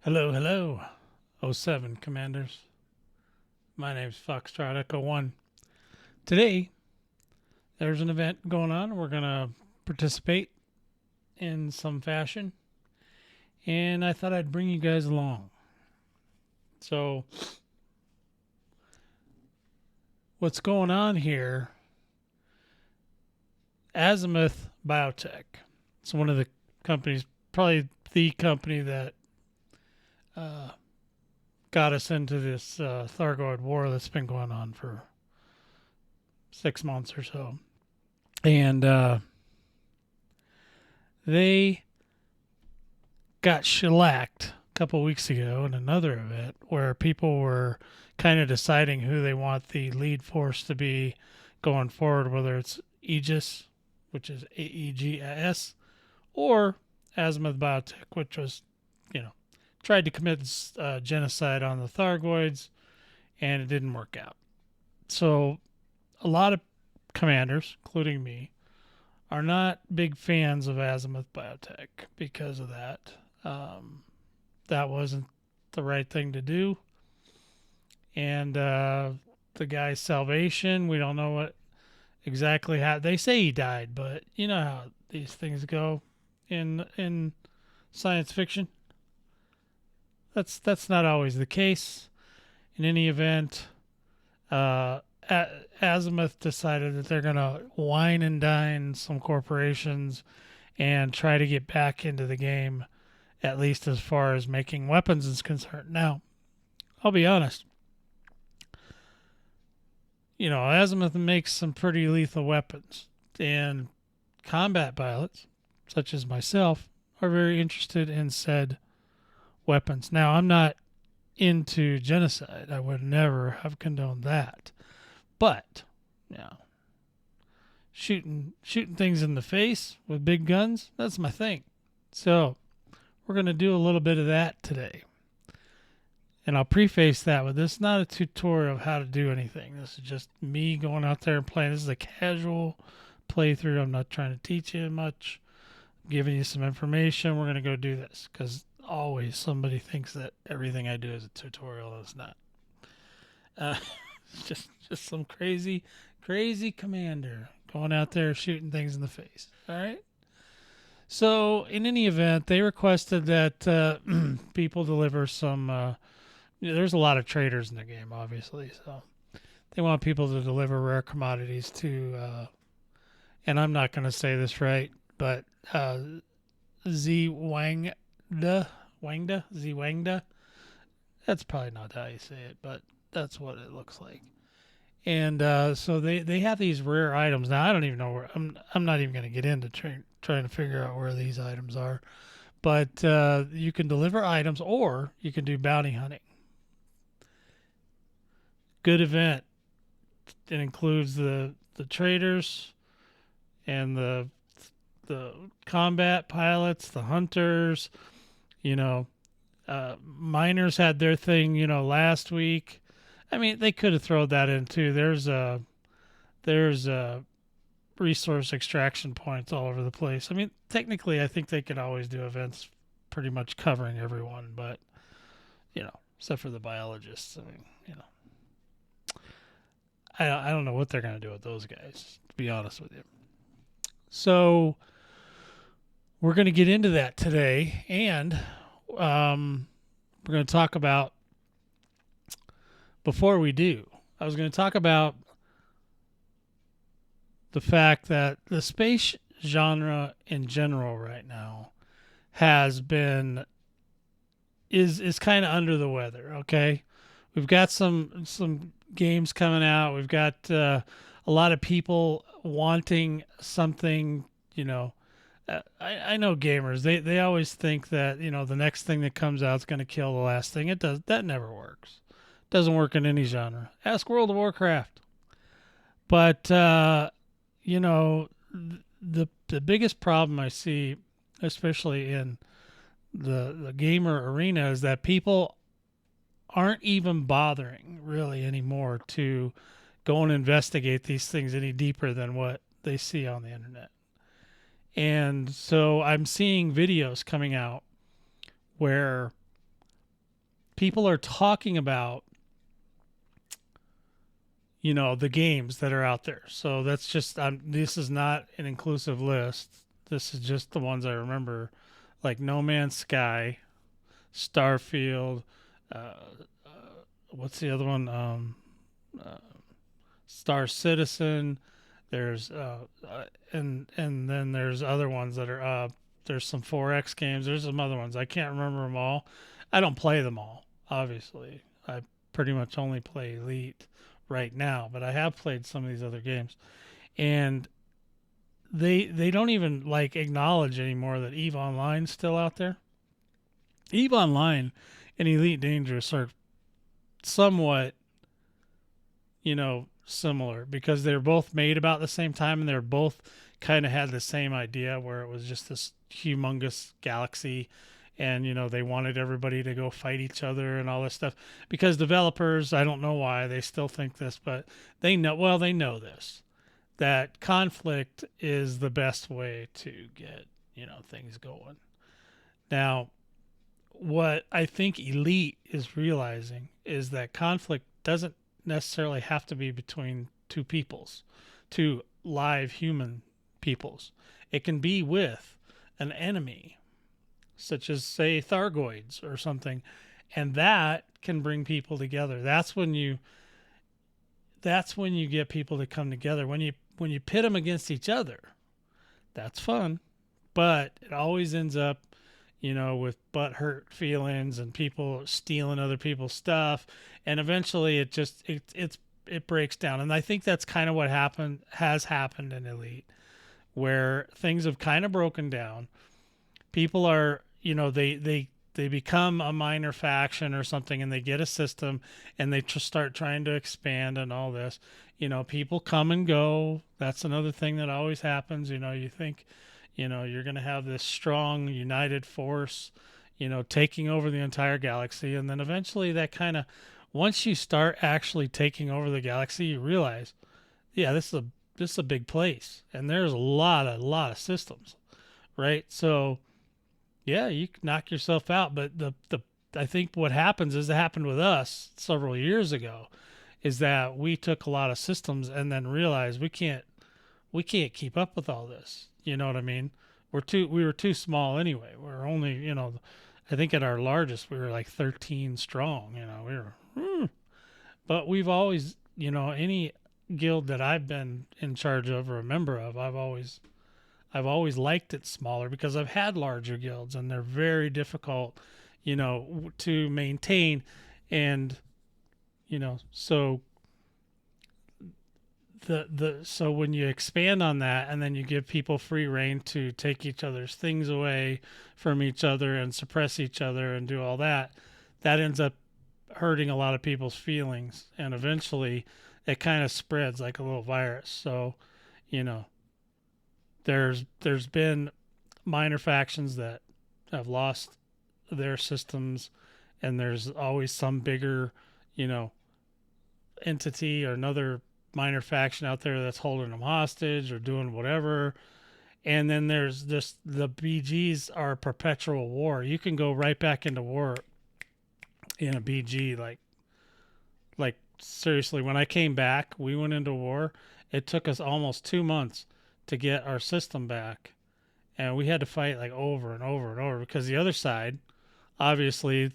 Hello, hello, '07 Commanders. My name's Foxtrot Echo One. Today, there's an event going on. We're going to participate in some fashion, and I thought I'd bring you guys along. So, what's going on here? Azimuth Biotech. It's one of the companies, probably the company that uh, got us into this Thargoid war that's been going on for 6 months or so. And they got shellacked a couple weeks ago in another event where people were kind of deciding who they want the lead force to be going forward, whether it's Aegis, which is AEGS, or Azimuth Biotech, which was, tried to commit genocide on the Thargoids, and it didn't work out. So a lot of commanders, including me, are not big fans of Azimuth Biotech because of that. That wasn't the right thing to do. And the guy's salvation, we don't know what exactly happened. They say he died, but you know how these things go in science fiction. That's not always the case. In any event, Azimuth decided that they're gonna wine and dine some corporations and try to get back into the game, at least as far as making weapons is concerned. Now, I'll be honest. Azimuth makes some pretty lethal weapons, and combat pilots, such as myself, are very interested in said weapons. Now, I'm not into genocide. I would never have condoned that. But, shooting things in the face with big guns, that's my thing. So, we're going to do a little bit of that today. And I'll preface that with this is not a tutorial of how to do anything. This is just me going out there and playing. This is a casual playthrough. I'm not trying to teach you much. I'm giving you some information. We're going to go do this because always somebody thinks that everything I do is a tutorial. It's not. Uh, just some crazy commander going out there shooting things in the face. All right. So in any event, they requested that people deliver some. There's a lot of traders in the game, obviously. So they want people to deliver rare commodities to. And I'm not going to say this right, but Wangda, Wangda. That's probably not how you say it, but that's what it looks like. And so they have these rare items. Now I don't even know where. I'm not even going to get into trying to figure out where these items are. But you can deliver items, or you can do bounty hunting. Good event. It includes the traders and the combat pilots, the hunters. Miners had their thing. Last week. I mean, they could have thrown that in too. There's resource extraction points all over the place. I mean, technically, I think they could always do events pretty much covering everyone, but except for the biologists. I mean, I don't know what they're gonna do with those guys. To be honest with you, so we're gonna get into that today, and we're gonna talk about. Before we do, I was going to talk about the fact that the space genre in general right now has been is kind of under the weather. Okay, we've got some games coming out. We've got a lot of people wanting something. I know gamers. They always think that the next thing that comes out is going to kill the last thing. It does. That never works. Doesn't work in any genre. Ask World of Warcraft. But the biggest problem I see, especially in the gamer arena, is that people aren't even bothering really anymore to go and investigate these things any deeper than what they see on the internet. And so I'm seeing videos coming out where people are talking about, the games that are out there. So that's just, this is not an inclusive list. This is just the ones I remember, like No Man's Sky, Starfield, uh, what's the other one? Uh, Star Citizen. There's and then there's other ones that are there's some 4X games. There's some other ones. I can't remember them all. I don't play them all, obviously. I pretty much only play Elite right now, but I have played some of these other games. And they don't even like acknowledge anymore that EVE Online's still out there. EVE Online and Elite Dangerous are somewhat, similar because they're both made about the same time and they're both kind of had the same idea where it was just this humongous galaxy and they wanted everybody to go fight each other and all this stuff because developers, I don't know why they still think this, but they know this, that conflict is the best way to get things going. Now, what I think Elite is realizing is that conflict doesn't necessarily have to be between two live human peoples. It can be with an enemy, such as, say, Thargoids or something, and that can bring people together. That's when you get people to come together. When you pit them against each other, that's fun, but it always ends up with butthurt feelings and people stealing other people's stuff, and eventually it breaks down. And I think that's kind of what has happened in Elite, where things have kind of broken down. People are, they become a minor faction or something, and they get a system, and they start trying to expand and all this. People come and go. That's another thing that always happens. You think, you're going to have this strong, united force, taking over the entire galaxy. And then eventually that kind of, once you start actually taking over the galaxy, you realize, yeah, this is a big place. And there's a lot of systems, right? So, yeah, you can knock yourself out. But I think what happens is it happened with us several years ago, is that we took a lot of systems and then realized we can't keep up with all this. You know what I mean? We were too small anyway. We're only, I think at our largest we were like 13 strong. We were, but we've always, any guild that I've been in charge of or a member of, I've always liked it smaller because I've had larger guilds and they're very difficult, to maintain, and so. So when you expand on that and then you give people free reign to take each other's things away from each other and suppress each other and do all that, that ends up hurting a lot of people's feelings, and eventually it kind of spreads like a little virus. So, there's been minor factions that have lost their systems, and there's always some bigger, entity or another minor faction out there that's holding them hostage or doing whatever. And then there's this, the BGs are perpetual war. You can go right back into war in a BG. Like seriously, when I came back, we went into war. It took us almost 2 months to get our system back. And we had to fight like over and over and over because the other side, obviously,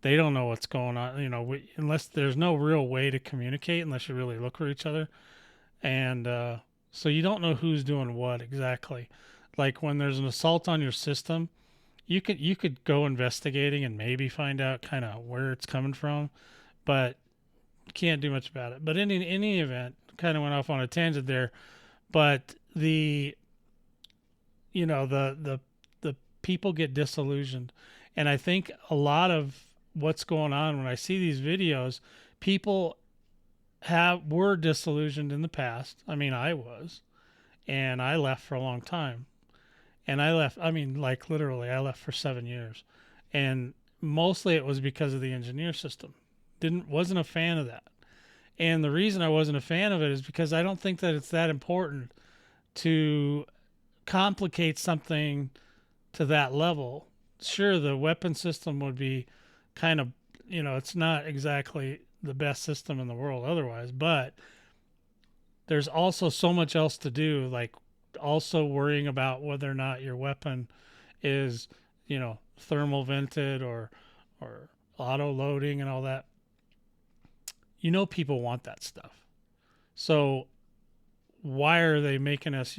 they don't know what's going on, unless there's no real way to communicate, unless you really look for each other. And so you don't know who's doing what exactly. Like when there's an assault on your system, you could go investigating and maybe find out kind of where it's coming from, but can't do much about it. But in any event, kind of went off on a tangent there. But the people get disillusioned, and I think a lot of what's going on when I see these videos, people were disillusioned in the past. I mean, I was, and I left for a long time, and literally I left for 7 years, and mostly it was because of the engineer system. Wasn't a fan of that. And the reason I wasn't a fan of it is because I don't think that it's that important to complicate something to that level. Sure, the weapon system would be kind of it's not exactly the best system in the world otherwise, but there's also so much else to do, like also worrying about whether or not your weapon is, thermal vented or auto loading and all that. People want that stuff. So why are they making us,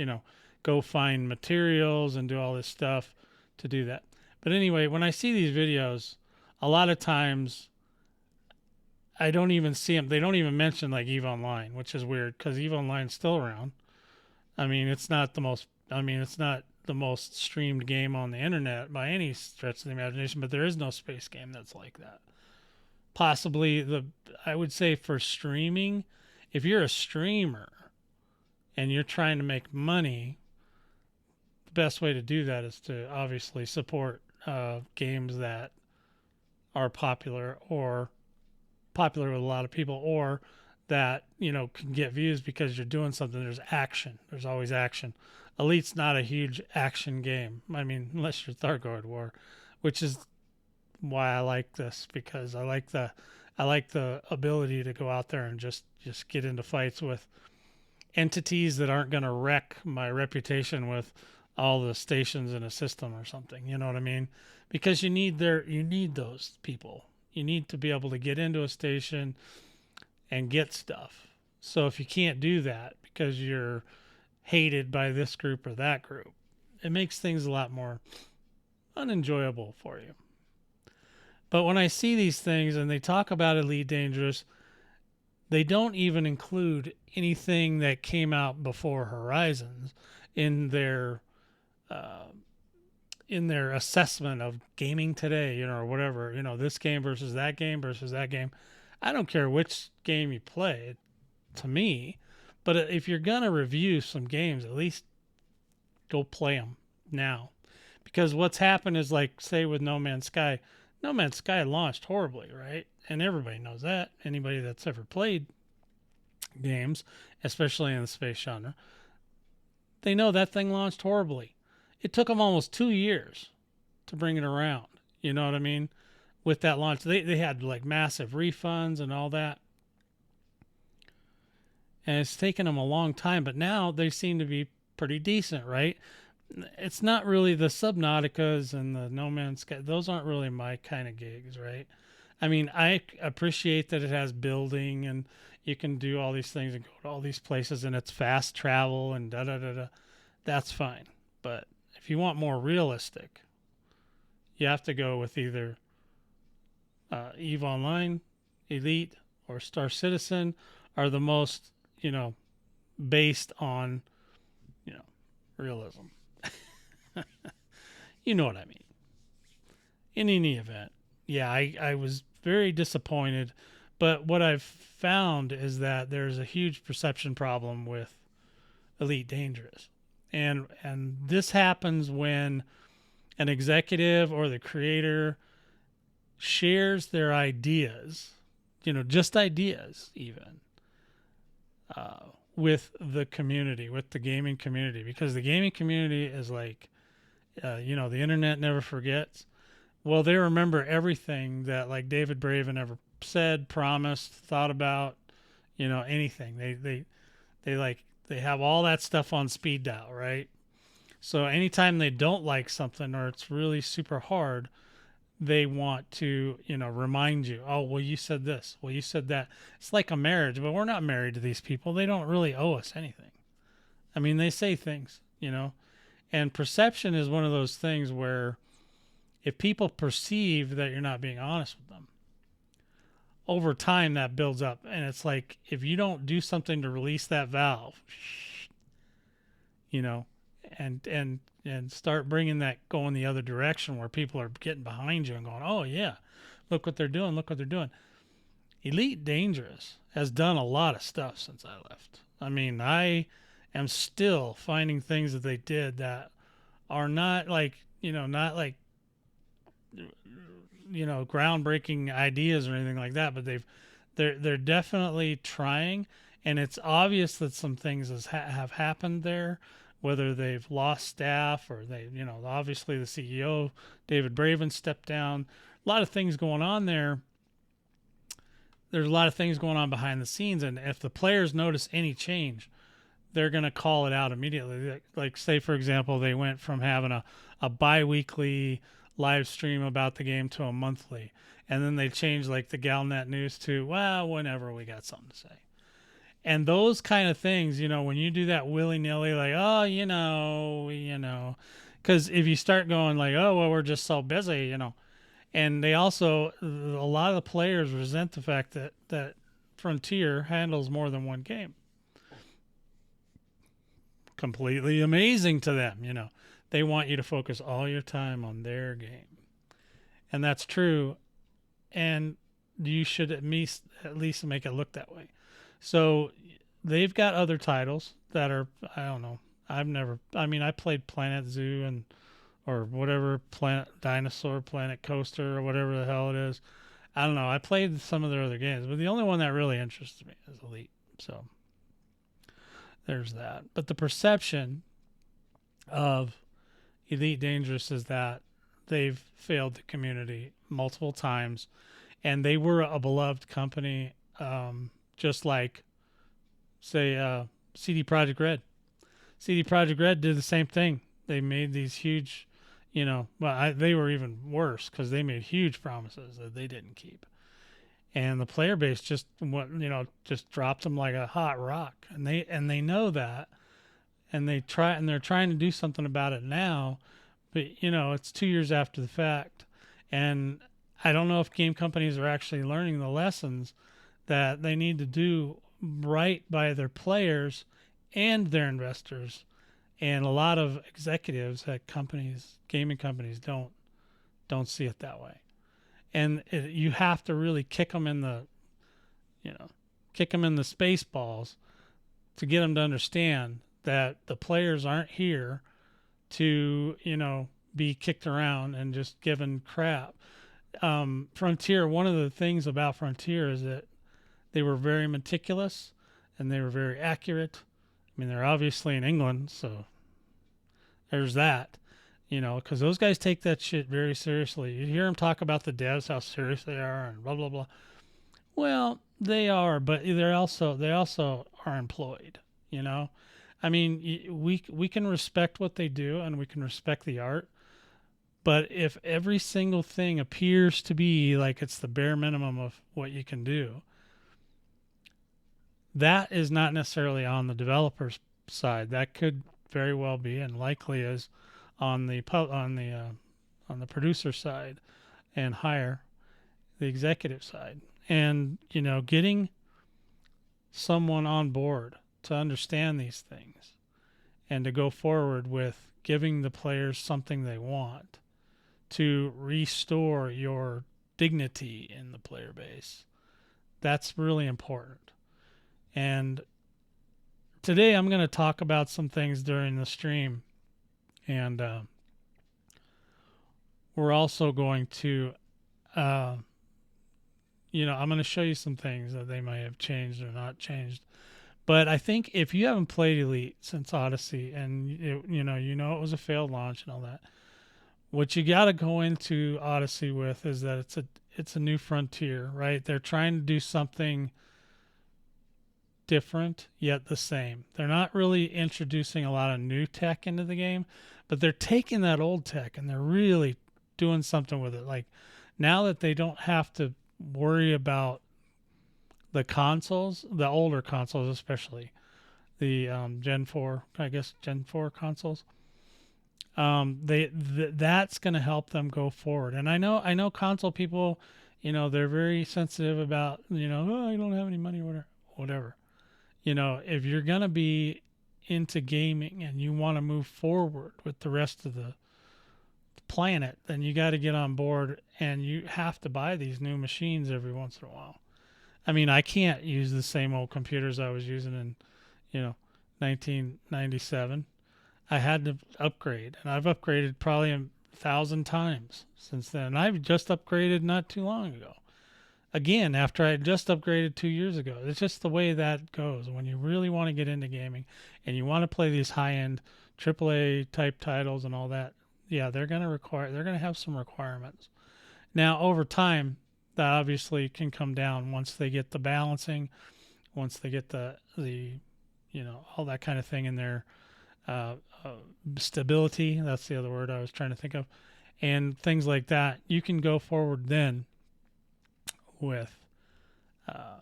go find materials and do all this stuff to do that? But anyway, when I see these videos, a lot of times I don't even see them. They don't even mention like EVE Online, which is weird because EVE Online's still around. I mean, it's not the most. I mean, it's not the most streamed game on the internet by any stretch of the imagination, but there is no space game that's like that. Possibly I would say for streaming, if you're a streamer and you're trying to make money, the best way to do that is to obviously support games that are popular with a lot of people, or that can get views because you're doing something. There's action. There's always action. Elite's not a huge action game. I mean, unless you're Thargoid War, which is why I like this, because I like the ability to go out there and just get into fights with entities that aren't going to wreck my reputation with all the stations in a system or something. You know what I mean? Because you need those people. You need to be able to get into a station and get stuff. So if you can't do that because you're hated by this group or that group, it makes things a lot more unenjoyable for you. But when I see these things and they talk about Elite Dangerous, they don't even include anything that came out before Horizons in their assessment of gaming today, or whatever, this game versus that game versus that game. I don't care which game you play, to me, but if you're going to review some games, at least go play them now. Because what's happened is, like, say with No Man's Sky launched horribly, right? And everybody knows that. Anybody that's ever played games, especially in the space genre, they know that thing launched horribly. It took them almost 2 years to bring it around. You know what I mean? With that launch, they had like massive refunds and all that. And it's taken them a long time, but now they seem to be pretty decent, right? It's not really the Subnauticas and the No Man's Sky. Those aren't really my kind of gigs, right? I mean, I appreciate that it has building and you can do all these things and go to all these places and it's fast travel and da-da-da-da. That's fine. But if you want more realistic, you have to go with either EVE Online, Elite, or Star Citizen are the most, based on, realism. You know what I mean. In any event, yeah, I was very disappointed. But what I've found is that there's a huge perception problem with Elite Dangerous. And this happens when an executive or the creator shares their ideas, just ideas even, with the community, with the gaming community. Because the gaming community is like, the internet never forgets. Well, they remember everything that, like, David Braven ever said, promised, thought about, anything. They have all that stuff on speed dial, right? So anytime they don't like something or it's really super hard, they want to, remind you, oh, well, you said this, well, you said that. It's like a marriage, but we're not married to these people. They don't really owe us anything. I mean, they say things, and perception is one of those things where if people perceive that you're not being honest with them, over time that builds up. And it's like, if you don't do something to release that valve, and start bringing that going the other direction where people are getting behind you and going, oh yeah, look what they're doing. Elite Dangerous has done a lot of stuff since I left. I mean, I am still finding things that they did that are not like, groundbreaking ideas or anything like that, but they're definitely trying, and it's obvious that some things have happened there, whether they've lost staff or they, obviously the CEO, David Braven, stepped down. A lot of things going on there, there's a lot of things going on behind the scenes, and if the players notice any change, they're going to call it out immediately. Like, say, for example, they went from having a bi-weekly live stream about the game to a monthly. And then they changed like the Galnet news to, well, whenever we got something to say. And those kind of things, when you do that willy-nilly, like, oh, because if you start going like, oh, well, we're just so busy, and they also, a lot of the players resent the fact that Frontier handles more than one game. Completely amazing to them, They want you to focus all your time on their game. And that's true. And you should at least make it look that way. So they've got other titles that are, I don't know. I played Planet Zoo or whatever, Planet Dinosaur, Planet Coaster, or whatever the hell it is. I don't know. I played some of their other games, but the only one that really interests me is Elite. So there's that. But the perception of Elite Dangerous is that they've failed the community multiple times, and they were a beloved company, just like, say, CD Projekt Red. CD Projekt Red did the same thing. They made these huge, they were even worse because they made huge promises that they didn't keep. And the player base just just dropped them like a hot rock, and they know that, and they're trying to do something about it now, but it's 2 years after the fact, and I don't know if game companies are actually learning the lessons that they need to do right by their players and their investors, and a lot of executives at gaming companies don't see it that way. And you have to really kick them in the space balls to get them to understand that the players aren't here to, be kicked around and just given crap. Frontier, one of the things about Frontier is that they were very meticulous and they were very accurate. I mean, they're obviously in England, so there's that. Because those guys take that shit very seriously. You hear them talk about the devs, how serious they are, and blah blah blah. Well, they are, but they also are employed. I mean, we can respect what they do, and we can respect the art. But if every single thing appears to be like it's the bare minimum of what you can do, that is not necessarily on the developer's side. That could very well be, and likely is, on the producer side and higher, the executive side. And getting someone on board to understand these things and to go forward with giving the players something they want to restore your dignity in the player base, that's really important. And today I'm going to talk about some things during the stream. And we're also going to, I'm going to show you some things that they might have changed or not changed. But I think if you haven't played Elite since Odyssey, and it was a failed launch and all that, what you got to go into Odyssey with is that it's a new frontier, right? They're trying to do something different yet the same. They're not really introducing a lot of new tech into the game, but they're taking that old tech and they're really doing something with it. Like, now that they don't have to worry about the consoles, the older consoles especially, the Gen 4 consoles, that's going to help them go forward. And I know console people, they're very sensitive about, oh, I don't have any money or whatever. If you're going to be into gaming and you want to move forward with the rest of the planet, then you got to get on board, and you have to buy these new machines every once in a while. I mean, I can't use the same old computers I was using in, 1997. I had to upgrade, and I've upgraded probably 1,000 times since then. And I've just upgraded not too long ago. Again, after I just upgraded 2 years ago. It's just the way that goes. When you really want to get into gaming and you want to play these high-end AAA type titles and all that, yeah, they're going to have some requirements. Now, over time, that obviously can come down once they get the balancing, once they get the all that kind of thing in their uh, uh, stability. That's the other word I was trying to think of, and things like that. You can go forward then with, uh,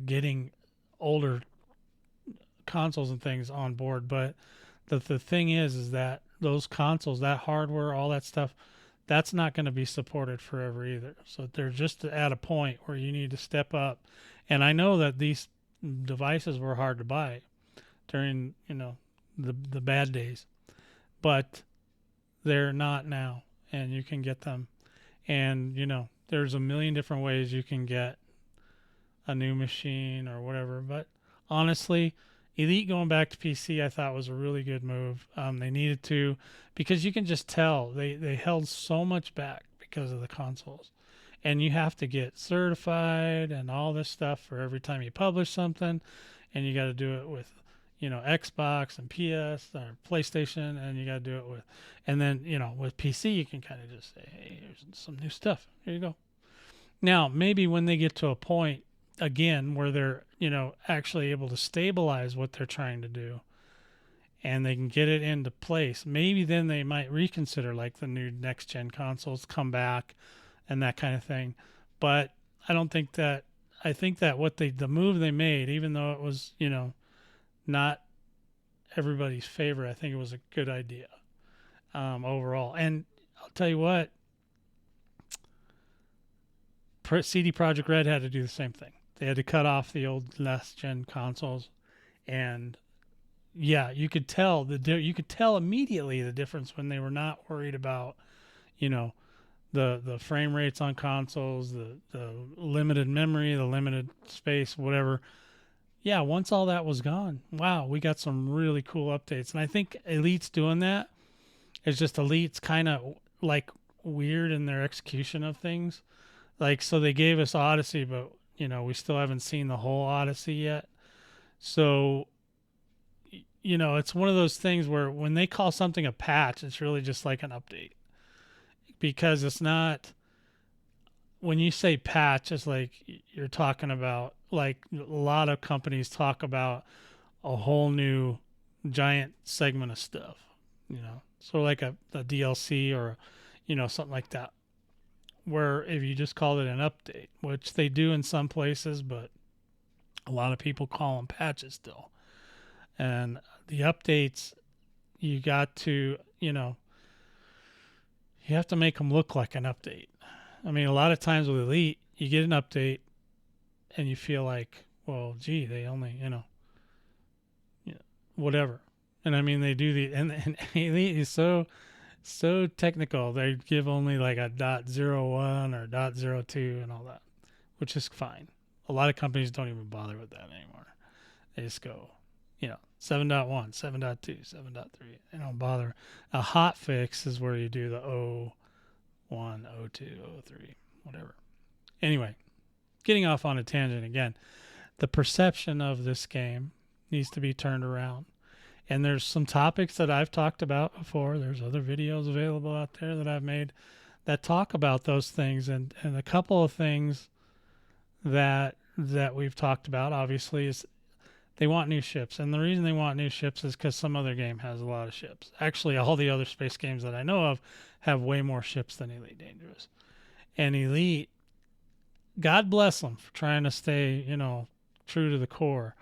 getting older consoles and things on board. But the thing is that those consoles, that hardware, all that stuff, that's not going to be supported forever either. So they're just at a point where you need to step up. And I know that these devices were hard to buy during the bad days, but they're not now, and you can get them. And there's a million different ways you can get a new machine or whatever. But honestly, Elite going back to PC, I thought was a really good move. They needed to, because you can just tell they held so much back because of the consoles, and you have to get certified and all this stuff for every time you publish something, and you got to do it with Xbox and PS or PlayStation, and you got to do it with, and then with PC you can kind of just say, hey, here's some new stuff. Here you go. Now maybe when they get to a point again where they're actually able to stabilize what they're trying to do and they can get it into place, maybe then they might reconsider, like the new next gen consoles come back and that kind of thing. But I don't think that, I think that the move they made, even though it was not everybody's favorite, I think it was a good idea overall. And I'll tell you what, CD Projekt Red had to do the same thing. They had to cut off the old last gen consoles, and yeah, you could tell immediately the difference when they were not worried about, the frame rates on consoles, the limited memory, the limited space, whatever. Yeah, once all that was gone, wow, we got some really cool updates, and I think Elite's doing that. It's just Elite's kind of like weird in their execution of things. Like, so they gave us Odyssey, but we still haven't seen the whole Odyssey yet. So, it's one of those things where when they call something a patch, it's really just like an update. Because it's not, when you say patch, it's like you're talking about, like a lot of companies talk about a whole new giant segment of stuff, So like a DLC or, something like that. Where if you just called it an update, which they do in some places, but a lot of people call them patches still. And the updates, you got to, you have to make them look like an update. I mean, a lot of times with Elite, you get an update and you feel like, well, gee, they only, whatever. And I mean, they do and Elite is so technical. They give only like a .01 or .02 and all that, which is fine. A lot of companies don't even bother with that anymore. They just go, 7.1, 7.2, 7.3. They don't bother. A hot fix is where you do the 01, 02, 03, whatever. Anyway, getting off on a tangent again. The perception of this game needs to be turned around. And there's some topics that I've talked about before. There's other videos available out there that I've made that talk about those things. And a couple of things that we've talked about, obviously, is they want new ships. And the reason they want new ships is because some other game has a lot of ships. Actually, all the other space games that I know of have way more ships than Elite Dangerous. And Elite, God bless them for trying to stay, true to the core.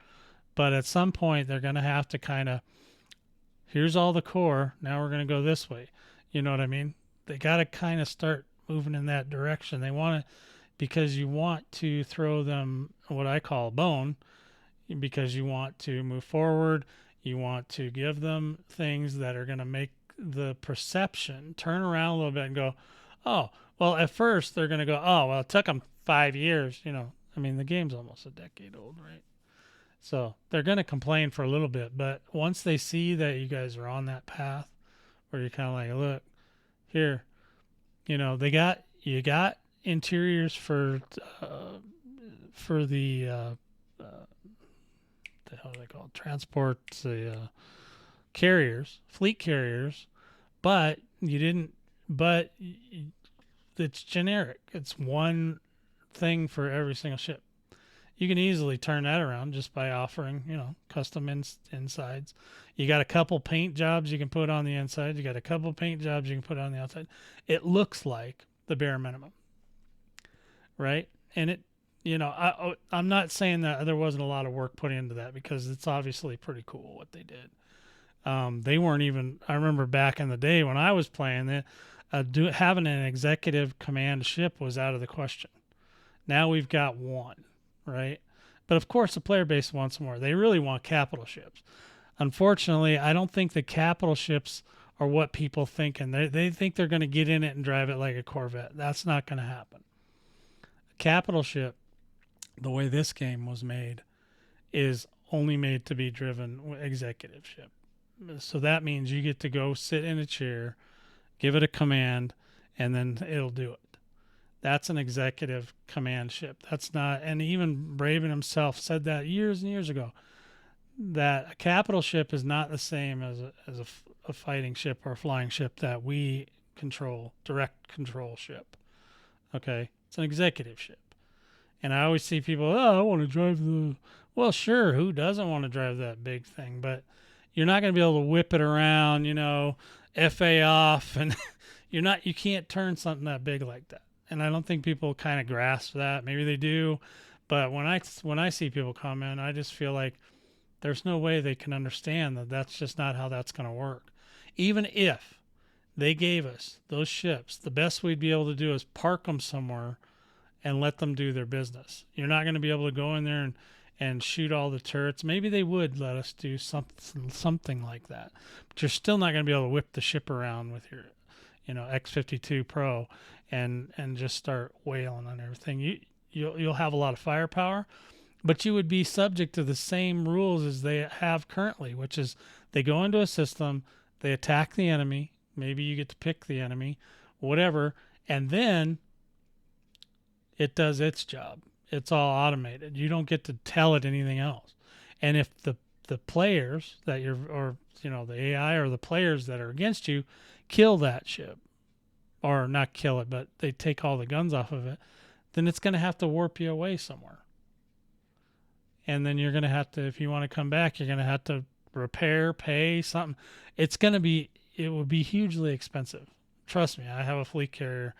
But at some point, they're going to have to kind of, here's all the core, now we're going to go this way. You know what I mean? They got to kind of start moving in that direction. They want to, because you want to throw them what I call a bone, because you want to move forward. You want to give them things that are going to make the perception turn around a little bit and go, oh, well, at first they're going to go, oh, well, it took them 5 years. I mean, the game's almost a decade old, right? So they're going to complain for a little bit, but once they see that you guys are on that path where you're kind of like, look, here, you got interiors for the how are they called? Transport, carriers, fleet carriers, but you didn't, but it's generic. It's one thing for every single ship. You can easily turn that around just by offering, custom insides. You got a couple paint jobs you can put on the inside. You got a couple paint jobs you can put on the outside. It looks like the bare minimum, right? And I'm not saying that there wasn't a lot of work put into that, because it's obviously pretty cool what they did. They weren't even. I remember back in the day when I was playing that, having an executive command ship was out of the question. Now we've got one. Right? But of course the player base wants more. They really want capital ships. Unfortunately, I don't think the capital ships are what people think, and they think they're going to get in it and drive it like a Corvette. That's not going to happen. A capital ship, the way this game was made, is only made to be driven executive ship. So that means you get to go sit in a chair, give it a command, and then it'll do it. That's an executive command ship. That's not, and even Braven himself said that years and years ago, that a capital ship is not the same as a fighting ship or a flying ship that we control, direct control ship. Okay? It's an executive ship. And I always see people, I want to drive well, sure, who doesn't want to drive that big thing? But you're not going to be able to whip it around, FA off, and you can't turn something that big like that. And I don't think people kind of grasp that. Maybe they do, but when I see people comment, I just feel like there's no way they can understand that that's just not how that's going to work. Even if they gave us those ships, the best we'd be able to do is park them somewhere and let them do their business. You're not going to be able to go in there and shoot all the turrets. Maybe they would let us do something like that, but you're still not going to be able to whip the ship around with your X-52 Pro and just start wailing on everything. You'll have a lot of firepower, but you would be subject to the same rules as they have currently, which is they go into a system, they attack the enemy, maybe you get to pick the enemy, whatever, and then it does its job. It's all automated. You don't get to tell it anything else. And if the players that the AI or the players that are against you kill that ship, or not kill it, but they take all the guns off of it, then it's going to have to warp you away somewhere. And then you're going to have to, if you want to come back, you're going to have to repair, pay something. It would be hugely expensive. Trust me, I have a fleet carrier,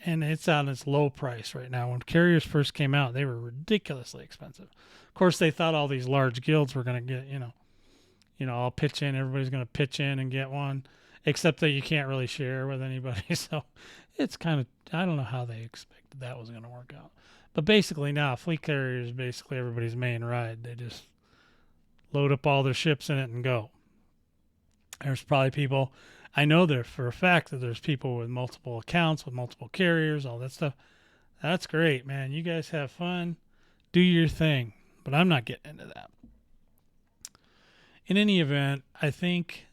and it's on its low price right now. When carriers first came out, they were ridiculously expensive. Of course, they thought all these large guilds were going to get, I'll pitch in, everybody's going to pitch in and get one. Except that you can't really share with anybody. So it's kind of, I don't know how they expected that was going to work out. But basically now, fleet carrier is basically everybody's main ride. They just load up all their ships in it and go. There's probably people, I know there for a fact that there's people with multiple accounts, with multiple carriers, all that stuff. That's great, man. You guys have fun. Do your thing. But I'm not getting into that. In any event, I think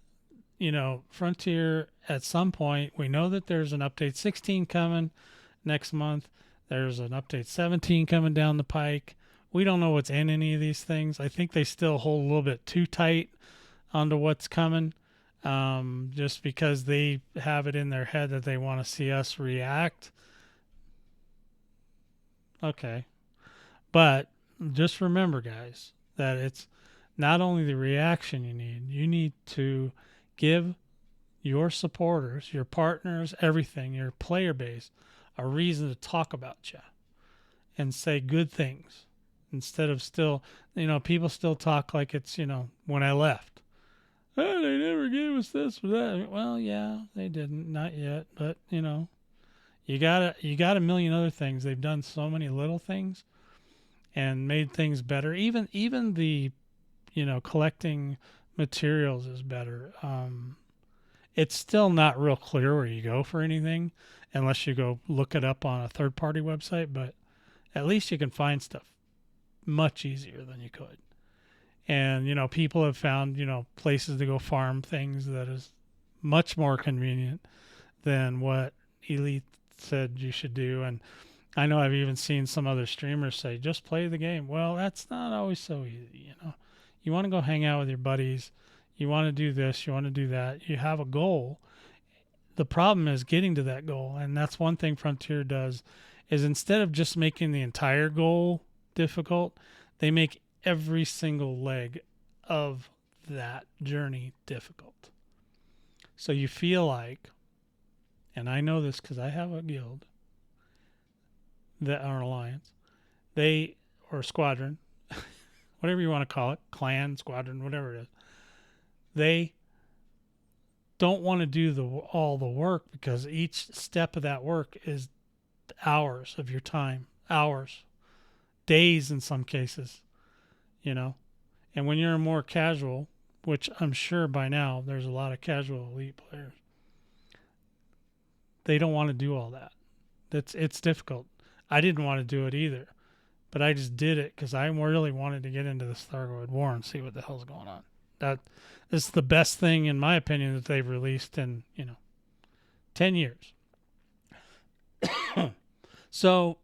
Frontier, at some point, we know that there's an update 16 coming next month. There's an update 17 coming down the pike. We don't know what's in any of these things. I think they still hold a little bit too tight onto what's coming, just because they have it in their head that they want to see us react. Okay. But just remember, guys, that it's not only the reaction you need to give your supporters, your partners, everything, your player base, a reason to talk about you and say good things instead of still, people still talk like it's, when I left. Oh, they never gave us this or that. Well, yeah, they didn't, not yet, but you got a million other things. They've done so many little things and made things better. Even the, collecting materials is better. It's still not real clear where you go for anything unless you go look it up on a third-party website, but at least you can find stuff much easier than you could. And, people have found, places to go farm things that is much more convenient than what Elite said you should do. And I know I've even seen some other streamers say, just play the game. Well, that's not always so easy, You want to go hang out with your buddies. You want to do this. You want to do that. You have a goal. the problem is getting to that goal. And that's one thing Frontier does, is instead of just making the entire goal difficult, they make every single leg of that journey difficult. So you feel like, and I know this because I have a guild, that our alliance, or squadron, whatever you want to call it, clan, squadron, whatever it is, they don't want to do all the work, because each step of that work is hours of your time, hours, days in some cases, And when you're more casual, which I'm sure by now there's a lot of casual elite players, they don't want to do all that. It's difficult. I didn't want to do it either, but I just did it because I really wanted to get into this Thargoid War and see what the hell's going on. That is the best thing, in my opinion, that they've released in 10 years. So,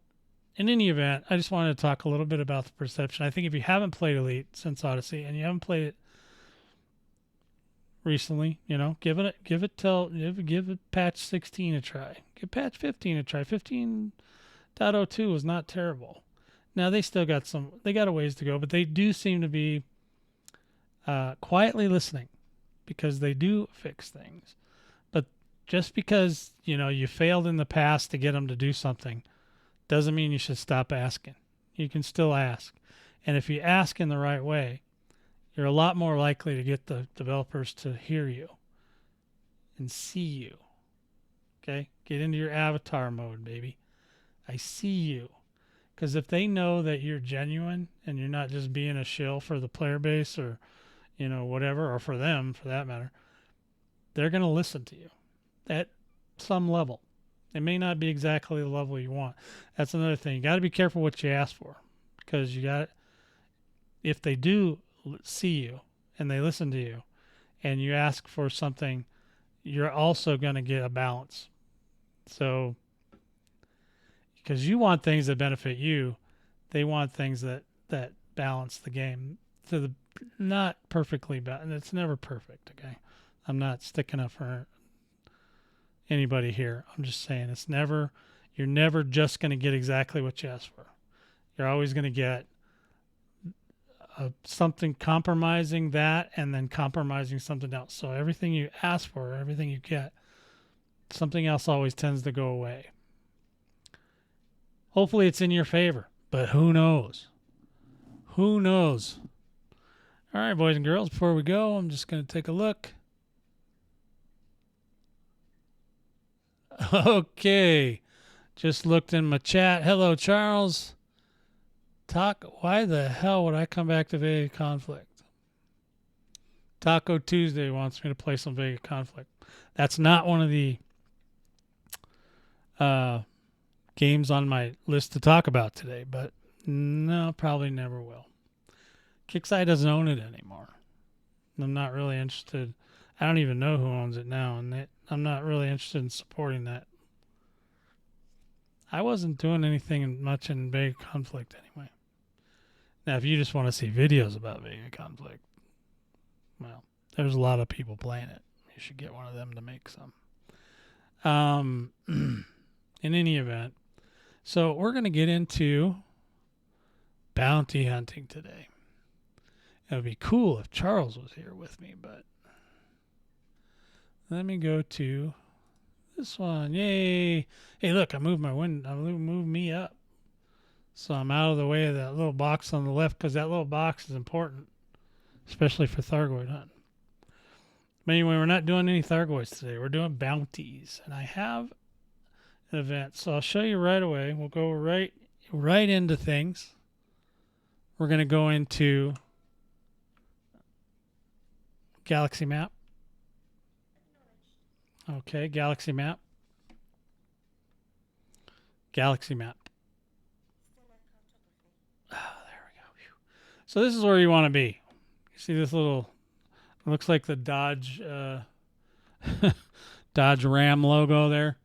in any event, I just wanted to talk a little bit about the perception. I think if you haven't played Elite since Odyssey, and you haven't played it recently, give it patch 16 a try. Give patch 15 a try. 15.02 was not terrible. Now they still got a ways to go, but they do seem to be quietly listening, because they do fix things. But just because you failed in the past to get them to do something doesn't mean you should stop asking. You can still ask, and if you ask in the right way, you're a lot more likely to get the developers to hear you and see you. Okay? Get into your avatar mode, baby. I see you. Because if they know that you're genuine and you're not just being a shill for the player base, or whatever, or for them for that matter, they're going to listen to you at some level. It may not be exactly the level you want. That's another thing. You got to be careful what you ask for, because if they do see you and they listen to you and you ask for something, you're also going to get a balance. So, because you want things that benefit you, they want things that balance the game to the not perfectly balanced. It's never perfect, okay? I'm not sticking up for anybody here. I'm just saying you're never just going to get exactly what you ask for. You're always going to get something compromising that, and then compromising something else. So everything you ask for, everything you get, something else always tends to go away. Hopefully it's in your favor, but who knows? Who knows? All right, boys and girls, before we go, I'm just going to take a look. Okay. Just looked in my chat. Hello, Charles. Why the hell would I come back to Vega Conflict? Taco Tuesday wants me to play some Vega Conflict. That's not one of the games on my list to talk about today, but no, probably never will. Kixeye doesn't own it anymore. I'm not really interested. I don't even know who owns it now, and I'm not really interested in supporting that. I wasn't doing anything much in Vega Conflict anyway. Now, if you just want to see videos about Vega Conflict, well, there's a lot of people playing it. You should get one of them to make some. In any event, so we're going to get into bounty hunting today. It would be cool if Charles was here with me, but let me go to this one. Yay! Hey, look, I moved my window. I moved me up, so I'm out of the way of that little box on the left, because that little box is important, especially for Thargoid hunting. But anyway, we're not doing any Thargoids today. We're doing bounties, and I have an event, so I'll show you right away. We'll go right into things. We're going to go into Galaxy Map. Okay, Galaxy Map. Galaxy Map. Oh, there we go. Whew. So this is where you want to be. You see this little, it looks like the Dodge Dodge Ram logo there.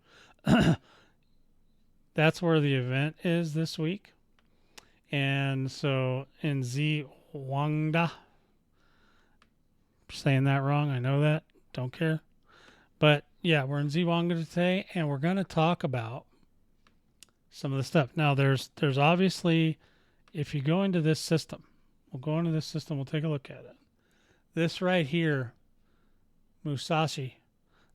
That's where the event is this week. And so in Wangda, saying that wrong, I know that, don't care. But yeah, we're in Wangda today, and we're gonna talk about some of the stuff. Now, there's obviously, if you go into this system, we'll go into this system. We'll take a look at it. This right here, Musashi.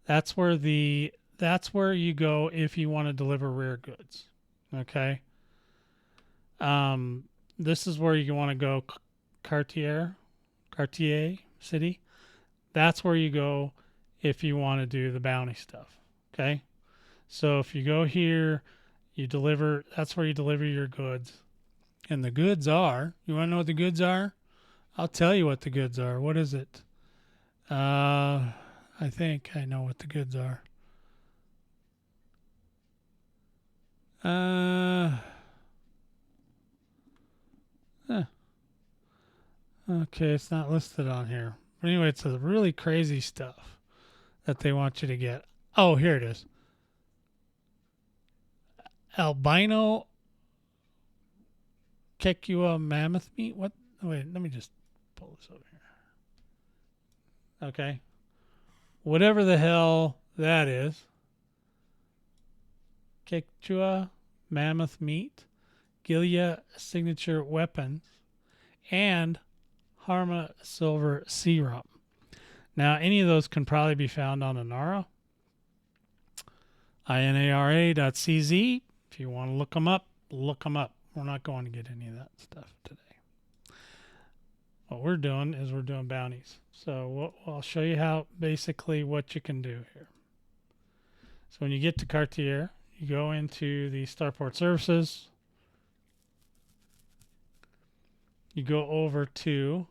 That's where you go if you want to deliver rare goods. Okay. This is where you want to go. Cartier City. That's where you go if you want to do the bounty stuff. Okay. So if you go here, you deliver. That's where you deliver your goods. And the goods are. You want to know what the goods are? I'll tell you what the goods are. What is it? I think I know what the goods are. Okay, it's not listed on here. But anyway, it's a really crazy stuff that they want you to get. Oh, here it is. Albino Kekua mammoth meat. What? Wait, let me just pull this over here. Okay. Whatever the hell that is. Kekua mammoth meat, Gilia signature weapons, and Harma silver serum. Now, any of those can probably be found on Inara. inara.cz. If you want to look them up, look them up. We're not going to get any of that stuff today. What we're doing is we're doing bounties. So I'll show you how basically what you can do here. So when you get to Cartier, you go into the Starport Services. You go over to,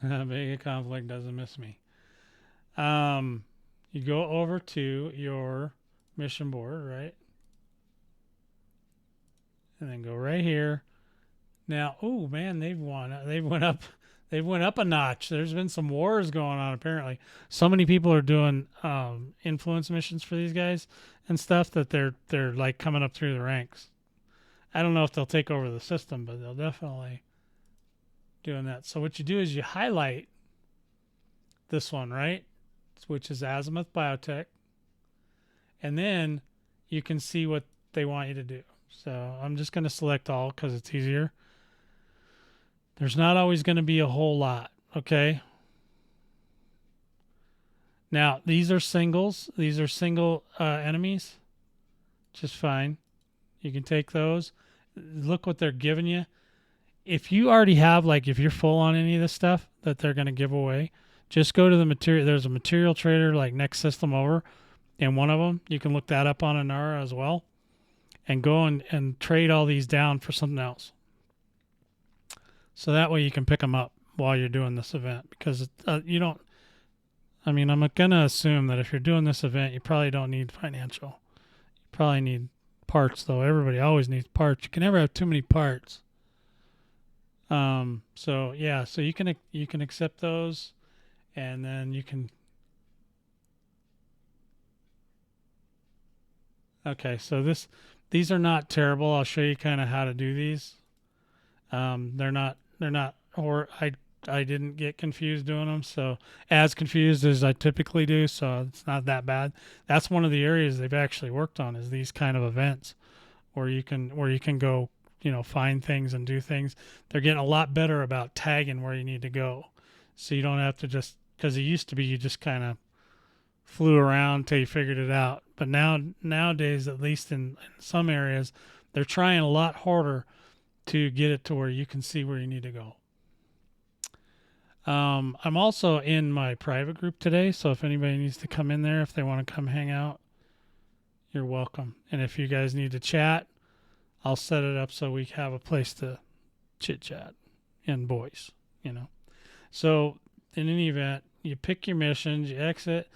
Mega Conflict doesn't miss me. You go over to your mission board, right? And then go right here. Now, oh man, they've went up a notch. There's been some wars going on apparently. So many people are doing influence missions for these guys and stuff that they're like coming up through the ranks. I don't know if they'll take over the system, but they'll definitely doing that. So what you do is you highlight this one, right? Which is Azimuth Biotech. And then you can see what they want you to do. So I'm just going to select all because it's easier. There's not always going to be a whole lot, okay? Now, these are singles. These are single enemies. Just fine. You can take those. Look what they're giving you. If you already have, like, if you're full on any of this stuff that they're going to give away, just go to the material. There's a material trader, like, next system over. And one of them, you can look that up on Inara as well. And go and trade all these down for something else. So that way you can pick them up while you're doing this event. Because you don't, I mean, I'm going to assume that if you're doing this event, you probably don't need financial. You probably need parts, though. Everybody always needs parts. You can never have too many parts. So yeah, so you can accept those, and then you can. Okay, so these are not terrible. I'll show you kind of how to do these. They're not, or I didn't get confused doing them, so as confused as I typically do, so it's not that bad. That's one of the areas they've actually worked on, is these kind of events where you can go, find things and do things. They're getting a lot better about tagging where you need to go, so you don't have to just, because it used to be you just kind of flew around till you figured it out. But nowadays, at least in some areas, they're trying a lot harder to get it to where you can see where you need to go. I'm also in my private group today, so if anybody needs to come in there, if they want to come hang out, you're welcome. And if you guys need to chat, I'll set it up so we have a place to chit-chat and voice, So in any event, you pick your missions, you exit.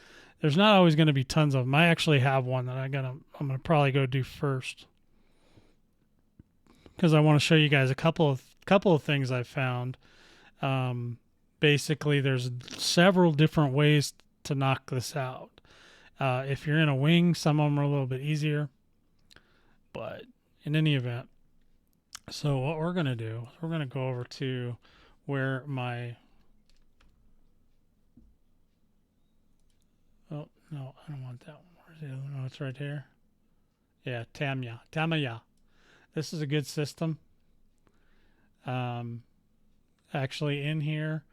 There's not always going to be tons of them. I actually have one that I'm gonna probably go do first, because I want to show you guys a couple of things I've found. Basically, there's several different ways to knock this out. If you're in a wing, some of them are a little bit easier. But in any event, so what we're going to do is we're going to go over to where my No, I don't want that one. Where's the other one? No, it's right here. Yeah, Tamiya. This is a good system. Actually, in here,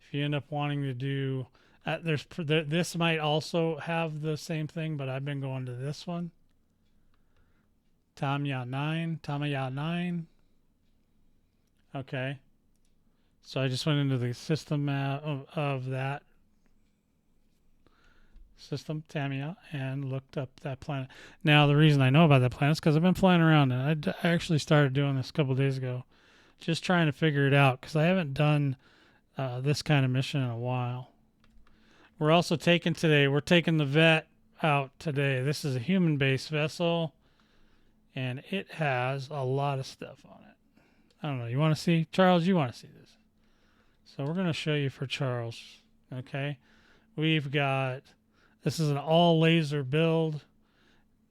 if you end up wanting to do, this might also have the same thing, but I've been going to this one. Tamiya 9. Okay. So I just went into the system of that system, Tamiya, and looked up that planet. Now, the reason I know about that planet is because I've been flying around, and I actually started doing this a couple days ago, just trying to figure it out, because I haven't done this kind of mission in a while. We're also taking the vet out today. This is a human-based vessel, and it has a lot of stuff on it. I don't know. You want to see? Charles, you want to see this? So we're going to show you for Charles, okay? We've got, this is an all laser build.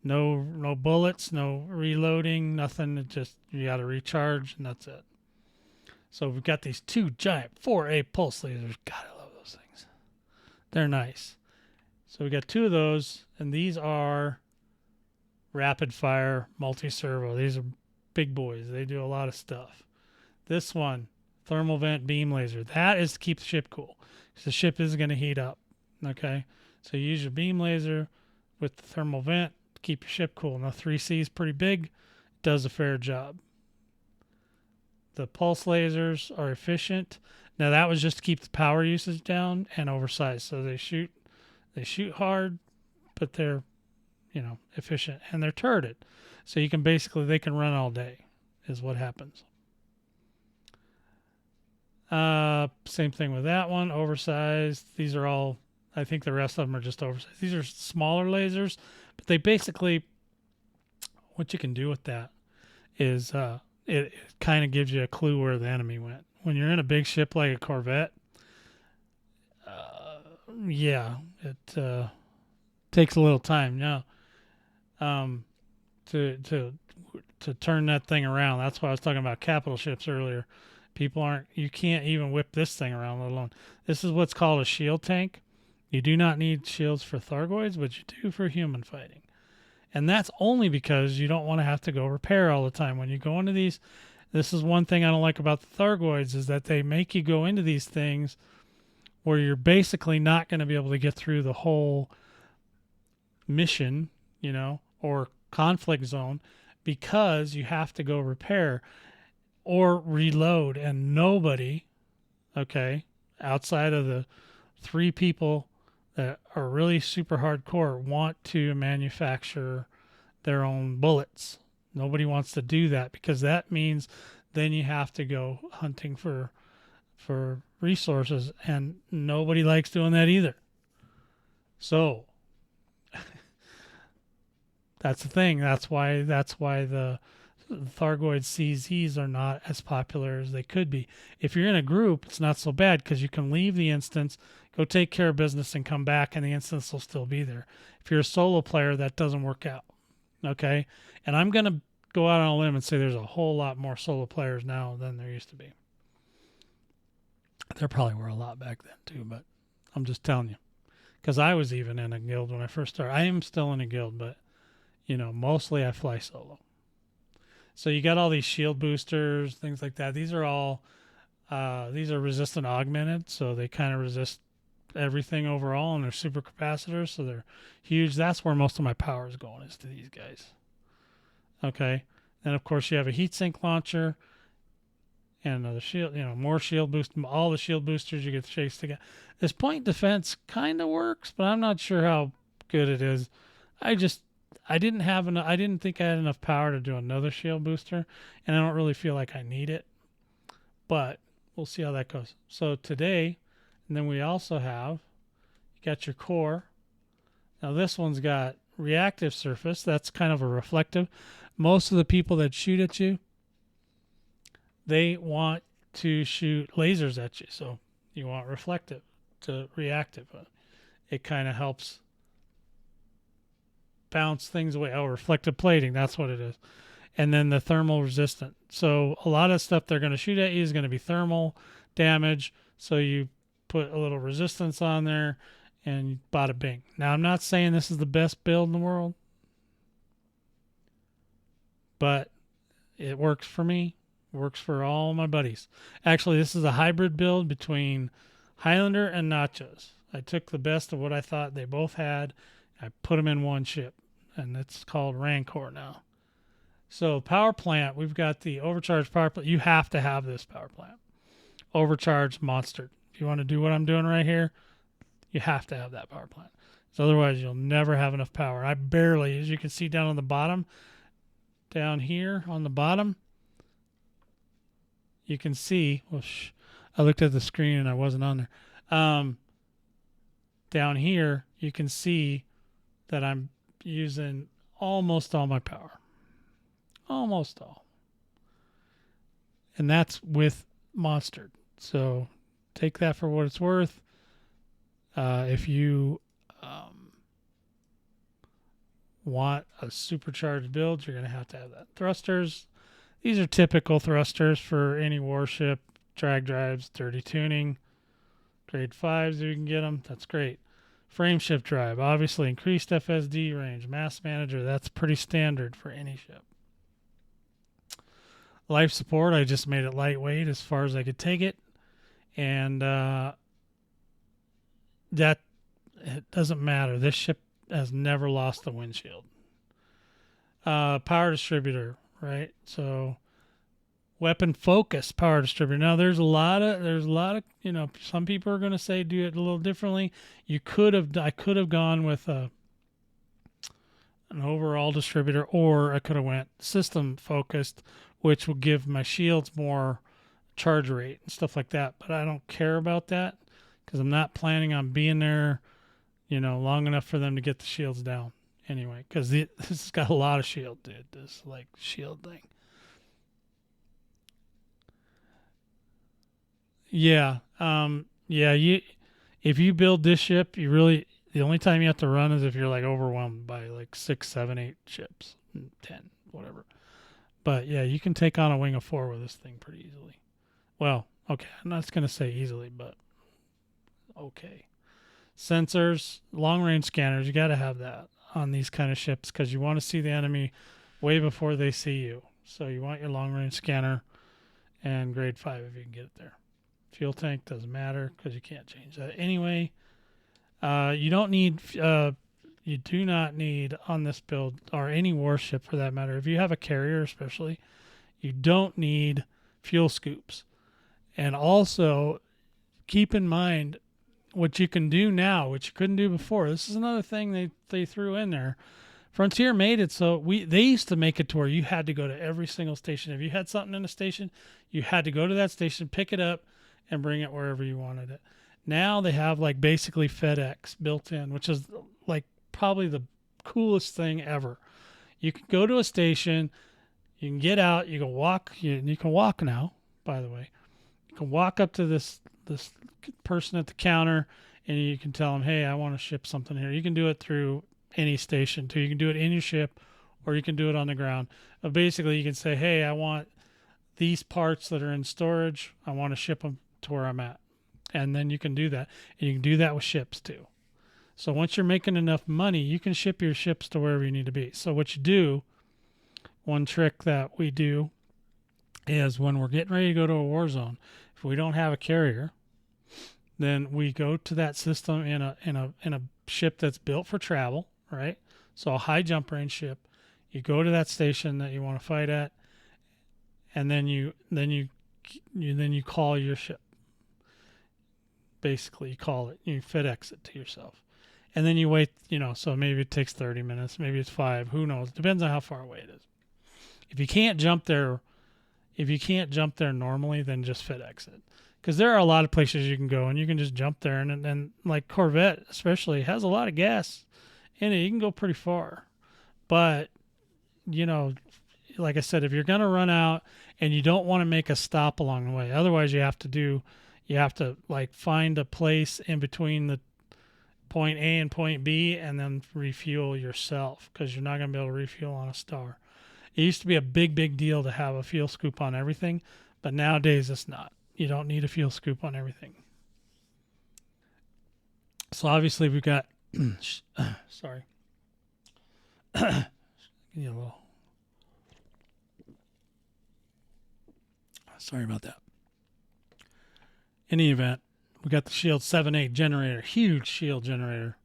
No bullets, no reloading, nothing. It just, you got to recharge, and that's it. So we've got these 2 giant 4A pulse lasers. God, I love those things. They're nice. So we got 2 of those, and these are rapid fire multi-servo. These are big boys. They do a lot of stuff. This one, thermal vent beam laser. That is to keep the ship cool, because the ship is going to heat up. Okay, so you use your beam laser with the thermal vent to keep your ship cool. Now 3C is pretty big. It does a fair job. The pulse lasers are efficient. Now that was just to keep the power usage down and oversized. So they shoot hard, but they're, efficient, and they're turreted. So they can run all day is what happens. Same thing with that one, oversized. These are all, I think the rest of them are just oversized. These are smaller lasers, but they basically, what you can do with that is, it kind of gives you a clue where the enemy went. When you're in a big ship like a Corvette, it takes a little time now to turn that thing around. That's why I was talking about capital ships earlier. You can't even whip this thing around, let alone. This is what's called a shield tank. You do not need shields for Thargoids, but you do for human fighting. And that's only because you don't want to have to go repair all the time. When you go into these, this is one thing I don't like about the Thargoids, is that they make you go into these things where you're basically not going to be able to get through the whole mission, or conflict zone, because you have to go repair or reload. And nobody, outside of the 3 people that are really super hardcore, want to manufacture their own bullets. Nobody wants to do that, because that means then you have to go hunting for resources, and nobody likes doing that either. So that's the thing. That's why the Thargoid CZs are not as popular as they could be. If you're in a group, it's not so bad, because you can leave the instance, go take care of business, and come back, and the instance will still be there. If you're a solo player, that doesn't work out. Okay? And I'm going to go out on a limb and say there's a whole lot more solo players now than there used to be. There probably were a lot back then too, but I'm just telling you. Because I was even in a guild when I first started. I am still in a guild, but, mostly I fly solo. So you got all these shield boosters, things like that. These are all, these are resistant augmented, so they kind of resist everything overall, and they're super capacitors, so they're huge. That's where most of my power is going, is to these guys. Okay, and of course you have a heatsink launcher and another shield, more shield boost. All the shield boosters you get the chase to get. This point defense kind of works, but I'm not sure how good it is. I didn't think I had enough power to do another shield booster, and I don't really feel like I need it, but we'll see how that goes. So today, and then we also have, you got your core. Now this one's got reactive surface. That's kind of a reflective. Most of the people that shoot at you, they want to shoot lasers at you. So you want reflective to reactive. It kind of helps bounce things away. Oh, reflective plating, that's what it is. And then the thermal resistant. So a lot of stuff they're going to shoot at you is going to be thermal damage. So you put a little resistance on there, and bada bing. Now, I'm not saying this is the best build in the world, but it works for me. It works for all my buddies. Actually, this is a hybrid build between Highlander and Nachos. I took the best of what I thought they both had. I put them in one ship, and it's called Rancor now. So power plant, we've got the overcharged power plant. You have to have this power plant. Overcharged monster. If you want to do what I'm doing right here, you have to have that power plant. So otherwise, you'll never have enough power. I barely, as you can see down on the bottom, down here on the bottom, you can see, I looked at the screen and I wasn't on there. Down here, you can see that I'm using almost all my power. Almost all. And that's with Monster. So take that for what it's worth. If you want a supercharged build, you're going to have that. Thrusters, these are typical thrusters for any warship. Drag drives, dirty tuning. Grade 5s, if you can get them, that's great. Frame shift drive, obviously increased FSD range. Mass manager, that's pretty standard for any ship. Life support, I just made it lightweight as far as I could take it. And that it doesn't matter. This ship has never lost the windshield. Power distributor, right? So weapon focus power distributor. Now there's a lot of, you know, some people are going to say do it a little differently. I could have gone with an overall distributor, or I could have went system focused, which will give my shields more charge rate and stuff like that. But I don't care about that because I'm not planning on being there, you know, long enough for them to get the shields down anyway. Because this has got a lot of shield, dude. This like shield thing. Yeah. If you build this ship, the only time you have to run is if you're like overwhelmed by like 6, 7, 8 ships, 10, whatever. But yeah, you can take on a wing of 4 with this thing pretty easily. Well, okay, I'm not going to say easily, but okay. Sensors, long range scanners, you got to have that on these kind of ships because you want to see the enemy way before they see you. So you want your long range scanner and grade 5 if you can get it there. Fuel tank doesn't matter because you can't change that anyway. You do not need on this build, or any warship for that matter, if you have a carrier especially, you don't need fuel scoops. And also keep in mind what you can do now, which you couldn't do before. This is another thing they threw in there. Frontier made it so they used to make it to where you had to go to every single station. If you had something in a station, you had to go to that station, pick it up, and bring it wherever you wanted it. Now they have like basically FedEx built in, which is like probably the coolest thing ever. You can go to a station, you can get out, you can walk. You can walk now, by the way. You can walk up to this person at the counter, and you can tell them, hey, I want to ship something here. You can do it through any station too. You can do it in your ship, or you can do it on the ground. But basically, you can say, hey, I want these parts that are in storage. I want to ship them to where I'm at. And then you can do that. And you can do that with ships too. So once you're making enough money, you can ship your ships to wherever you need to be. So what you do, one trick that we do is when we're getting ready to go to a war zone, if we don't have a carrier, then we go to that system in a ship that's built for travel, right? So a high jump range ship. You go to that station that you want to fight at, and then you call your ship. Basically, you call it, you FedEx it to yourself. And then you wait, so maybe it takes 30 minutes, maybe it's 5, who knows? Depends on how far away it is. If you can't jump there normally, then just FedEx it. Because there are a lot of places you can go and you can just jump there, and then like Corvette especially has a lot of gas in it. You can go pretty far. But, like I said, if you're going to run out and you don't want to make a stop along the way, otherwise you have to like find a place in between the point A and point B and then refuel yourself, because you're not going to be able to refuel on a star. It used to be a big deal to have a fuel scoop on everything, but nowadays it's not. You don't need a fuel scoop on everything. So obviously we've got, sorry, give me a little, sorry about that. Any event, we got the Shield 7.8 generator, huge shield generator,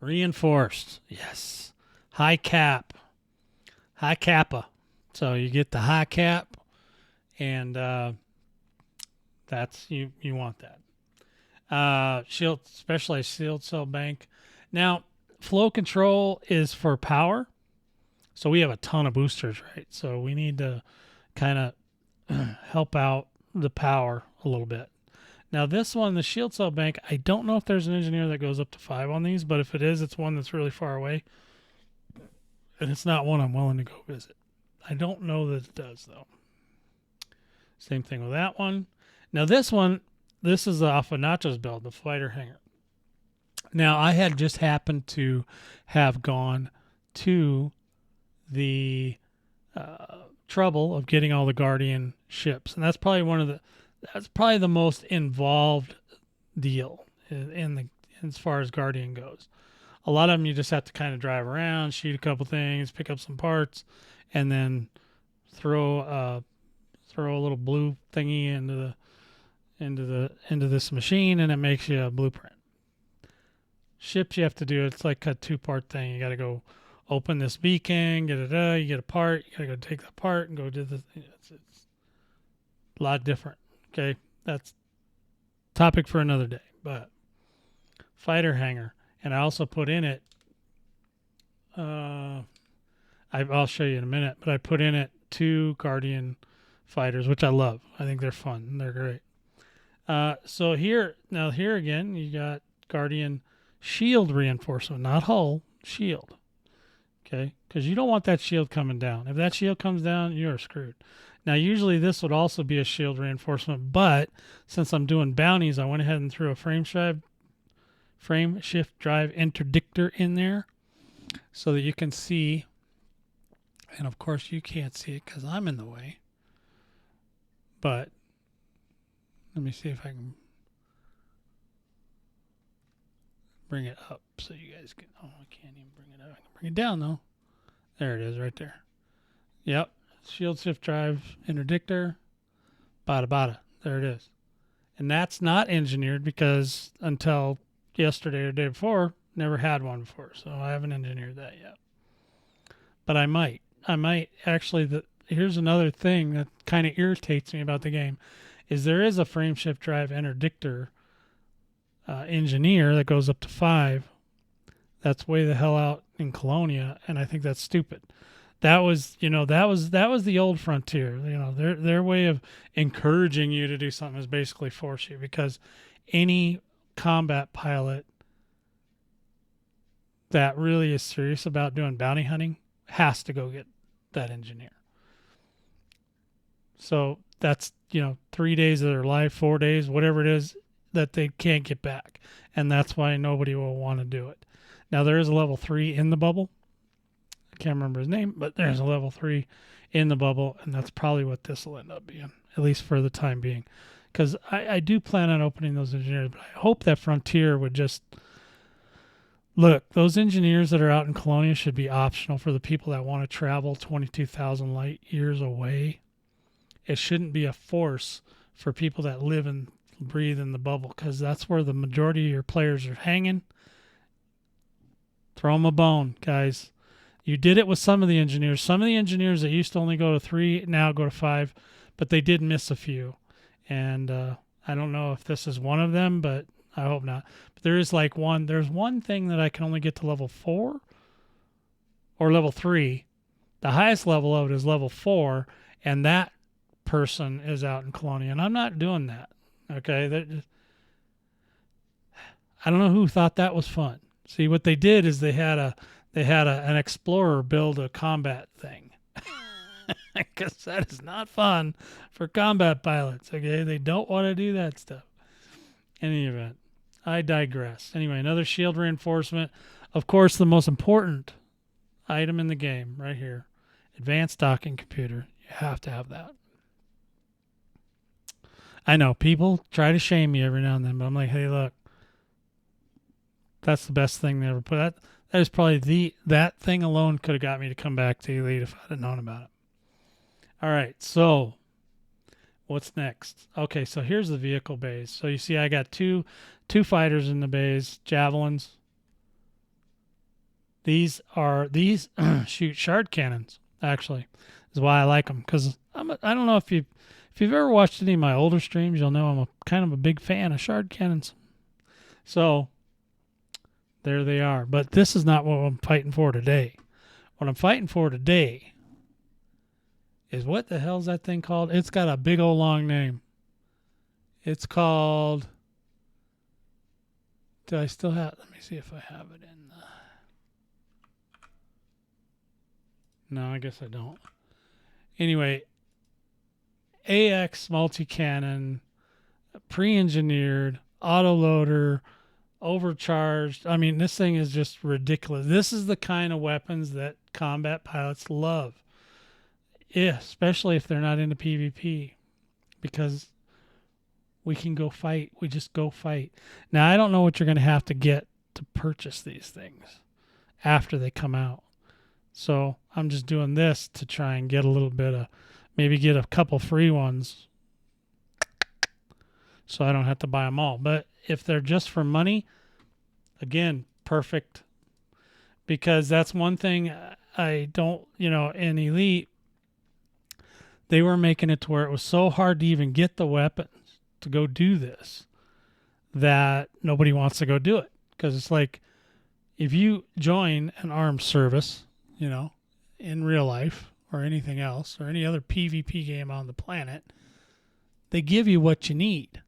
reinforced, yes, high kappa. So you get the high cap, and that's you want that. Shield specialized shield cell bank. Now, flow control is for power, so we have a ton of boosters, right? So we need to kind of help out the power a little bit. Now this one, the shield cell bank, I don't know if there's an engineer that goes up to 5 on these, but if it is, it's one that's really far away. And it's not one I'm willing to go visit. I don't know that it does, though. Same thing with that one. Now this one, this is off of Nacho's build, the fighter hangar. Now I had just happened to have gone to the trouble of getting all the Guardian ships, and that's probably the most involved deal as far as Guardian goes. A lot of them you just have to kind of drive around, shoot a couple things, pick up some parts, and then throw a little blue thingy into this machine, and it makes you a blueprint. Ships you have to do, it's like a 2-part thing. You got to go open this beacon, you get a part, you got to go take the part and go do the. It's a lot different. Okay, that's topic for another day. But fighter hangar. And I also put in it, I'll show you in a minute, but I put in it 2 Guardian fighters, which I love. I think they're fun and they're great. So here again, you got Guardian shield reinforcement, not hull, shield. Okay, because you don't want that shield coming down. If that shield comes down, you're screwed. Now, usually this would also be a shield reinforcement, but since I'm doing bounties, I went ahead and threw a frame shift drive interdictor in there so that you can see, and of course you can't see it because I'm in the way, but let me see if I can bring it up so you guys can, I can't even bring it up. I can bring it down though. There it is right there. Yep, shield shift drive interdictor, bada, there it is. And that's not engineered because until yesterday or the day before, never had one before, so I haven't engineered that yet. But I might actually. Here's another thing that kind of irritates me about the game, is there is a frame shift drive interdictor engineer that goes up to 5. That's way the hell out in Colonia, and I think that's stupid. That was the old Frontier. Their way of encouraging you to do something is basically force you, because any combat pilot that really is serious about doing bounty hunting has to go get that engineer. So that's 3 days of their life, 4 days, whatever it is that they can't get back, and that's why nobody will want to do it. Now there is a level 3 in the bubble. I can't remember his name, but there's a level 3 in the bubble, and that's probably what this will end up being, at least for the time being. Because I do plan on opening those engineers, but I hope that Frontier would just look. Those engineers that are out in Colonia should be optional for the people that want to travel 22,000 light years away. It shouldn't be a force for people that live and breathe in the bubble, because that's where the majority of your players are hanging. Throw them a bone, guys. You did it with some of the engineers. Some of the engineers that used to only go to 3 now go to 5, but they did miss a few. And I don't know if this is one of them, but I hope not. But there's one thing that I can only get to level 4 or level 3. The highest level of it is level 4, and that person is out in Colonia, and I'm not doing that. Okay, I don't know who thought that was fun. See, what they did is they had an explorer build a combat thing. Because that is not fun for combat pilots, okay? They don't want to do that stuff. In any event, I digress. Anyway, another shield reinforcement. Of course, the most important item in the game right here, advanced docking computer. You have to have that. I know people try to shame me every now and then, but I'm like, hey, look, That's the best thing they ever put. That is probably that thing alone could have got me to come back to Elite if I'd have known about it. All right, so what's next? Okay, so here's the vehicle bays. So you see I got two fighters in the bays, javelins. These shoot shard cannons, actually, is why I like them. Because I don't know if you've ever watched any of my older streams, you'll know I'm kind of a big fan of shard cannons. So there they are. But this is not what I'm fighting for today. What I'm fighting for today is, what the hell's that thing called? It's got a big old long name. It's called... Do I still have... Let me see if I have it in... No, I guess I don't. Anyway, AX multi-cannon, pre-engineered, autoloader, overcharged. I mean, this thing is just ridiculous. This is the kind of weapons that combat pilots love. Yeah, especially if they're not into PvP, because we can go fight. We just go fight. Now, I don't know what you're going to have to get to purchase these things after they come out. So I'm just doing this to try and get a little bit of, maybe get a couple free ones so I don't have to buy them all. But if they're just for money, again, perfect. Because that's one thing I don't, in Elite, they were making it to where it was so hard to even get the weapons to go do this that nobody wants to go do it. Because it's like, if you join an armed service, in real life or anything else or any other PvP game on the planet, they give you what you need.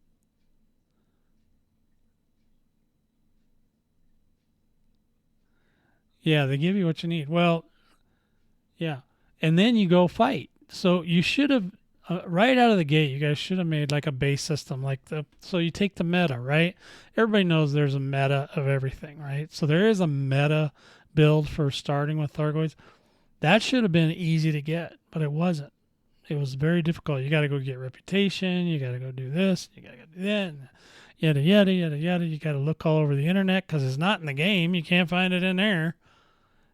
Yeah, they give you what you need. Well, yeah. And then you go fight. So you should have, right out of the gate, you guys should have made like a base system. So you take the meta, right? Everybody knows there's a meta of everything, right? So there is a meta build for starting with Thargoids. That should have been easy to get, but it wasn't. It was very difficult. You got to go get reputation. You got to go do this. You got to go do that. Yada, yada, yada, yada. You got to look all over the internet because it's not in the game. You can't find it in there.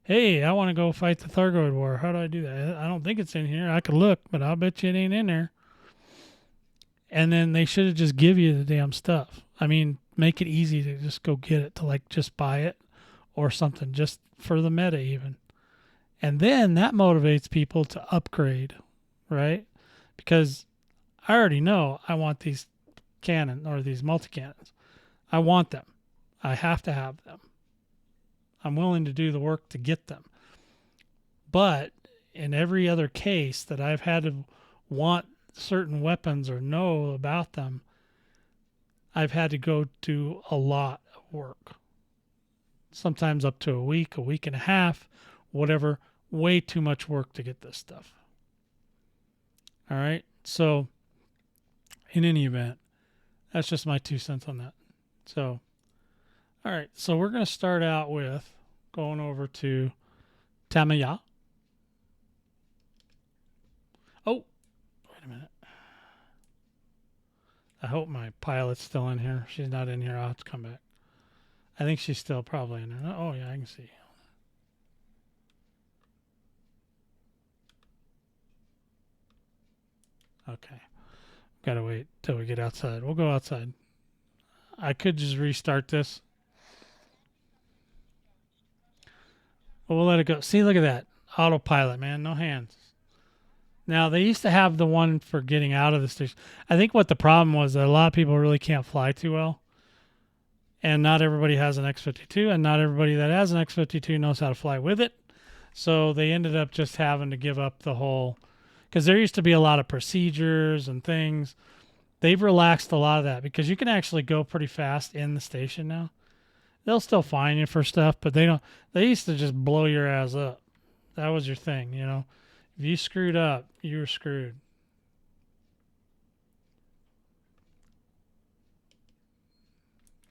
Hey, I want to go fight the Thargoid War. How do I do that? I don't think it's in here. I could look, but I'll bet you it ain't in there. And then they should have just give you the damn stuff. I mean, make it easy to just go get it, to just buy it or something, just for the meta even. And then that motivates people to upgrade, right? Because I already know I want these cannon or these multi-cannons. I want them. I have to have them. I'm willing to do the work to get them. But in every other case that I've had to want certain weapons or know about them, I've had to go do a lot of work. Sometimes up to a week and a half, whatever. Way too much work to get this stuff. All right. So in any event, that's just my 2 cents on that. So, all right. So we're going to start out with going over to Tamaya. Oh, wait a minute. I hope my pilot's still in here. If she's not in here, I'll have to come back. I think she's still probably in there. Oh, yeah, I can see. Okay. Gotta wait till we get outside. We'll go outside. I could just restart this. Well, we'll let it go. See, look at that. Autopilot, man. No hands. Now, they used to have the one for getting out of the station. I think what the problem was that a lot of people really can't fly too well. And not everybody has an X-52. And not everybody that has an X-52 knows how to fly with it. So they ended up just having to give up the whole... Because there used to be a lot of procedures and things. They've relaxed a lot of that because you can actually go pretty fast in the station now. They'll still fine you for stuff, but they don't. They used to just blow your ass up. That was your thing, If you screwed up, you were screwed.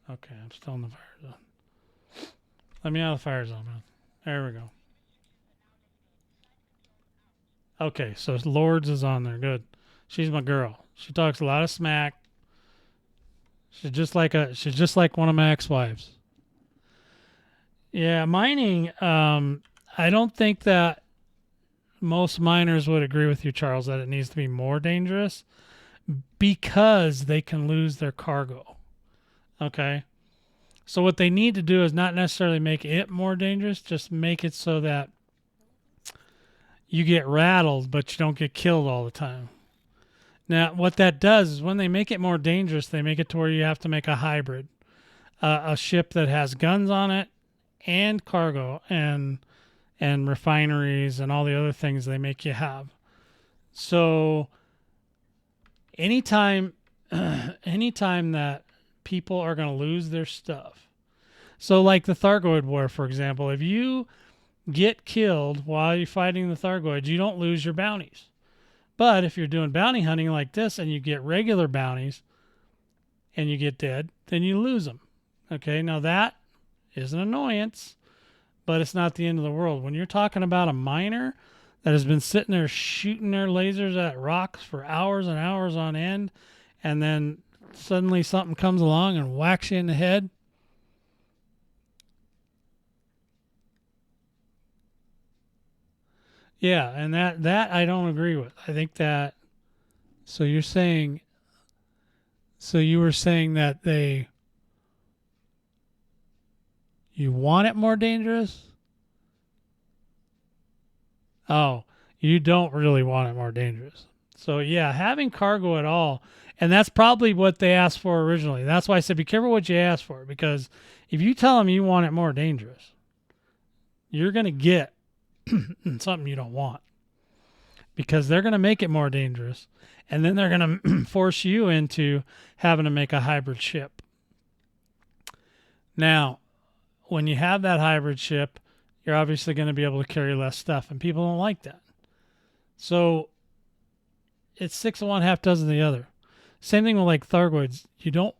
Okay, I'm still in the fire zone. Let me out of the fire zone, man. There we go. Okay, so Lords is on there. Good. She's my girl. She talks a lot of smack. She's just like one of my ex-wives. Yeah, mining. I don't think that most miners would agree with you, Charles, that it needs to be more dangerous because they can lose their cargo. Okay. So what they need to do is not necessarily make it more dangerous, just make it so that you get rattled, but you don't get killed all the time. Now, what that does is when they make it more dangerous, they make it to where you have to make a hybrid, a ship that has guns on it and cargo and refineries and all the other things they make you have. So anytime anytime that people are going to lose their stuff. So like the Thargoid War, for example, if you get killed while you're fighting the Thargoids, you don't lose your bounties. But if you're doing bounty hunting like this and you get regular bounties and you get dead, then you lose them. Okay, now that is an annoyance, but it's not the end of the world. When you're talking about a miner that has been sitting there shooting their lasers at rocks for hours and hours on end, and then suddenly something comes along and whacks you in the head. Yeah, and that I don't agree with. I think that so you're saying so you were saying that you want it more dangerous? Oh, you don't really want it more dangerous. So yeah, having cargo at all, and that's probably what they asked for originally. That's why I said be careful what you ask for, because if you tell them you want it more dangerous, you're going to get something you don't want, because they're going to make it more dangerous, and then they're going to force you into having to make a hybrid ship. Now, when you have that hybrid ship, you're obviously going to be able to carry less stuff, and people don't like that. So it's 6 of one, half dozen of the other. Same thing with like Thargoids. You don't,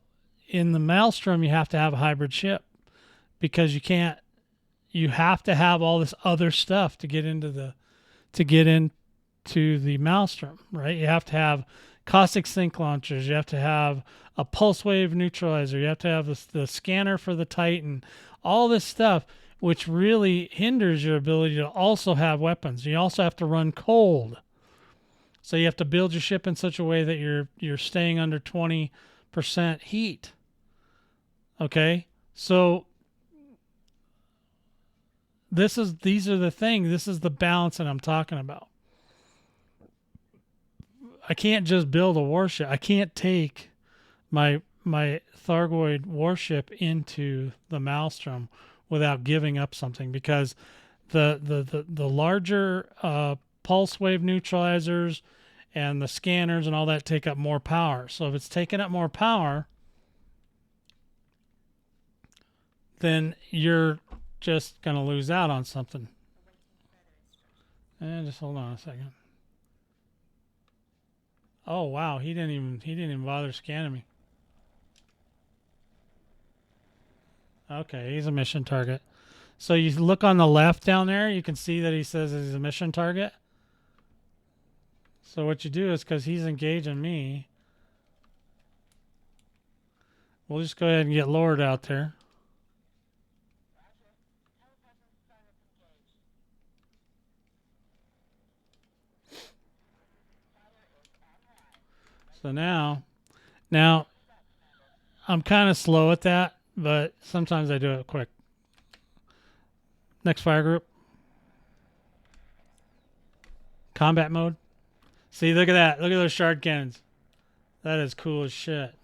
in the Maelstrom, you have to have a hybrid ship, because you have to have all this other stuff to get into the Maelstrom, right? You have to have caustic sink launchers. You have to have a pulse wave neutralizer. You have to have the scanner for the Titan. All this stuff, which really hinders your ability to also have weapons. You also have to run cold. So you have to build your ship in such a way that you're staying under 20% heat. Okay? So these are the things. This is the balance that I'm talking about. I can't just build a warship. I can't take my Thargoid warship into the Maelstrom without giving up something, because the larger pulse wave neutralizers and the scanners and all that take up more power. So if it's taking up more power, then you're just going to lose out on something. And just hold on a second. Oh wow, he didn't even bother scanning me. Okay, he's a mission target. So you look on the left down there, you can see that he says he's a mission target. So what you do is, because he's engaging me, we'll just go ahead and get Lord out there. So now I'm kind of slow at that, but sometimes I do it quick. Next fire group. Combat mode. See, look at that. Look at those shard cannons. That is cool as shit.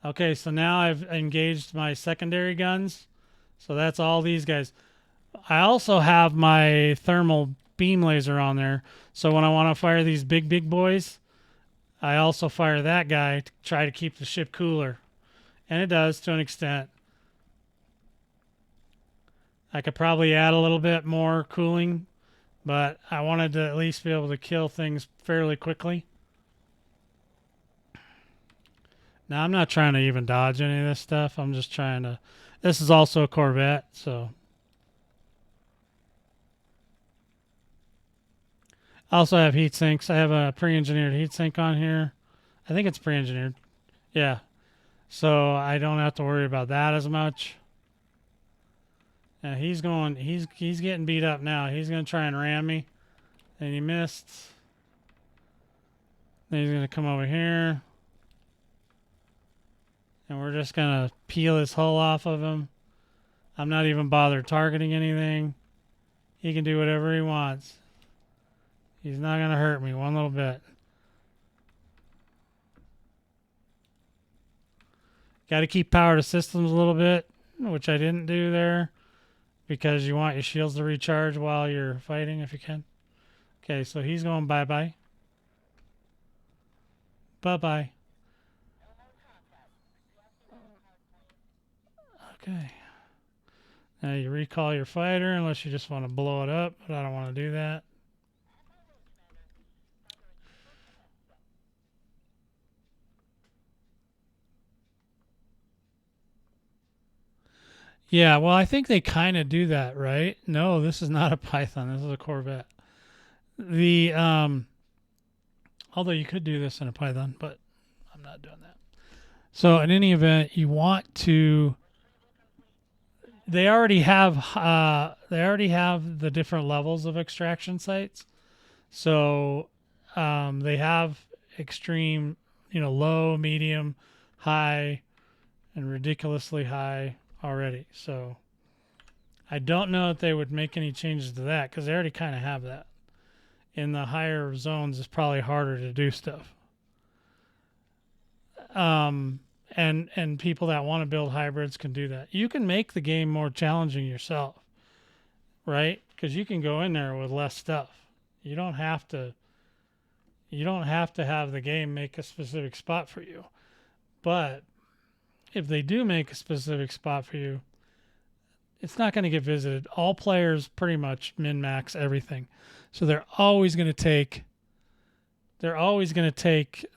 Okay, so now I've engaged my secondary guns. So that's all these guys. I also have my thermal beam laser on there. So when I want to fire these big boys, I also fire that guy to try to keep the ship cooler. And it does to an extent. I could probably add a little bit more cooling, but I wanted to at least be able to kill things fairly quickly. Now, I'm not trying to even dodge any of this stuff. I'm just trying to... This is also a Corvette, so... I also have heat sinks. I have a pre-engineered heat sink on here. I think it's pre-engineered. Yeah. So I don't have to worry about that as much. Now he's going. He's getting beat up now. He's gonna try and ram me, and he missed. Then he's gonna come over here, and we're just gonna peel his hull off of him. I'm not even bothered targeting anything. He can do whatever he wants. He's not gonna hurt me one little bit. Got to keep power to systems a little bit, which I didn't do there, because you want your shields to recharge while you're fighting if you can. Okay, so he's going bye-bye. Bye-bye. Okay. Now you recall your fighter unless you just want to blow it up, but I don't want to do that. Yeah, well, I think they kind of do that, right? No, this is not a Python. This is a Corvette. Although you could do this in a Python, but I'm not doing that. So in any event, you want to. They already have the different levels of extraction sites. So they have extreme, low, medium, high, and ridiculously high already. So I don't know if they would make any changes to that because they already kind of have that. In the higher zones, it's probably harder to do stuff. And people that want to build hybrids can do that. You can make the game more challenging yourself, right? Because you can go in there with less stuff. You don't have to have the game make a specific spot for you. But if they do make a specific spot for you, it's not going to get visited. All players pretty much min-max everything. So they're always going to take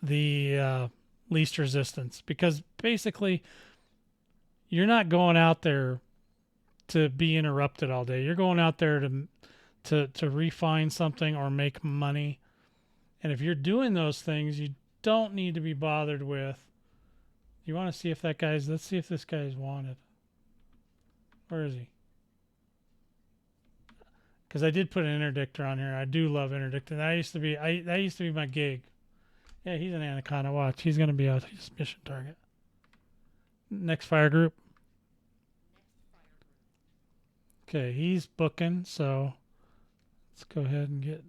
the least resistance, because basically you're not going out there to be interrupted all day. You're going out there to refine something or make money. And if you're doing those things, you don't need to be bothered with. You want to see if let's see if this guy is wanted. Where is he? Because I did put an interdictor on here. I do love interdictor. That used to be my gig. Yeah, he's an Anaconda. Watch. He's going to be a mission target. Next fire group. Okay, he's booking, so let's go ahead and get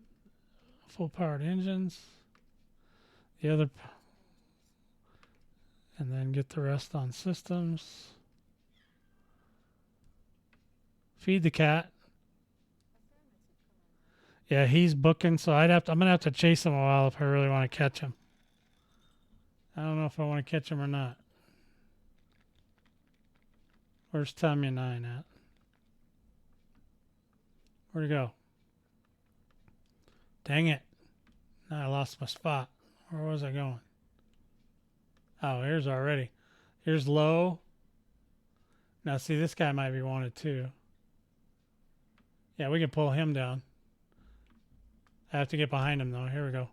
full powered engines. The other, and then get the rest on systems. Feed the cat. Yeah, he's booking, so I'm gonna have to chase him a while if I really want to catch him. I don't know if I want to catch him or not. Where's Tommy 9 at? Where'd he go? Dang it. Now I lost my spot. Where was I going? Oh, here's already. Here's low. Now see, this guy might be wanted too. Yeah, we can pull him down. I have to get behind him though. Here we go.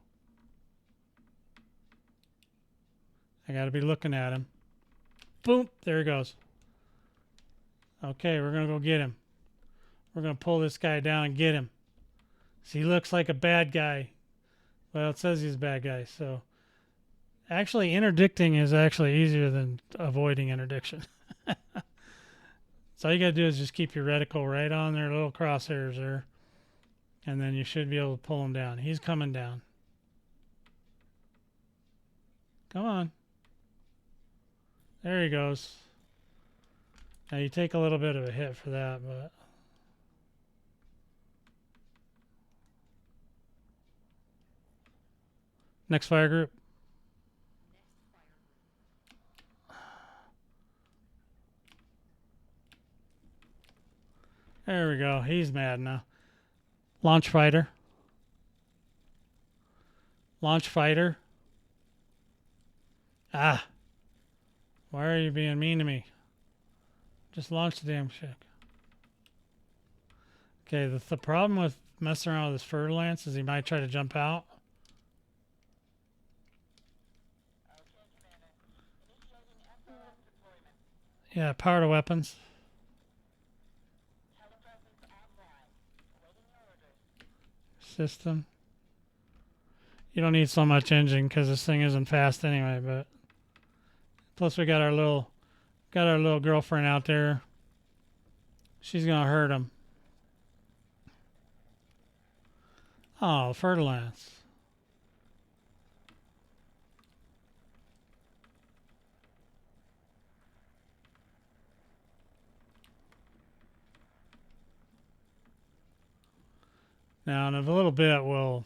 I got to be looking at him. Boom. There he goes. Okay, we're going to go get him. We're going to pull this guy down and get him. See, he looks like a bad guy. Well, it says he's a bad guy. So, actually, interdicting is actually easier than avoiding interdiction. So all you got to do is just keep your reticle right on their little crosshairs there. And then you should be able to pull him down. He's coming down. Come on. There he goes. Now you take a little bit of a hit for that, but next fire group. There we go. He's mad now. Launch fighter. Launch fighter. Ah. Why are you being mean to me? Just launch the damn ship. Okay, the problem with messing around with this fur lance is he might try to jump out. Yeah, power to weapons. system. You don't need so much engine because this thing isn't fast anyway. But plus we got our little girlfriend out there. She's gonna hurt him. Oh, fertilize. Now in a little bit we'll.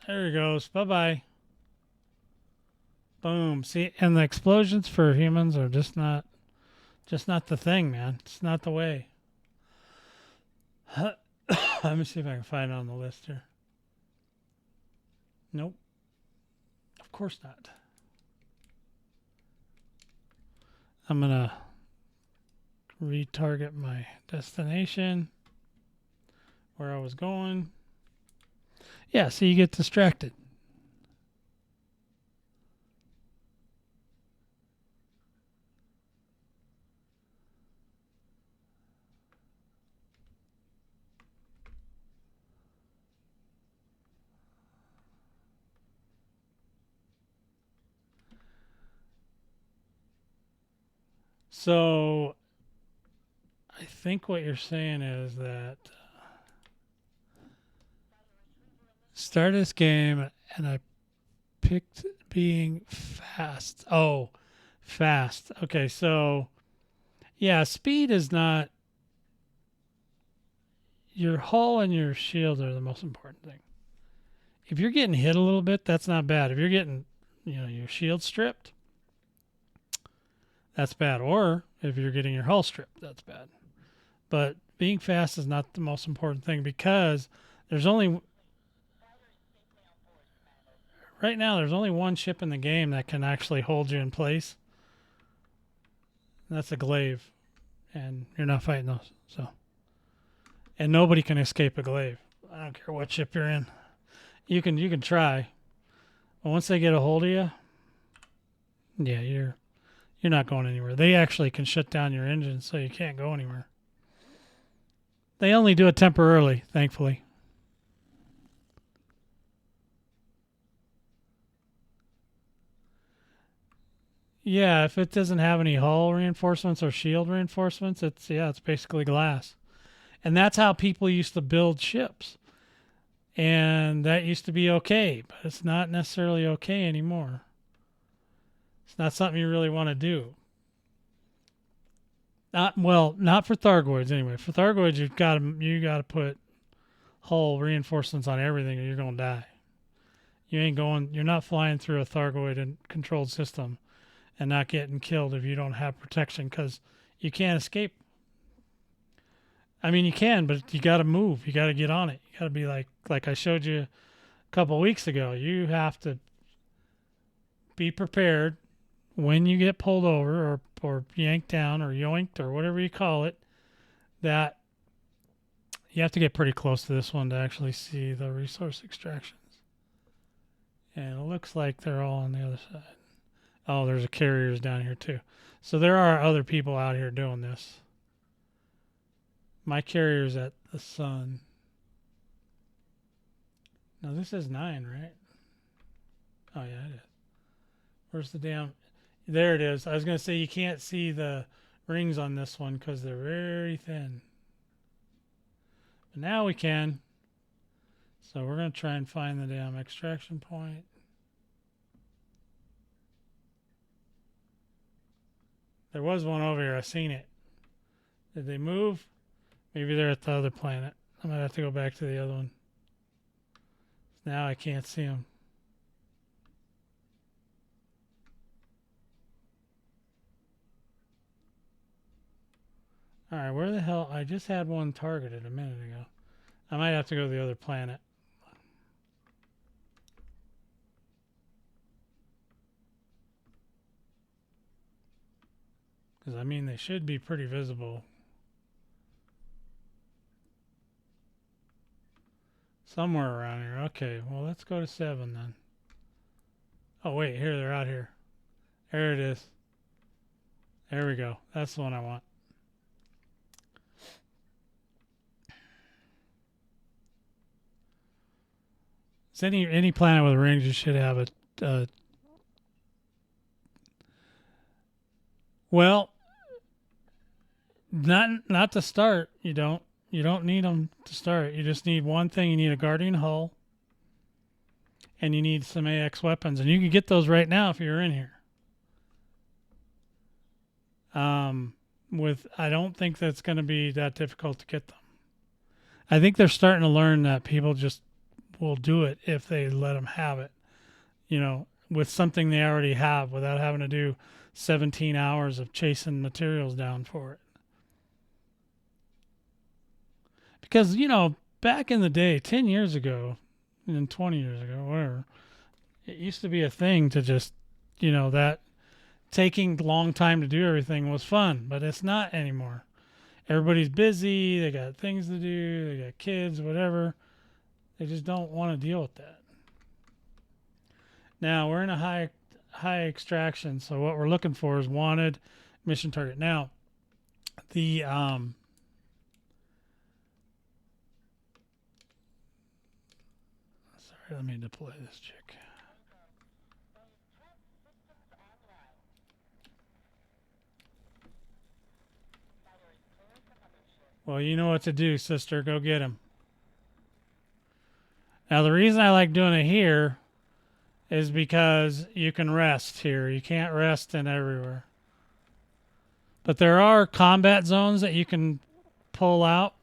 There he goes. Bye bye. Boom. See, and the explosions for humans are just not the thing, man. It's not the way. Let me see if I can find it on the list here. Nope. Of course not. I'm going to retarget my destination where I was going. Yeah, so you get distracted. So I think what you're saying is that start this game and I picked being fast. Oh, fast. Okay, so yeah, speed is not. Your hull and your shield are the most important thing. If you're getting hit a little bit, that's not bad. If you're getting, your shield stripped, that's bad. Or if you're getting your hull stripped, that's bad. But being fast is not the most important thing because there's only right now there's only one ship in the game that can actually hold you in place. And that's a glaive, and you're not fighting those. So, and nobody can escape a glaive. I don't care what ship you're in. You can try, but once they get a hold of you, yeah, you're not going anywhere. They actually can shut down your engine, so you can't go anywhere. They only do it temporarily, thankfully. Yeah, if it doesn't have any hull reinforcements or shield reinforcements, it's basically glass. And that's how people used to build ships. And that used to be okay, but it's not necessarily okay anymore. It's not something you really want to do. Not for Thargoids anyway. For Thargoids, you got to put hull reinforcements on everything, or you're gonna die. You're not flying through a Thargoid and controlled system and not getting killed if you don't have protection, because you can't escape. I mean, you can, but you got to move. You got to get on it. You got to be like I showed you a couple of weeks ago. You have to be prepared when you get pulled over or yanked down or yoinked or whatever you call it, that you have to get pretty close to this one to actually see the resource extractions. And it looks like they're all on the other side. Oh, there's a carriers down here too. So there are other people out here doing this. My carrier's at the sun. Now this is 9, right? Oh yeah, it is. Where's the damn... There it is. I was going to say you can't see the rings on this one because they're very thin. But now we can. So we're going to try and find the damn extraction point. There was one over here. I seen it. Did they move? Maybe they're at the other planet. I might have to go back to the other one. Now I can't see them. All right, where the hell? I just had one targeted a minute ago. I might have to go to the other planet. Because, I mean, they should be pretty visible. Somewhere around here. Okay, well, let's go to 7 then. Oh, wait, here, they're out here. There it is. There we go. That's the one I want. It's any planet with rings. You should have a well, not to start. You don't need them to start. You just need one thing. You need a guardian hull, and you need some AX weapons, and you can get those right now if you're in here. I don't think that's going to be that difficult to get them. I think they're starting to learn that people just will do it if they let them have it, with something they already have without having to do 17 hours of chasing materials down for it. Because, back in the day, 10 years ago, and 20 years ago, whatever, it used to be a thing to just, that taking a long time to do everything was fun, but it's not anymore. Everybody's busy, they got things to do, they got kids, whatever. They just don't want to deal with that. Now, we're in a high extraction, so what we're looking for is wanted mission target. Now, the sorry, let me deploy this chick. Well, you know what to do, sister. Go get him. Now, the reason I like doing it here is because you can rest here. You can't rest in everywhere. But there are combat zones that you can pull out.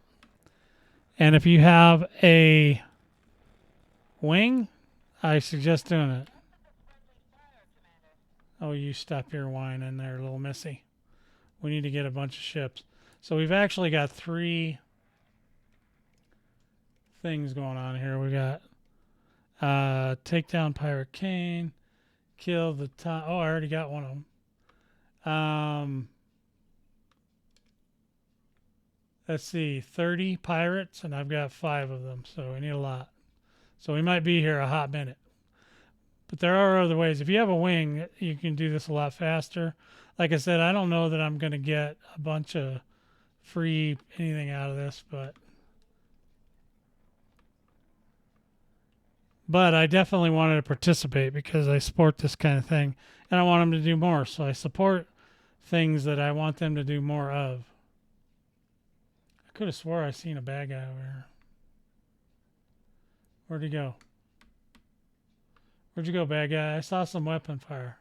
And if you have a wing, I suggest doing it. Oh, you stop your whining there, little missy. We need to get a bunch of ships. So we've actually got 3 things going on here. We got take down Pirate Kane, kill the top. Oh, I already got one of them. Let's see, 30 pirates, and I've got 5 of them, so we need a lot. So we might be here a hot minute. But there are other ways. If you have a wing, you can do this a lot faster. Like I said, I don't know that I'm going to get a bunch of free anything out of this, but I definitely wanted to participate because I support this kind of thing, and I want them to do more. So I support things that I want them to do more of. I could have swore I seen a bad guy over here. Where'd he go? Where'd you go, bad guy? I saw some weapon fire.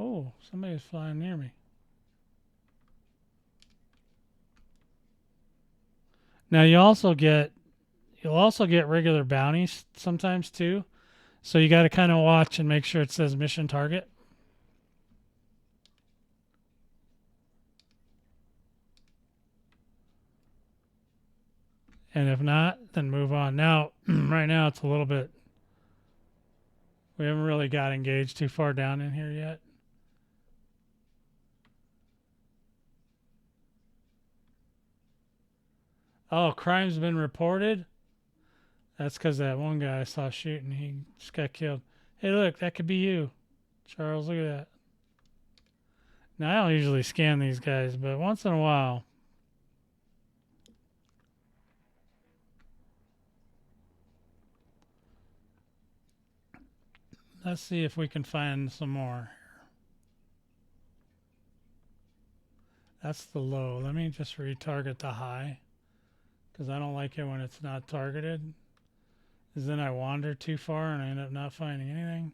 Oh, somebody's flying near me. Now you'll also get regular bounties sometimes too. So you got to kind of watch and make sure it says mission target. And if not, then move on. Now, right now it's a little bit, we haven't really got engaged too far down in here yet. Oh, crime's been reported? That's because that one guy I saw shooting, he just got killed. Hey, look, that could be you. Charles, look at that. Now, I don't usually scan these guys, but once in a while. Let's see if we can find some more. That's the low. Let me just retarget the high, because I don't like it when it's not targeted. Because then I wander too far and I end up not finding anything.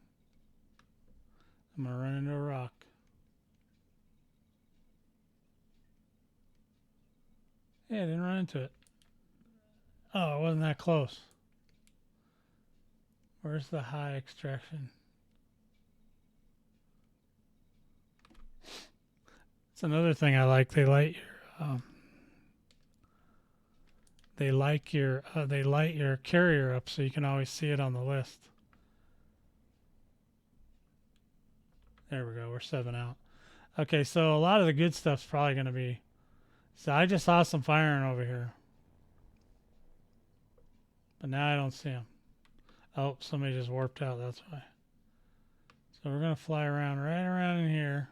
I'm going to run into a rock. Yeah, I didn't run into it. Oh, it wasn't that close. Where's the high extraction? It's another thing I like. They light your carrier up so you can always see it on the list. There we go. We're 7 out. Okay, so a lot of the good stuff's probably going to be. So I just saw some firing over here, but now I don't see them. Oh, somebody just warped out. That's why. So we're going to fly around right around in here.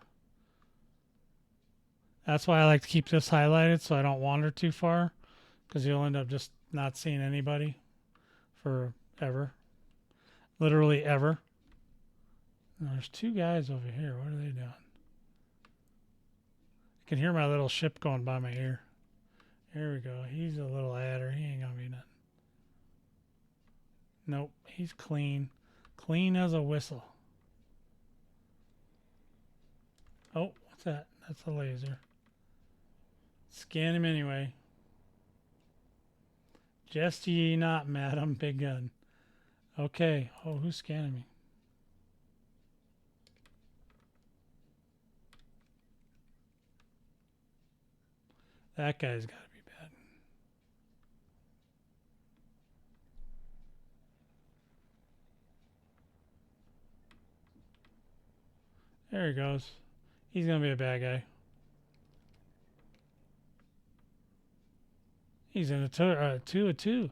That's why I like to keep this highlighted so I don't wander too far, because you'll end up just not seeing anybody. forever. Literally ever. Now, there's two guys over here. What are they doing? I can hear my little ship going by my ear. Here we go. He's a little adder. He ain't gonna be nothing. Nope. He's clean. Clean as a whistle. Oh, what's that? That's a laser. Scan him anyway. Jest ye not, madam. Big gun. Okay. Oh, who's scanning me? That guy's got to be bad. There he goes. He's going to be a bad guy. He's in a 2-2.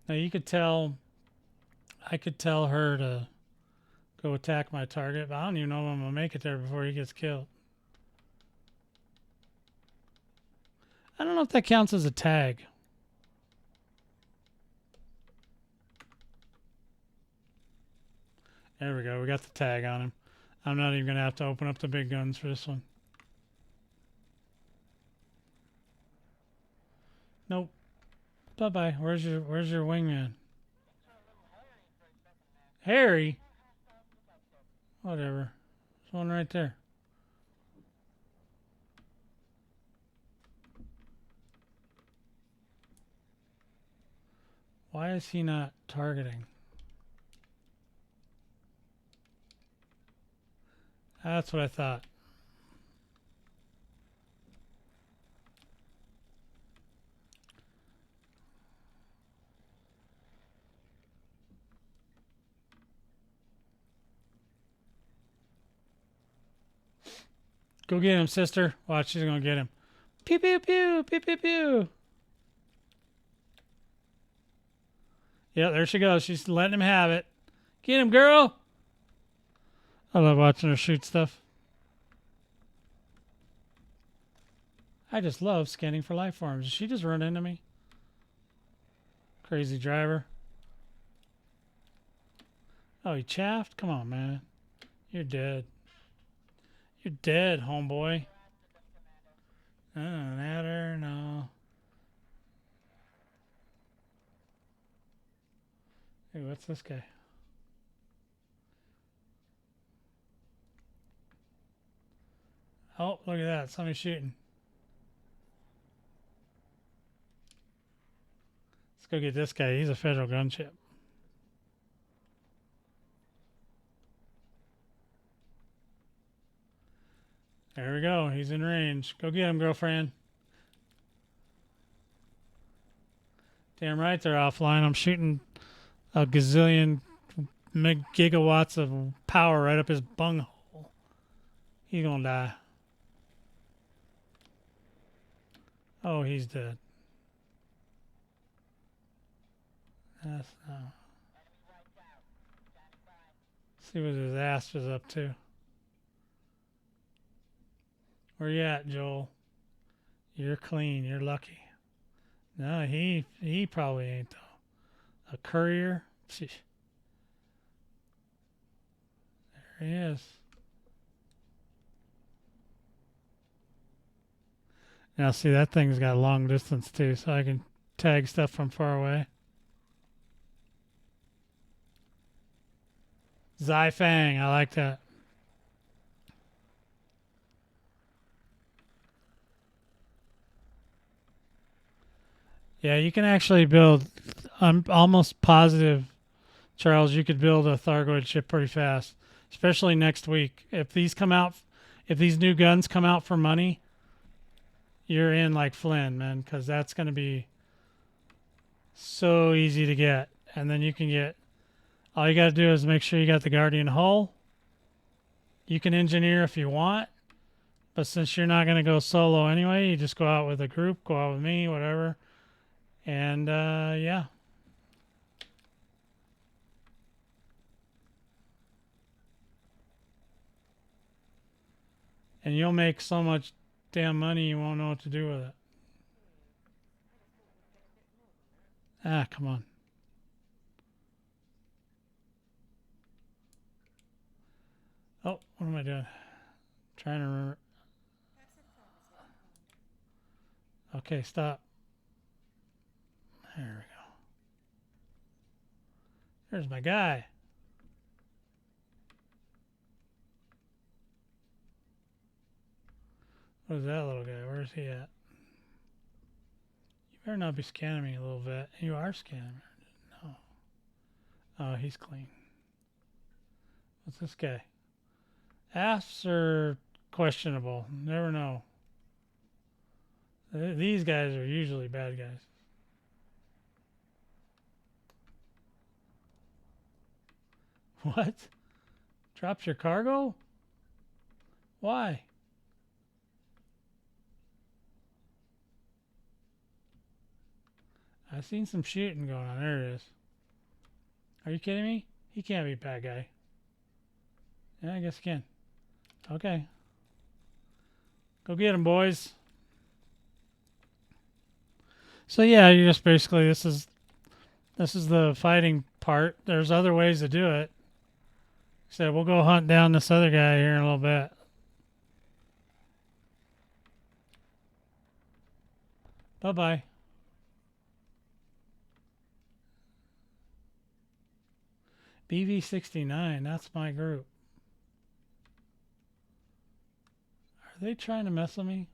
Now you could tell, I could tell her to go attack my target, but I don't even know if I'm going to make it there before he gets killed. I don't know if that counts as a tag. There we go. We got the tag on him. I'm not even going to have to open up the big guns for this one. Nope. Bye-bye. Where's your wingman? Harry? Whatever. There's one right there. Why is he not targeting? That's what I thought. Go get him, sister. Watch, she's gonna get him. Pew, pew, pew, pew, pew, pew. Yeah, there she goes. She's letting him have it. Get him, girl. I love watching her shoot stuff. I just love scanning for life forms. Did she just run into me? Crazy driver. Oh, he chaffed? Come on, man. You're dead. You're dead, homeboy. Adder, no. Hey, what's this guy? Oh, look at that. Somebody's shooting. Let's go get this guy. He's a federal gunship. There we go. He's in range. Go get him, girlfriend. Damn right they're offline. I'm shooting a gazillion gigawatts of power right up his bunghole. He's gonna die. Oh, he's dead. That's no. See what his ass was up to. Where you at, Joel? You're clean. You're lucky. No, he probably ain't though. A courier? There he is. Now see, that thing's got long distance too, so I can tag stuff from far away. Zi-Fang, I like that. Yeah, you can actually build, I'm almost positive, Charles, you could build a Thargoid ship pretty fast, especially next week. If these come out, if these new guns come out for money, you're in like Flynn, man, because that's going to be so easy to get. And then you can get, all you got to do is make sure you got the Guardian hull. You can engineer if you want, but since you're not going to go solo anyway, you just go out with a group, go out with me, whatever. And yeah. And you'll make so much damn money you won't know what to do with it. Ah, come on. Oh, what am I doing? Trying to remember. Okay, stop. There we go. There's my guy. What is that little guy? Where's he at? You better not be scanning me a little bit. You are scanning me. No. Oh, he's clean. What's this guy? Asps are questionable. Never know. These guys are usually bad guys. What? Drops your cargo? Why? I've seen some shooting going on. There it is. Are you kidding me? He can't be a bad guy. Yeah, I guess he can. Okay. Go get him, boys. So yeah, you just basically this is the fighting part. There's other ways to do it. So we'll go hunt down this other guy here in a little bit. Bye-bye. BV69, that's my group. Are they trying to mess with me?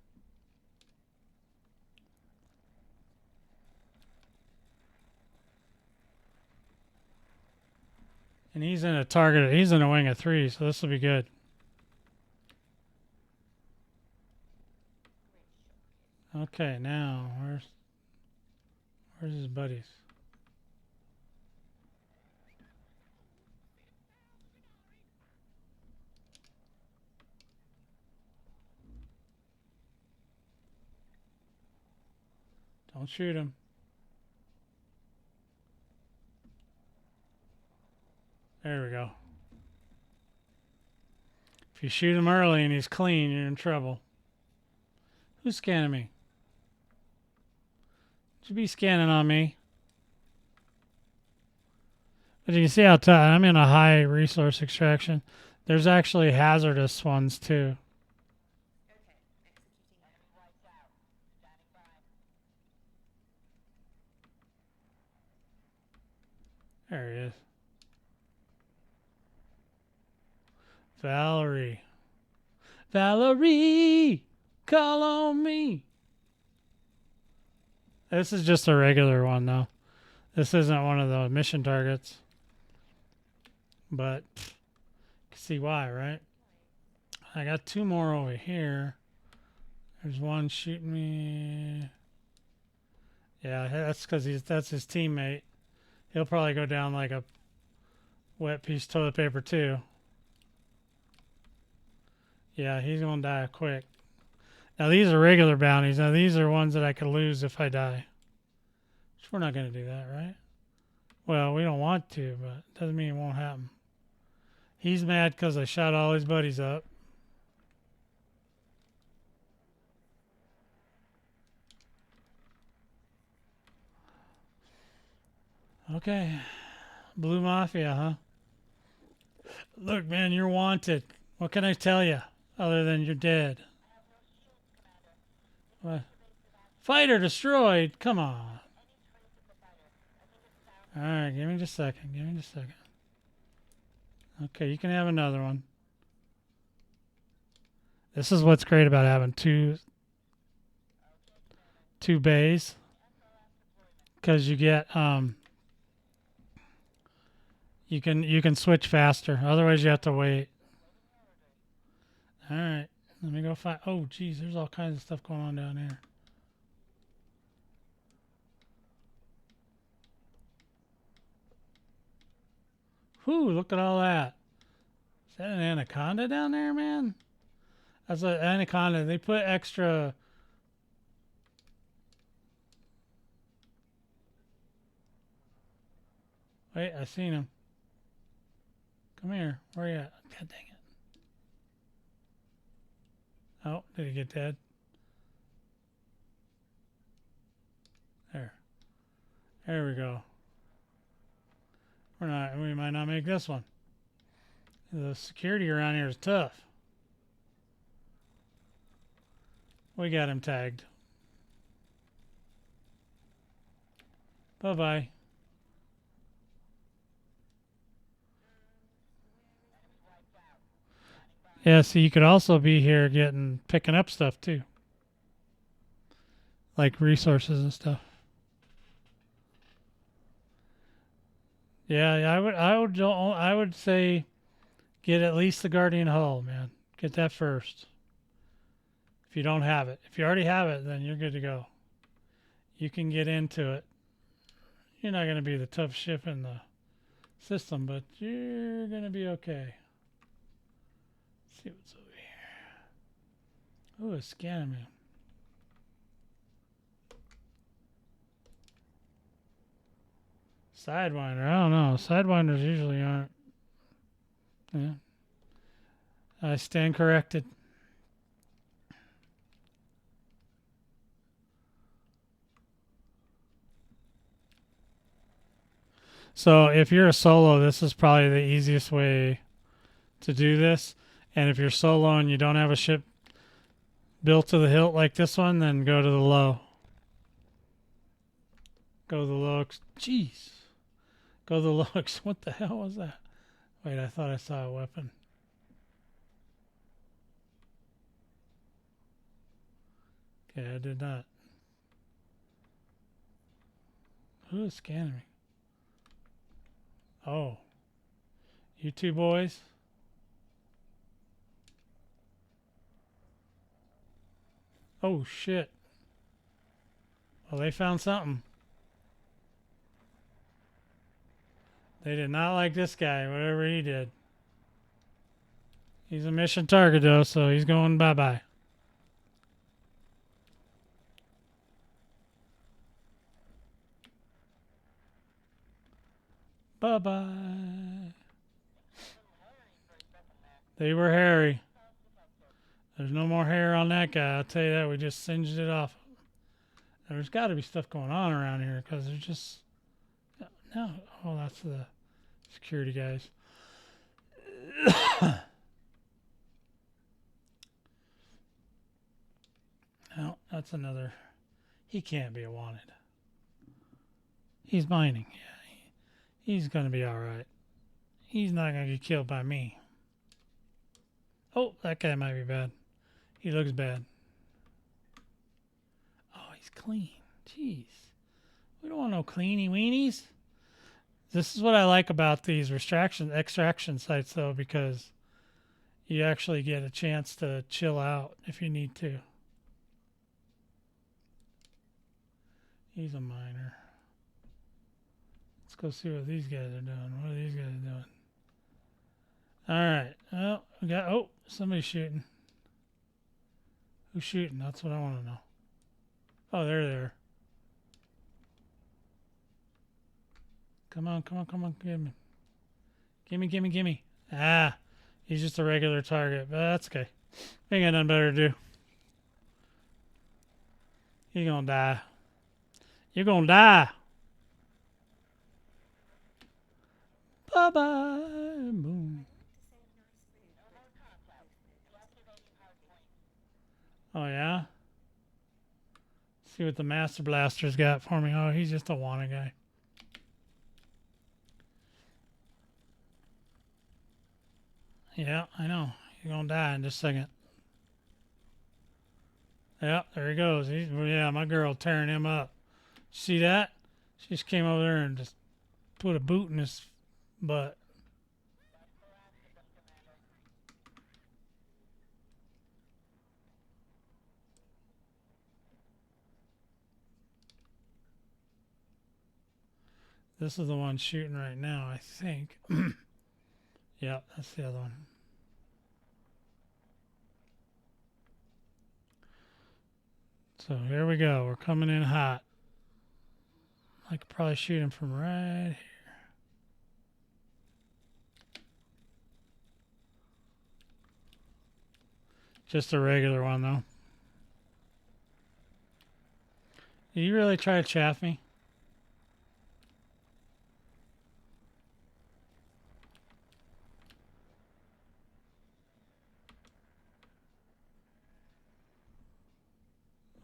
And he's in a target. He's in a wing of 3, so this will be good. Okay, now where's his buddies? Don't shoot him. There we go. If you shoot him early and he's clean, you're in trouble. Who's scanning me? Should be scanning on me. But you can see how I'm in a high resource extraction. There's actually hazardous ones too. There he is. Valerie. Valerie, call on me. This is just a regular one, though. This isn't one of the mission targets. But, you can see why, right? I got 2 more over here. There's one shooting me. Yeah, that's because that's his teammate. He'll probably go down like a wet piece of toilet paper, too. Yeah, he's going to die quick. Now, these are regular bounties. Now, these are ones that I could lose if I die. Which we're not going to do that, right? Well, we don't want to, but it doesn't mean it won't happen. He's mad because I shot all his buddies up. Okay. Blue Mafia, huh? Look, man, you're wanted. What can I tell you other than you're dead? What? Fighter destroyed. Come on. All right, give me just a second. Give me just a second. Okay, you can have another one. This is what's great about having two bays, because you get you can switch faster. Otherwise, you have to wait. All right, let me go find. Oh, geez, there's all kinds of stuff going on down here. Whew, look at all that. Is that an anaconda down there, man? That's an anaconda. They put extra. Wait, I seen him. Come here. Where you at? God dang it. Oh, did he get dead? There. There we go. We might not make this one. The security around here is tough. We got him tagged. Bye-bye. Yeah, so you could also be here picking up stuff too. Like resources and stuff. Yeah, I would say get at least the Guardian hull, man. Get that first. If you don't have it. If you already have it, then you're good to go. You can get into it. You're not going to be the toughest ship in the system, but you're going to be okay. Let's see what's over here. Oh, it's scanning me. Sidewinder. I don't know. Sidewinders usually aren't. Yeah. I stand corrected. So if you're a solo, this is probably the easiest way to do this. And if you're solo and you don't have a ship built to the hilt like this one, then go to the low. Go to the low. Jeez. Go to the low. What the hell was that? Wait, I thought I saw a weapon. Okay, I did not. Who is scanning me? Oh. You two boys? Oh, shit. Well, they found something. They did not like this guy, whatever he did. He's a mission target, though, so he's going bye-bye. Bye-bye. They were hairy. There's no more hair on that guy. I'll tell you that. We just singed it off. There's got to be stuff going on around here because there's just... No. Oh, that's the security guys. No, that's another... He can't be a wanted. He's mining. Yeah, he's going to be all right. He's not going to get killed by me. Oh, that guy might be bad. He looks bad. Oh, he's clean. Jeez. We don't want no cleany weenies. This is what I like about these extraction sites, though, because you actually get a chance to chill out if you need to. He's a miner. Let's go see what these guys are doing. What are these guys doing? All right. Well, we got... Oh, somebody's shooting. Who's shooting? That's what I want to know. Oh, they're there. Come on, come on, come on. Gimme. Gimme, gimme, gimme. Ah, he's just a regular target, but that's okay. Ain't got nothing better to do. He's gonna die. You're gonna die. Bye-bye. Boom. Oh, yeah? See what the Master Blaster's got for me. Oh, he's just a wanted guy. Yeah, I know. You're going to die in just a second. Yeah, there he goes. Yeah, my girl tearing him up. See that? She just came over there and just put a boot in his butt. This is the one shooting right now, I think. Yeah, that's the other one. So here we go. We're coming in hot. I could probably shoot him from right here. Just a regular one, though. Did you really try to chaff me?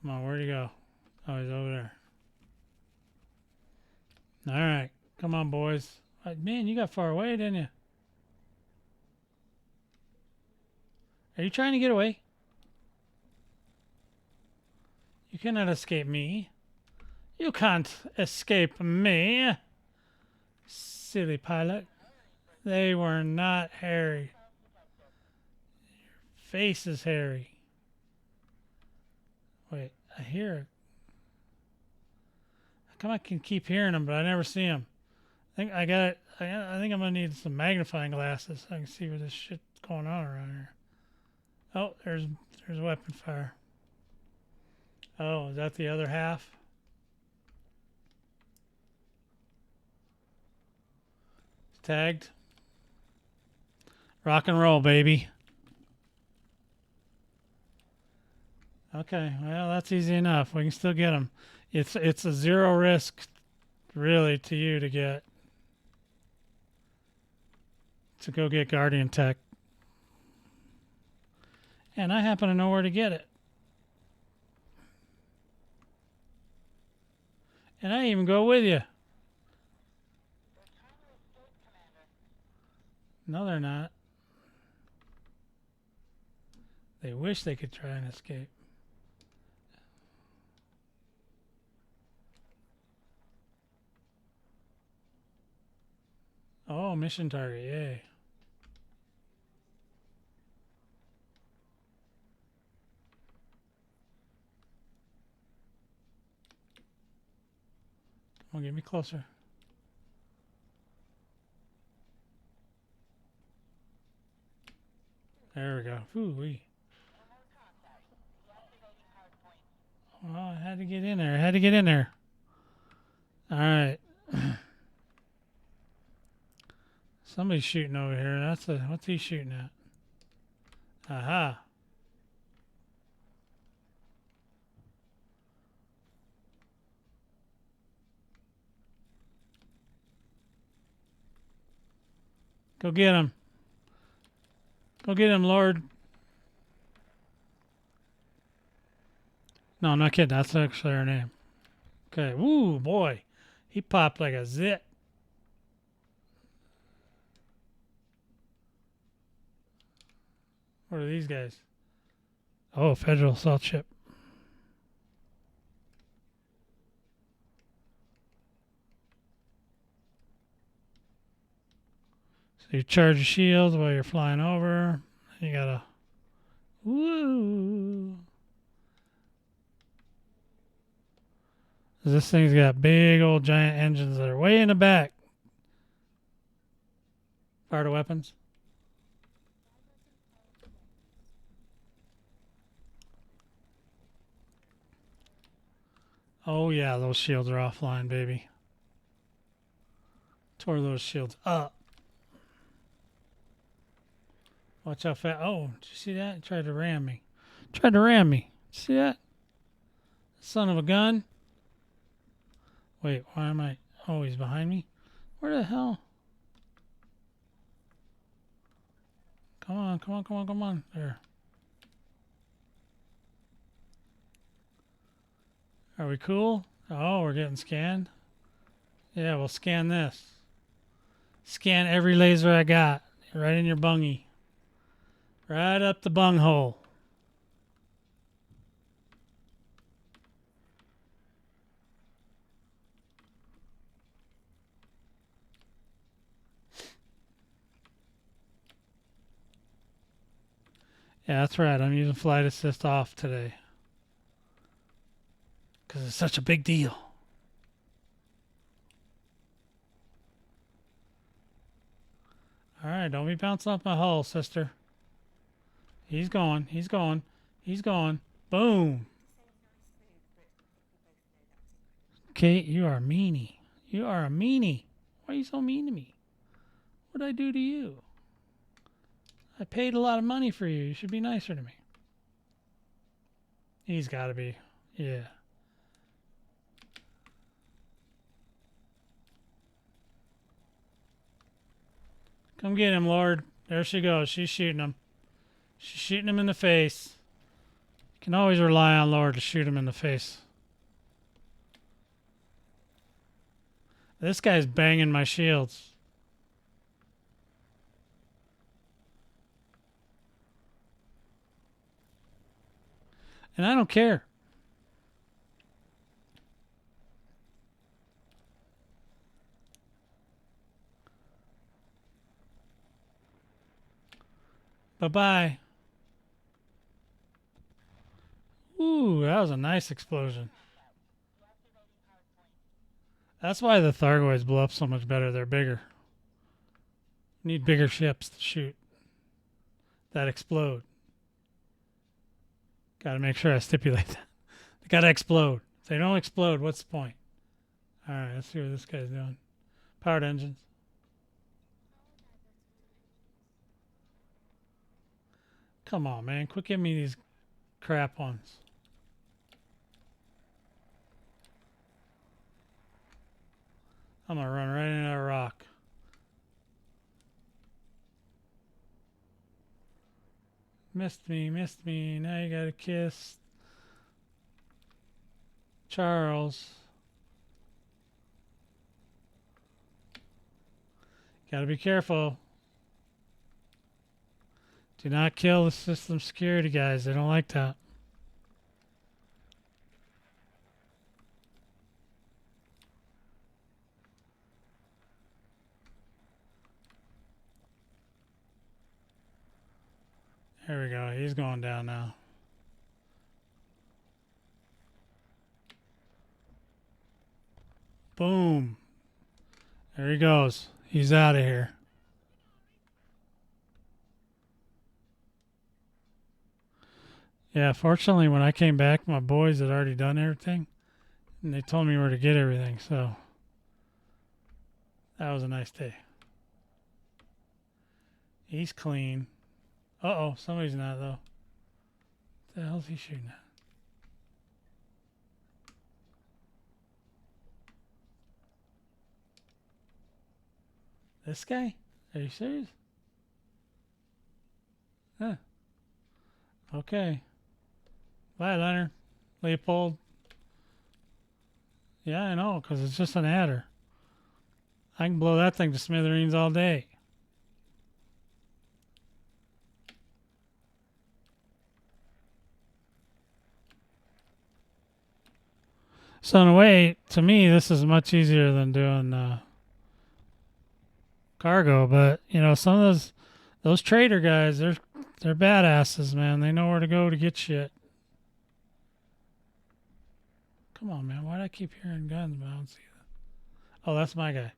Come on, where'd he go? Oh, he's over there. All right. Come on, boys. Man, you got far away, didn't you? Are you trying to get away? You cannot escape me. You can't escape me. Silly pilot. They were not hairy. Your face is hairy. Wait, I hear it. How come I can keep hearing them, but I never see them? I think I got it. I think I'm gonna need some magnifying glasses so I can see what this shit's going on around here. Oh, there's weapon fire. Oh, is that the other half? Tagged. Rock and roll, baby. Okay, well, that's easy enough. We can still get them. It's a zero risk, really, to you to go get Guardian Tech. And I happen to know where to get it. And I even go with you. No, they're not. They wish they could try and escape. Oh, mission target, yay. Come on, get me closer. There we go. Ooh-wee. Well, I had to get in there. All right. Somebody's shooting over here. What's he shooting at? Aha. Go get him. Go get him, Lord. No, I'm not kidding. That's actually her name. Okay. Woo, boy. He popped like a zit. What are these guys? Oh, federal assault ship. So you charge your shields while you're flying over. You gotta... Woo! This thing's got big old giant engines that are way in the back. Fire to weapons. Oh yeah, those shields are offline, baby. Tore those shields up. Watch how fast. Oh, did you see that? He tried to ram me. See that? Son of a gun. Wait, why am I... Oh, he's behind me? Where the hell? Come on. There. Are we cool? Oh, we're getting scanned? Yeah, we'll scan this. Scan every laser I got. Right in your bungie. Right up the bunghole. Yeah, that's right. I'm using flight assist off today. Because it's such a big deal. Alright, don't be bouncing off my hull, sister. He's going. Boom. Kate, you are a meanie. Why are you so mean to me? What did I do to you? I paid a lot of money for you. You should be nicer to me. He's got to be. Yeah. Come get him, Lord. There she goes. She's shooting him. She's shooting him in the face. Can always rely on Lord to shoot him in the face. This guy's banging my shields. And I don't care. Bye-bye. Ooh, that was a nice explosion. That's why the Thargoids blow up so much better. They're bigger. Need bigger ships to shoot that explode. Gotta make sure I stipulate that. They gotta explode. If they don't explode, what's the point? Alright, let's see what this guy's doing. Powered engines. Come on, man. Quit giving me these crap ones. I'm gonna run right into that rock. Missed me, missed me. Now you gotta kiss Charles. Gotta be careful. Do not kill the system security guys. They don't like that. There we go. He's going down now. Boom. There he goes. He's out of here. Yeah, fortunately, when I came back, my boys had already done everything. And they told me where to get everything, so that was a nice day. He's clean. Uh-oh, somebody's not, though. What the hell's he shooting at? This guy? Are you serious? Huh. Okay. Bye, Leonard. Leopold. Yeah, I know, because it's just an adder. I can blow that thing to smithereens all day. So in a way, to me, this is much easier than doing cargo. But you know, some of those trader guys, they're badasses, man. They know where to go to get shit. Come on, man. Why do I keep hearing guns, but I don't see that? Oh, that's my guy.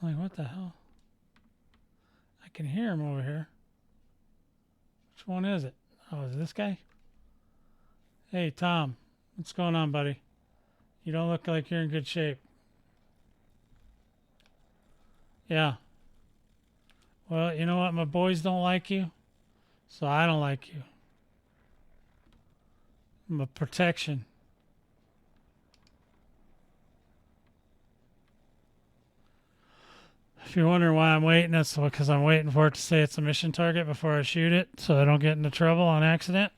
I'm like, what the hell? I can hear him over here. Which one is it? Oh, is it this guy? Hey, Tom. What's going on, buddy? You don't look like you're in good shape. Yeah. Well, you know what? My boys don't like you, so I don't like you. I'm a protection. If you're wondering why I'm waiting, that's because I'm waiting for it to say it's a mission target before I shoot it, so I don't get into trouble on accident.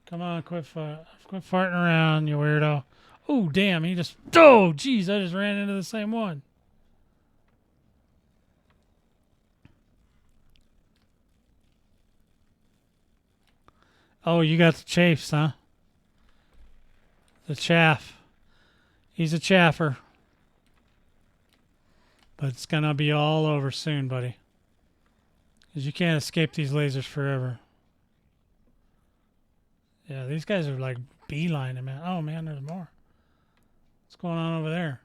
Come on, quit farting around, you weirdo. Oh, damn, he just... Oh, jeez, I just ran into the same one. Oh, you got the chafes, huh? The chaff. He's a chaffer. But it's going to be all over soon, buddy. Because you can't escape these lasers forever. Yeah, these guys are like beelining, man. Oh, man, there's more. What's going on over there?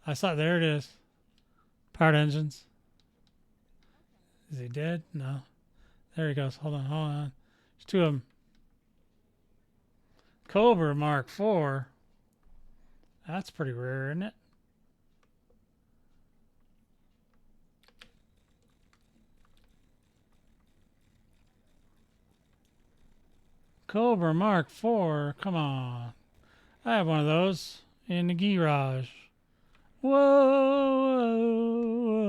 I saw, there it is. Powered engines. Is he dead? No. There he goes. Hold on, hold on. There's two of them. Cobra Mark IV. That's pretty rare, isn't it? Cobra Mark IV. Come on. I have one of those in the garage. Whoa, whoa,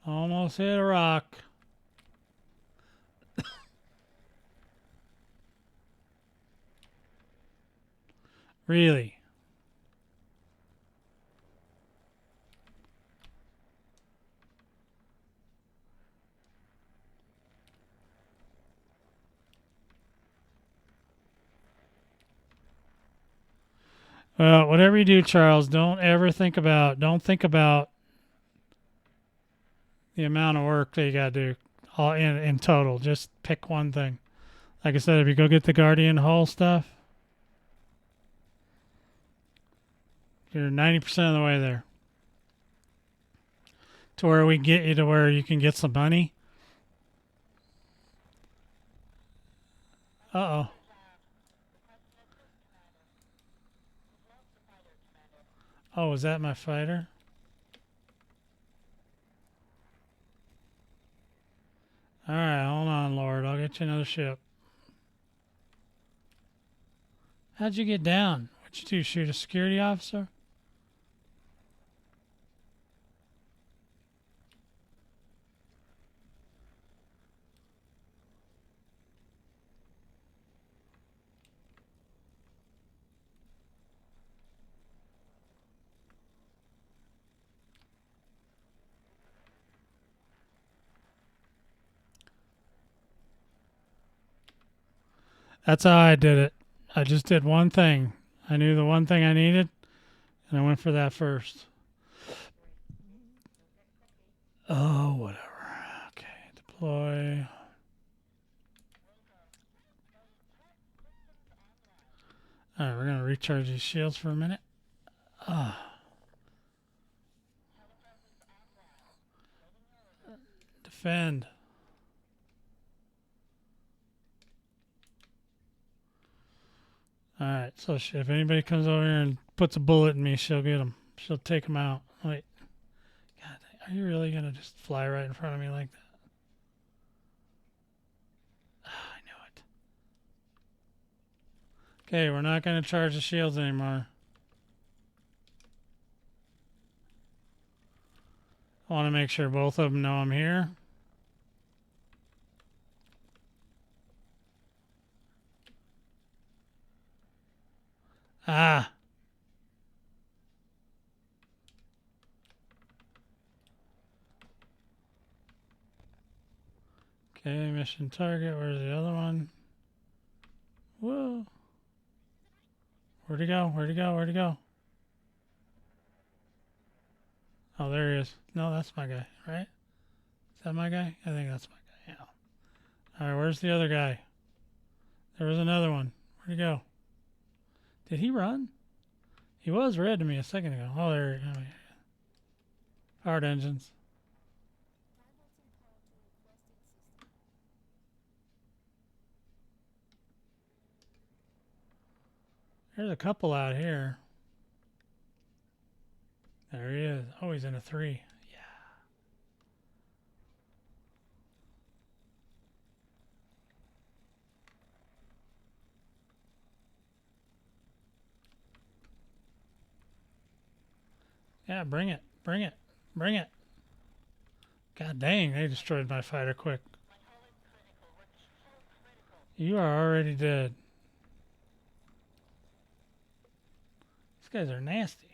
Almost hit a rock. Really? Well, whatever you do, Charles, don't think about the amount of work that you got to do all in total. Just pick one thing. Like I said, if you go get the Guardian Hull stuff, you're 90% of the way there. To where we get you to where you can get some money. Uh-oh. Oh, was that my fighter? Alright, hold on, Lord. I'll get you another ship. How'd you get down? What'd you do, shoot a security officer? That's how I did it. I just did one thing. I knew the one thing I needed, and I went for that first. Oh, whatever. Okay, deploy. Alright, we're going to recharge these shields for a minute. Defend. Alright, so if anybody comes over here and puts a bullet in me, she'll get them. She'll take them out. Wait. God, are you really going to just fly right in front of me like that? I knew it. Okay, we're not going to charge the shields anymore. I want to make sure both of them know I'm here. Ah. Okay, mission target. Where's the other one? Whoa. Where'd he go? Where'd he go? Where'd he go? Oh, there he is. No, that's my guy, right? Is that my guy? I think that's my guy, yeah. Alright, where's the other guy? There was another one. Where'd he go? Did he run? He was red to me a second ago. Oh, there he goes. Powered engines. There's a couple out here. There he is. Oh, he's in a 3. Yeah. Yeah, bring it. Bring it. Bring it. God dang, they destroyed my fighter quick. You are already dead. These guys are nasty.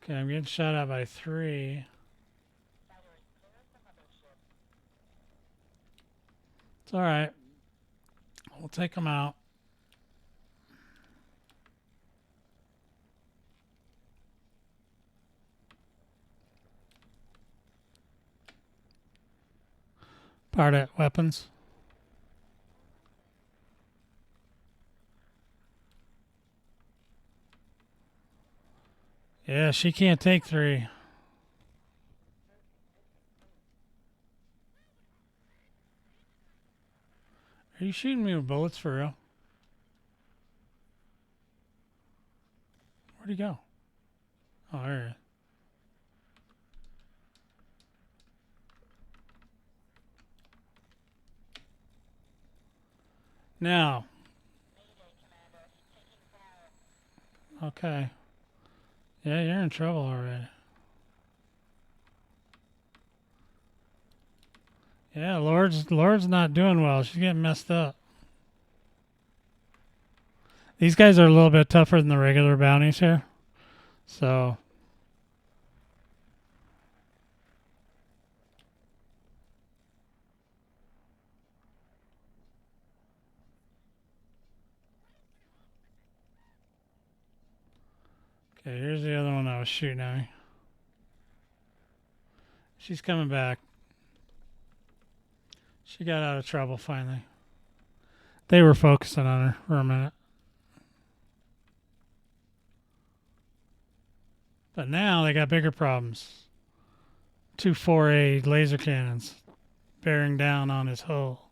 Okay, I'm getting shot at by 3. It's alright. We'll take them out. Part at weapons. Yeah, she can't take 3. Are you shooting me with bullets for real? Where'd he go? Oh, there he is. Now. Okay. Yeah, you're in trouble already. Yeah, Lord's not doing well. She's getting messed up. These guys are a little bit tougher than the regular bounties here. So. Okay, here's the other one I was shooting at me. She's coming back. She got out of trouble finally. They were focusing on her for a minute. But now they got bigger problems. 2 4A laser cannons bearing down on his hull.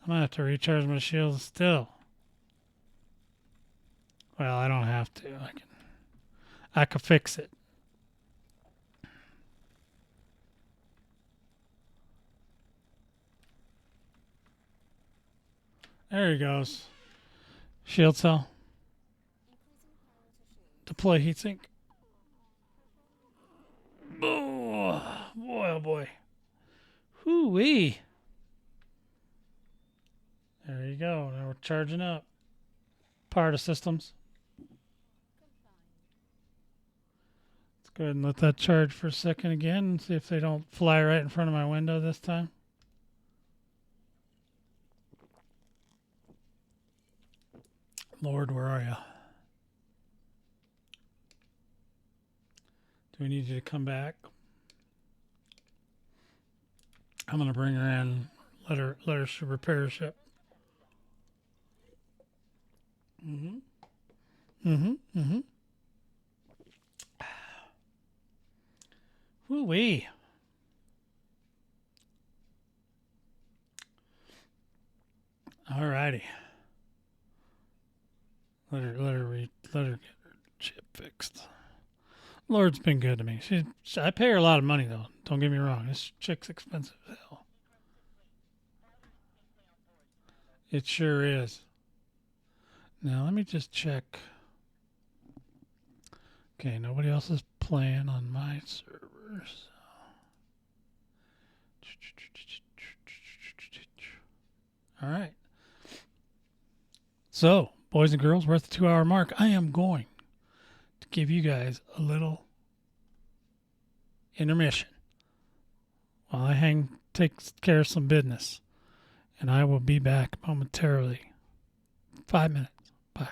I'm going to have to recharge my shields still. Well, I don't have to. I can fix it. There he goes. Shield cell. Deploy heatsink. Oh, boy, oh boy. Hoo-wee. There you go. Now we're charging up. Part of systems. Let's go ahead and let that charge for a second again and see if they don't fly right in front of my window this time. Lord, where are you? Do we need you to come back? I'm going to bring her in. Let her repair her ship. Woo-wee. Alrighty. Let her get her chip fixed. Lord's been good to me. I pay her a lot of money though. Don't get me wrong. This chick's expensive as hell. It sure is. Now let me just check. Okay, nobody else is playing on my servers. All right. So, boys and girls, we're at the 2-hour mark. I am going to give you guys a little intermission while I take care of some business. And I will be back momentarily. 5 minutes. Bye.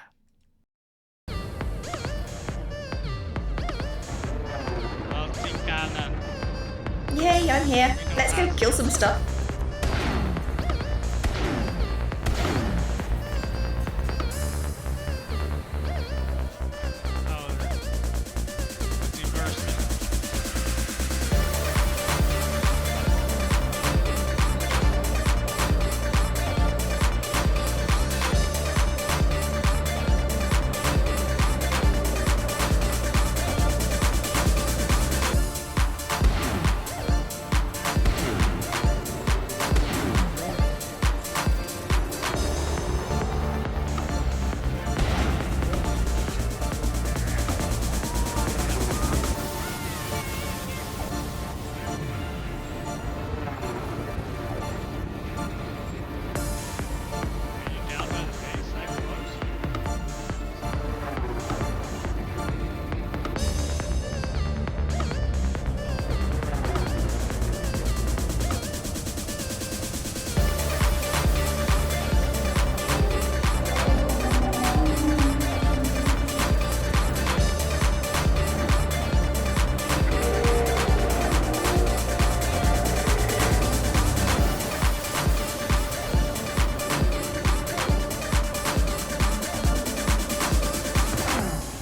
Yay, I'm here. Let's go kill some stuff.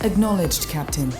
Acknowledged, Captain.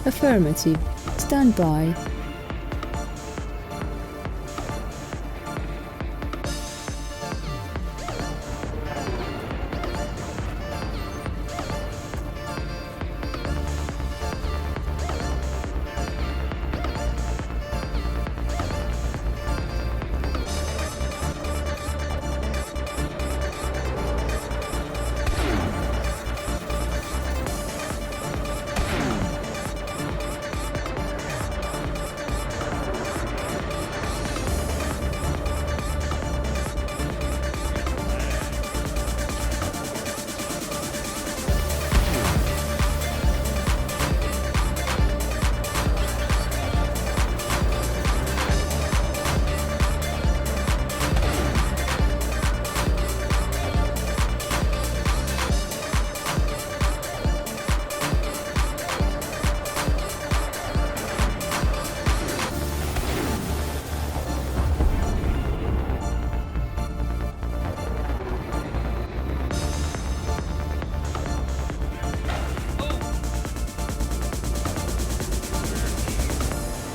Affirmative. Stand by.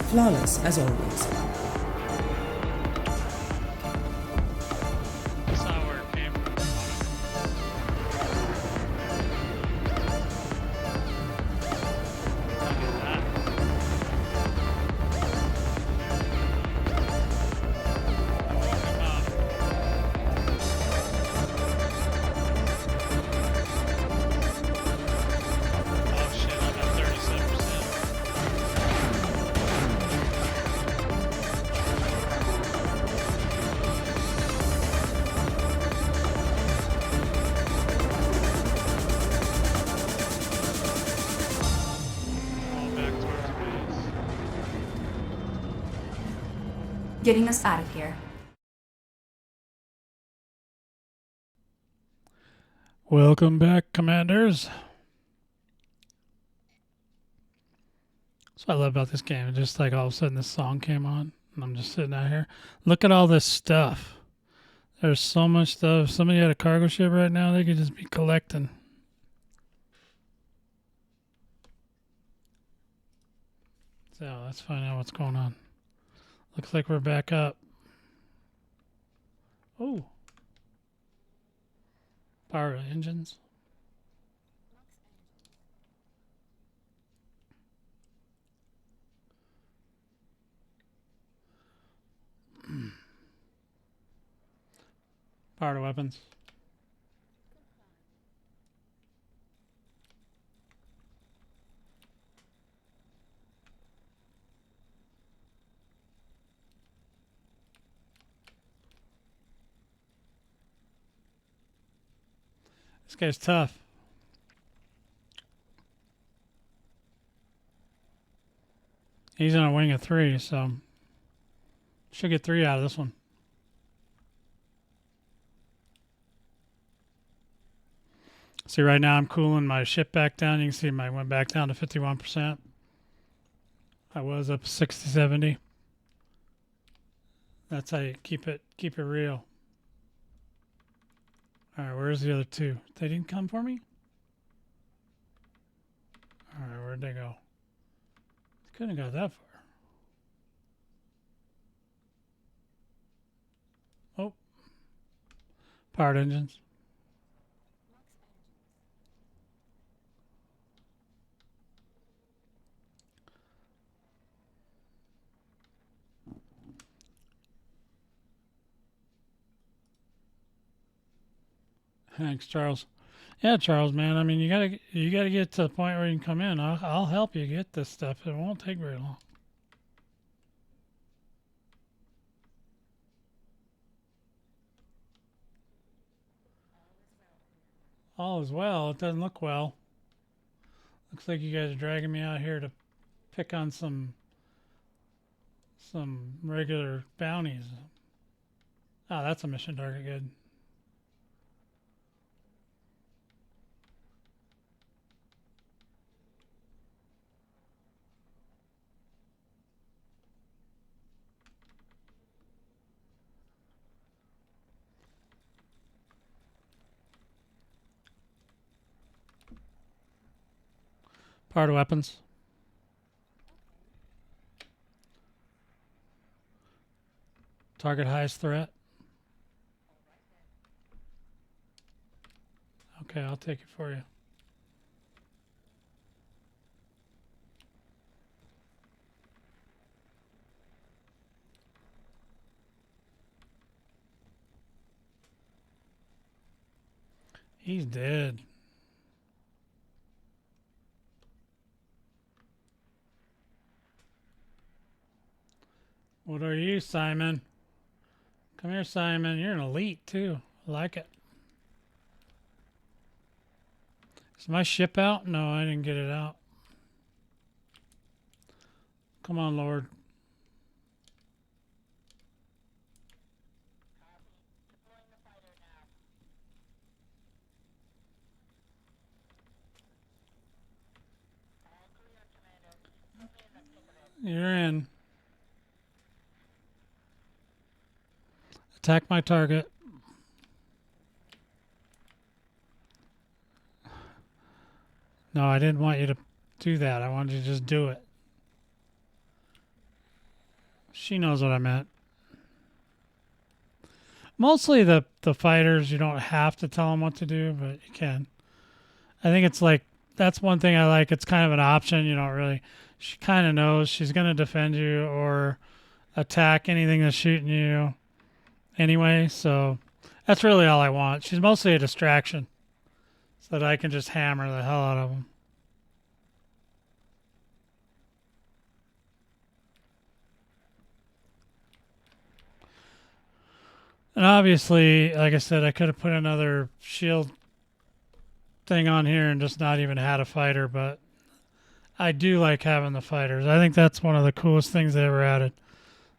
Flawless as always. That's not where it came from. Look at that. I woke him up. Oh shit, I'm at 37%. All back towards base. Getting us out of here. Welcome back, Commanders. That's what I love about this game. Just like all of a sudden this song came on, and I'm just sitting out here. Look at all this stuff. There's so much stuff. If somebody had a cargo ship right now, they could just be collecting. So let's find out what's going on. Looks like we're back up. Oh. Power engines. Power to weapons. This guy's tough. He's on a wing of 3, so should get 3 out of this one. See, right now I'm cooling my ship back down. You can see I went back down to 51%. I was up 60, 70. That's how you keep it real. All right, where's the other 2? They didn't come for me? All right, where'd they go? Couldn't have got that far. Oh. Powered engines. Thanks, Charles. Yeah, Charles, man. I mean, you gotta get to the point where you can come in. I'll help you get this stuff. It won't take very long. All is well. It doesn't look well. Looks like you guys are dragging me out here to pick on some regular bounties. Oh, that's a mission target. Good. Power to weapons. Target highest threat. Okay, I'll take it for you. He's dead. What are you, Simon? Come here, Simon. You're an elite, too. I like it. Is my ship out? No, I didn't get it out. Come on, Lord. You're in. Attack my target. No, I didn't want you to do that. I wanted you to just do it. She knows what I meant. Mostly the fighters, you don't have to tell them what to do, but you can. I think it's like, that's one thing I like. It's kind of an option. You don't really, she kind of knows she's going to defend you or attack anything that's shooting you anyway. So that's really all I want. She's mostly a distraction so that I can just hammer the hell out of them. And obviously, like I said, I could have put another shield thing on here and just not even had a fighter, but I do like having the fighters. I think that's one of the coolest things they ever added.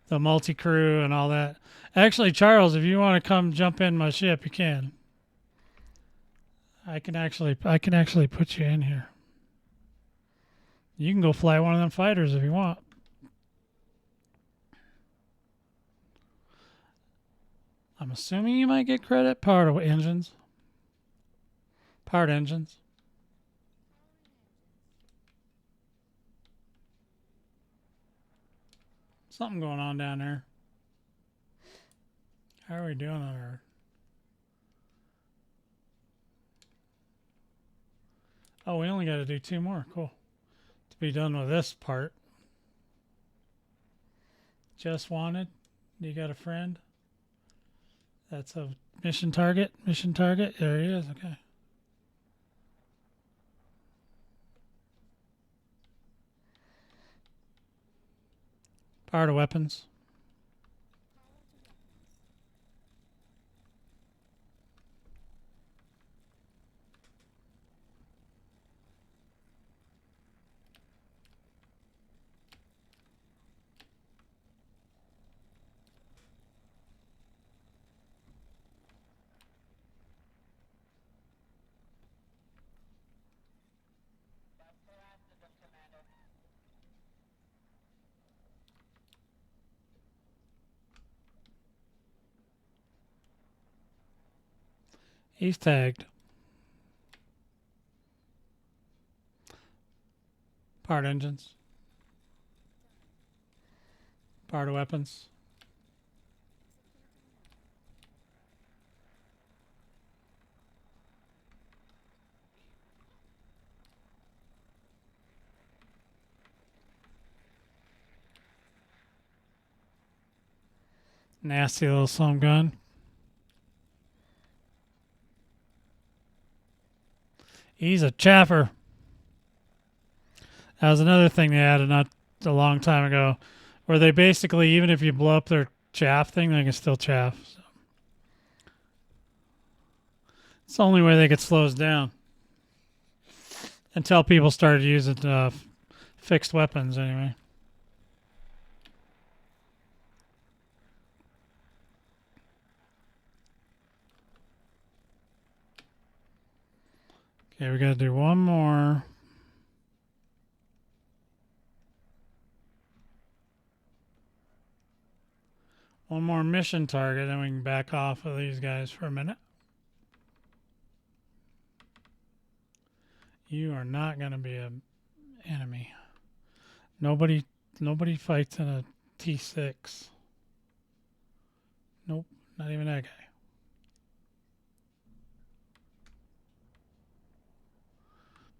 The multi-crew and all that. Actually, Charles, if you want to come jump in my ship, you can. I can actually put you in here. You can go fly one of them fighters if you want. I'm assuming you might get credit. Powered engines. Powered engines. Something going on down there. How are we doing on Earth? Oh, we only got to do 2 more. Cool. To be done with this part. Just wanted. You got a friend? That's a mission target. Mission target. There he is. Okay. Power to weapons. He's tagged. Powered engines. Powered weapons. Nasty little slum gun. He's a chaffer. That was another thing they added not a long time ago, where they basically, even if you blow up their chaff thing, they can still chaff. So. It's the only way they could slow us down. Until people started using fixed weapons, anyway. Okay, we got to do one more. One more mission target, then we can back off of these guys for a minute. You are not going to be an enemy. Nobody fights in a T6. Nope, not even that guy.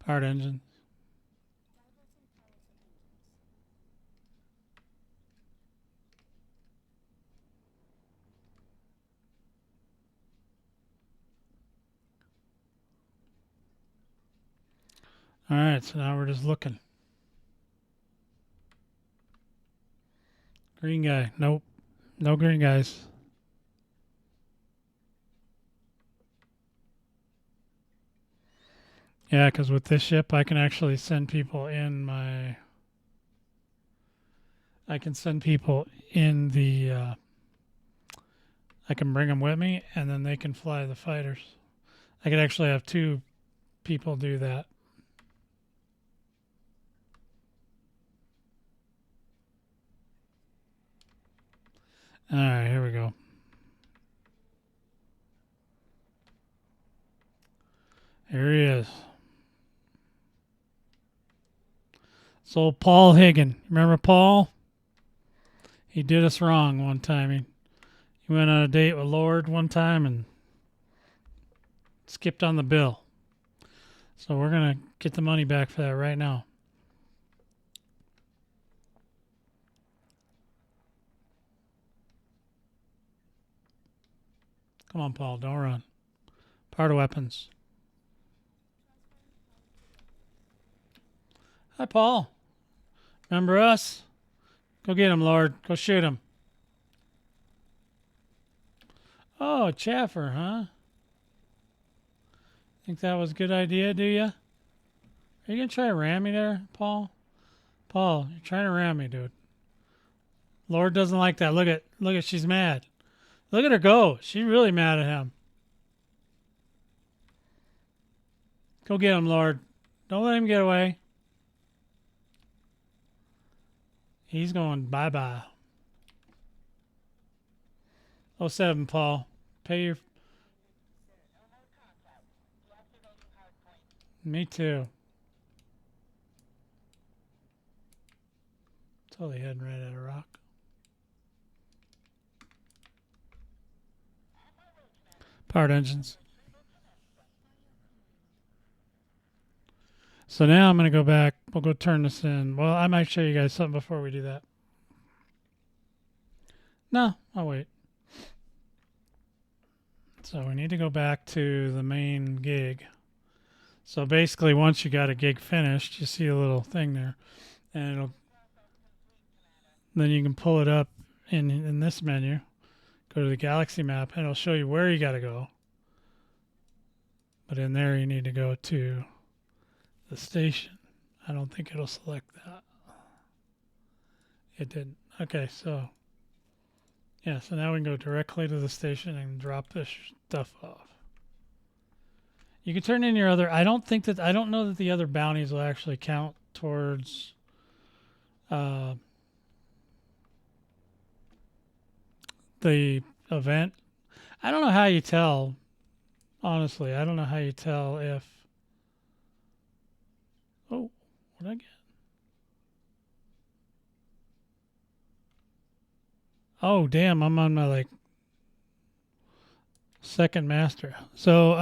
Powered engine. All right, so now we're just looking. Green guy. Nope. No green guys. Yeah, because with this ship, I can actually send people in my... I can send people in the... I can bring them with me, and then they can fly the fighters. I could actually have 2 people do that. All right, here we go. Here he is. So Paul Higgin. Remember Paul? He did us wrong one time. He went on a date with Lord one time and skipped on the bill. So we're going to get the money back for that right now. Come on, Paul. Don't run. Part of weapons. Hi, Paul. Remember us? Go get him, Lord. Go shoot him. Oh, Chaffer, huh? Think that was a good idea, do you? Are you going to try to ram me there, Paul? Paul, you're trying to ram me, dude. Lord doesn't like that. Look at, she's mad. Look at her go. She's really mad at him. Go get him, Lord. Don't let him get away. He's going bye-bye. 07, Paul. Pay your... Me too. Totally heading right at a rock. Powered engines. So now I'm going to go back. We'll go turn this in. Well, I might show you guys something before we do that. No, I'll wait. So we need to go back to the main gig. So basically, once you got a gig finished, you see a little thing there, and it'll then you can pull it up in this menu. Go to the galaxy map, and it'll show you where you got to go. But in there, you need to go to the station. I don't think it'll select that. It didn't. Okay, so yeah, so now we can go directly to the station and drop this stuff off. You can turn in your other... I don't know that the other bounties will actually count towards... the event. I don't know how you tell. Honestly, I don't know how you tell if... Oh, what did I get? Oh, damn, I'm on my, second master. So,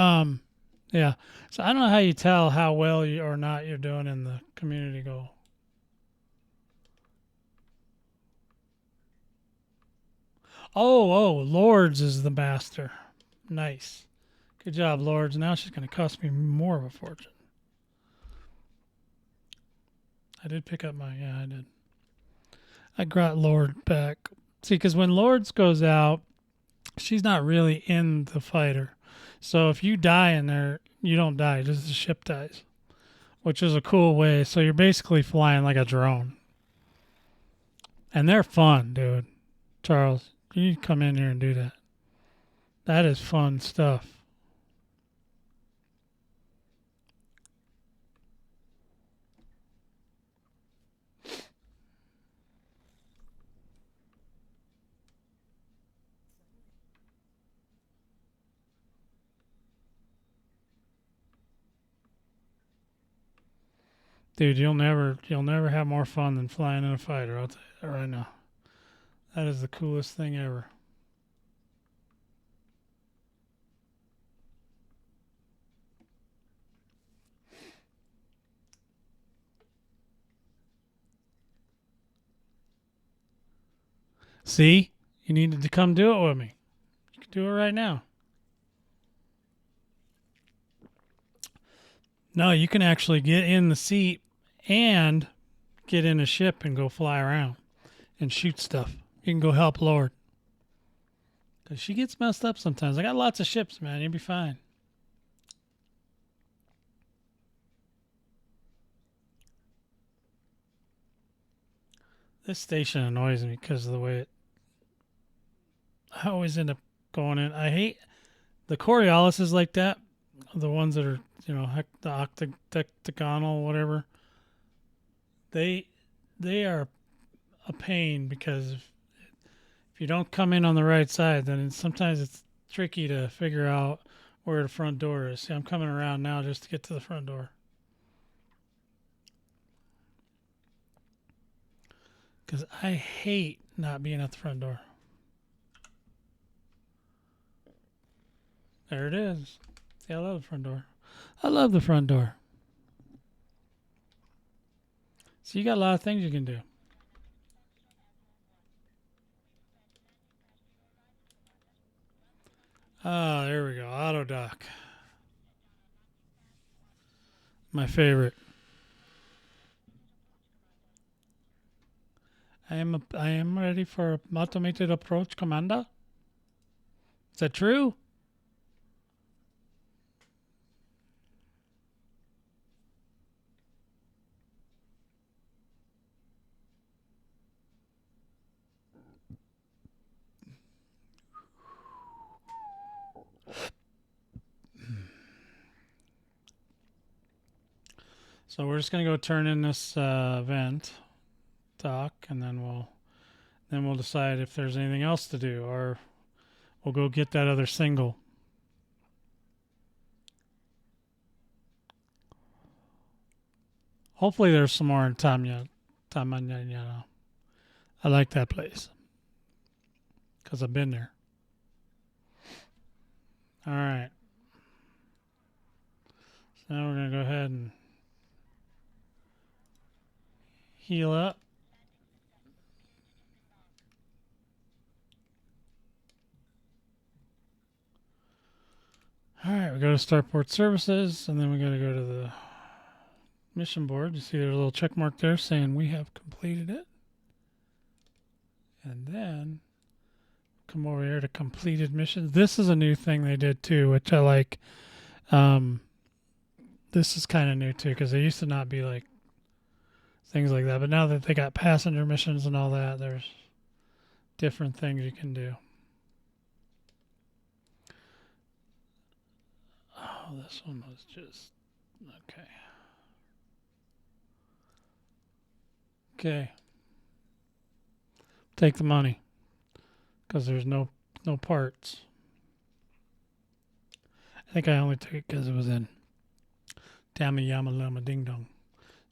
yeah. So I don't know how you tell how well you or not you're doing in the community goal. Oh, Lords is the master. Nice. Good job, Lords. Now she's going to cost me more of a fortune. I did pick up yeah, I did. I got Lord back. See, because when Lords goes out, she's not really in the fighter. So if you die in there, you don't die. Just the ship dies, which is a cool way. So you're basically flying like a drone. And they're fun, dude. Charles, you come in here and do that. That is fun stuff. Dude, you'll never have more fun than flying in a fighter. I'll tell you that right now. That is the coolest thing ever. See? You needed to come do it with me. You can do it right now. No, you can actually get in the seat and get in a ship and go fly around and shoot stuff. You can go help Lord. Because she gets messed up sometimes. I got lots of ships, man. You'll be fine. This station annoys me because of the way I always end up going in. I hate the Coriolis is like that. The ones that are, the octagonal, whatever. They are a pain because if you don't come in on the right side, then sometimes it's tricky to figure out where the front door is. See, I'm coming around now just to get to the front door. Because I hate not being at the front door. There it is. See, I love the front door. I love the front door. So you got a lot of things you can do. Ah, there we go. Auto dock. My favorite. I am ready for automated approach, Commander. Is that true? So we're just gonna go turn in this vent dock, and then we'll decide if there's anything else to do, or we'll go get that other single. Hopefully there's some more in Tamanya. I like that place because I've been there. All right. So now we're gonna go ahead and heal up. All right, we go to Starport Services, and then we got to go to the mission board. You see there's a little check mark there saying we have completed it. And then come over here to completed missions. This is a new thing they did too, which I like. This is kind of new too, because they used to not be like things like that. But now that they got passenger missions and all that, there's different things you can do. Oh, this one was just okay. Okay. Take the money because there's no parts. I think I only took it because it was in Dammy Yama Lama Ding Dong.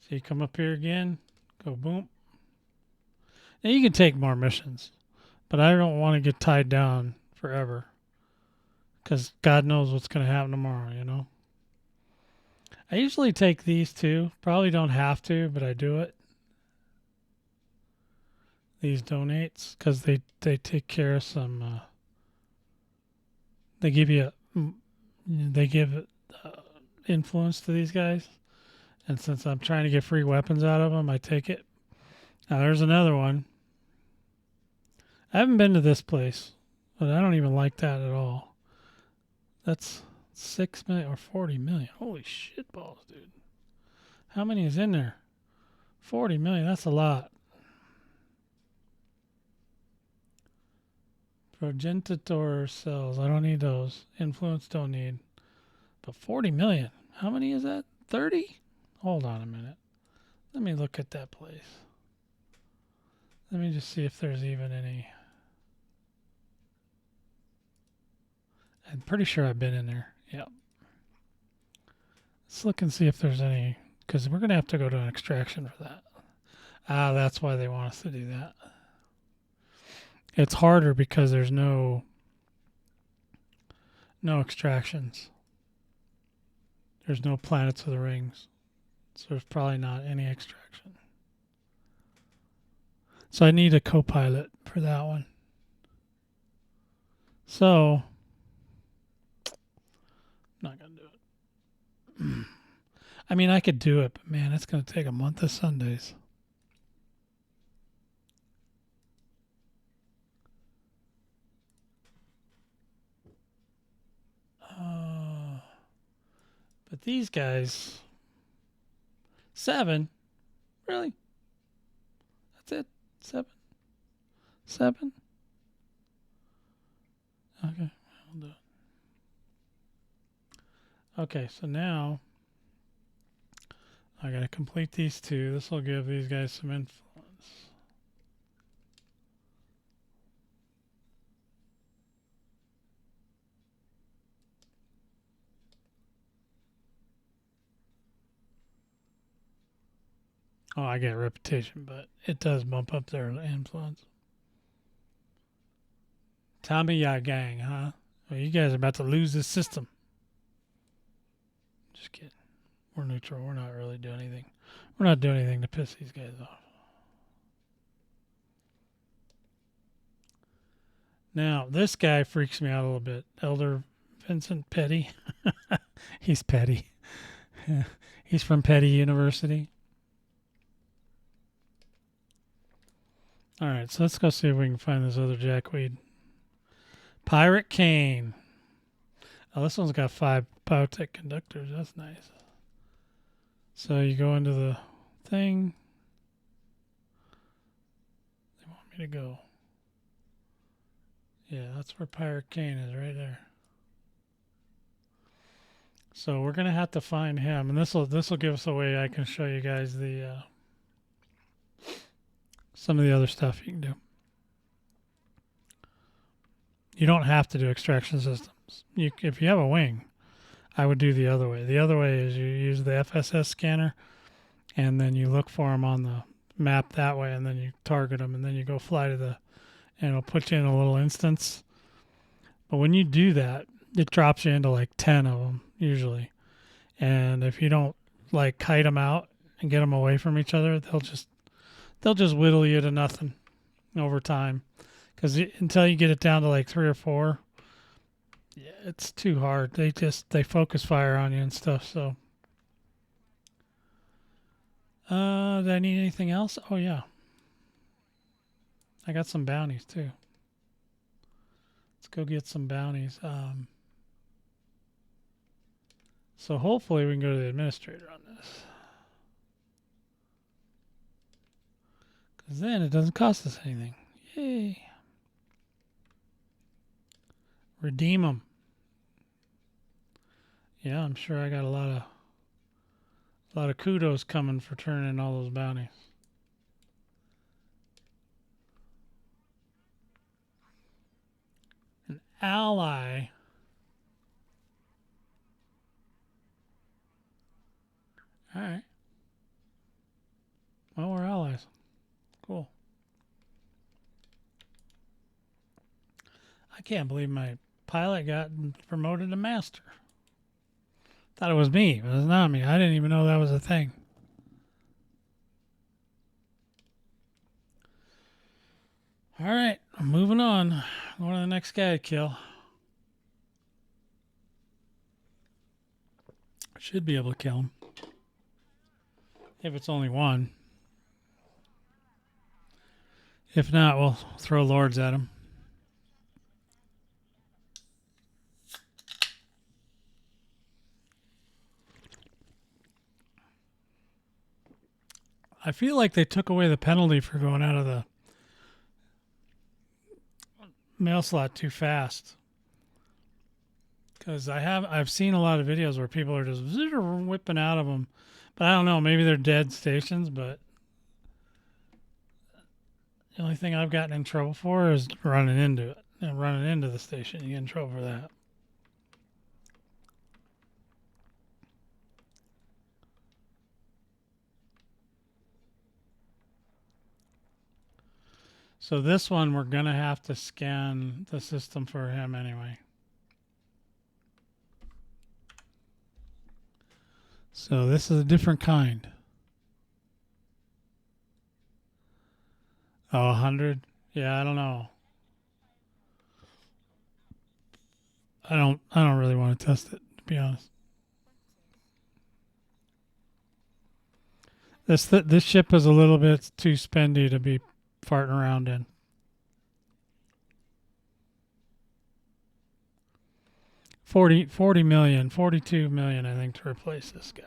So you come up here again, go boom. Now you can take more missions, but I don't want to get tied down forever because God knows what's going to happen tomorrow, you know? I usually take these two. Probably don't have to, but I do it. These donates because they take care of some. They give influence to these guys, and since I'm trying to get free weapons out of them, I take it. Now there's another one. I haven't been to this place, but I don't even like that at all. That's 6 million or 40 million. Holy shit balls, dude! How many is in there? 40 million. That's a lot. Progenitor cells. I don't need those. Influence don't need. But 40 million. How many is that? 30? Hold on a minute. Let me look at that place. Let me just see if there's even any. I'm pretty sure I've been in there. Yep. Let's look and see if there's any. Because we're going to have to go to an extraction for that. Ah, that's why they want us to do that. It's harder because there's no extractions. There's no planets of the rings. So there's probably not any extraction. So I need a co-pilot for that one. So, not going to do it. I mean, I could do it, but man, it's going to take a month of Sundays. But these guys, 7? Really? That's it? 7? Okay, I'll do it. Okay, so now I got to complete these 2. This will give these guys some influence. Oh, I get reputation, but it does bump up their influence. Tommy Ya Gang, huh? Well, you guys are about to lose this system. Just kidding. We're neutral. We're not really doing anything. We're not doing anything to piss these guys off. Now, this guy freaks me out a little bit. Elder Vincent Petty. He's petty. He's from Petty University. All right, so let's go see if we can find this other jackweed. Pirate Cane. Oh, this one's got 5 biotech conductors. That's nice. So you go into the thing. They want me to go. Yeah, that's where Pirate Cane is, right there. So we're gonna have to find him, and this will give us a way I can show you guys the some of the other stuff you can do. You don't have to do extraction systems. If you have a wing, I would do the other way. The other way is you use the FSS scanner, and then you look for them on the map that way, and then you target them, and then you go fly to the, and it'll put you in a little instance. But when you do that, it drops you into like 10 of them usually. And if you don't like kite them out and get them away from each other, they'll just whittle you to nothing over time. Because until you get it down to like 3 or 4, yeah, it's too hard. They focus fire on you and stuff. So, do I need anything else? Oh yeah, I got some bounties too. Let's go get some bounties. So hopefully we can go to the administrator on this. Because then it doesn't cost us anything. Yay. Redeem them. Yeah, I'm sure I got a lot of kudos coming for turning in all those bounties. An ally. All right. Well, we're allies. Cool. I can't believe my pilot got promoted to master. Thought it was me, but it's not me. I didn't even know that was a thing. All right, I'm moving on. Going to the next guy to kill. I should be able to kill him. If it's only one. If not, we'll throw lords at him. I feel like they took away the penalty for going out of the mail slot too fast. Because I've seen a lot of videos where people are just whipping out of them. But I don't know, maybe they're dead stations, but the only thing I've gotten in trouble for is running into it. And running into the station, you get in trouble for that. So this one, we're going to have to scan the system for him anyway. So this is a different kind. Oh, 100? Yeah, I don't know. I don't really want to test it, to be honest. This ship is a little bit too spendy to be farting around in. 40 million, 42 million, I think, to replace this guy.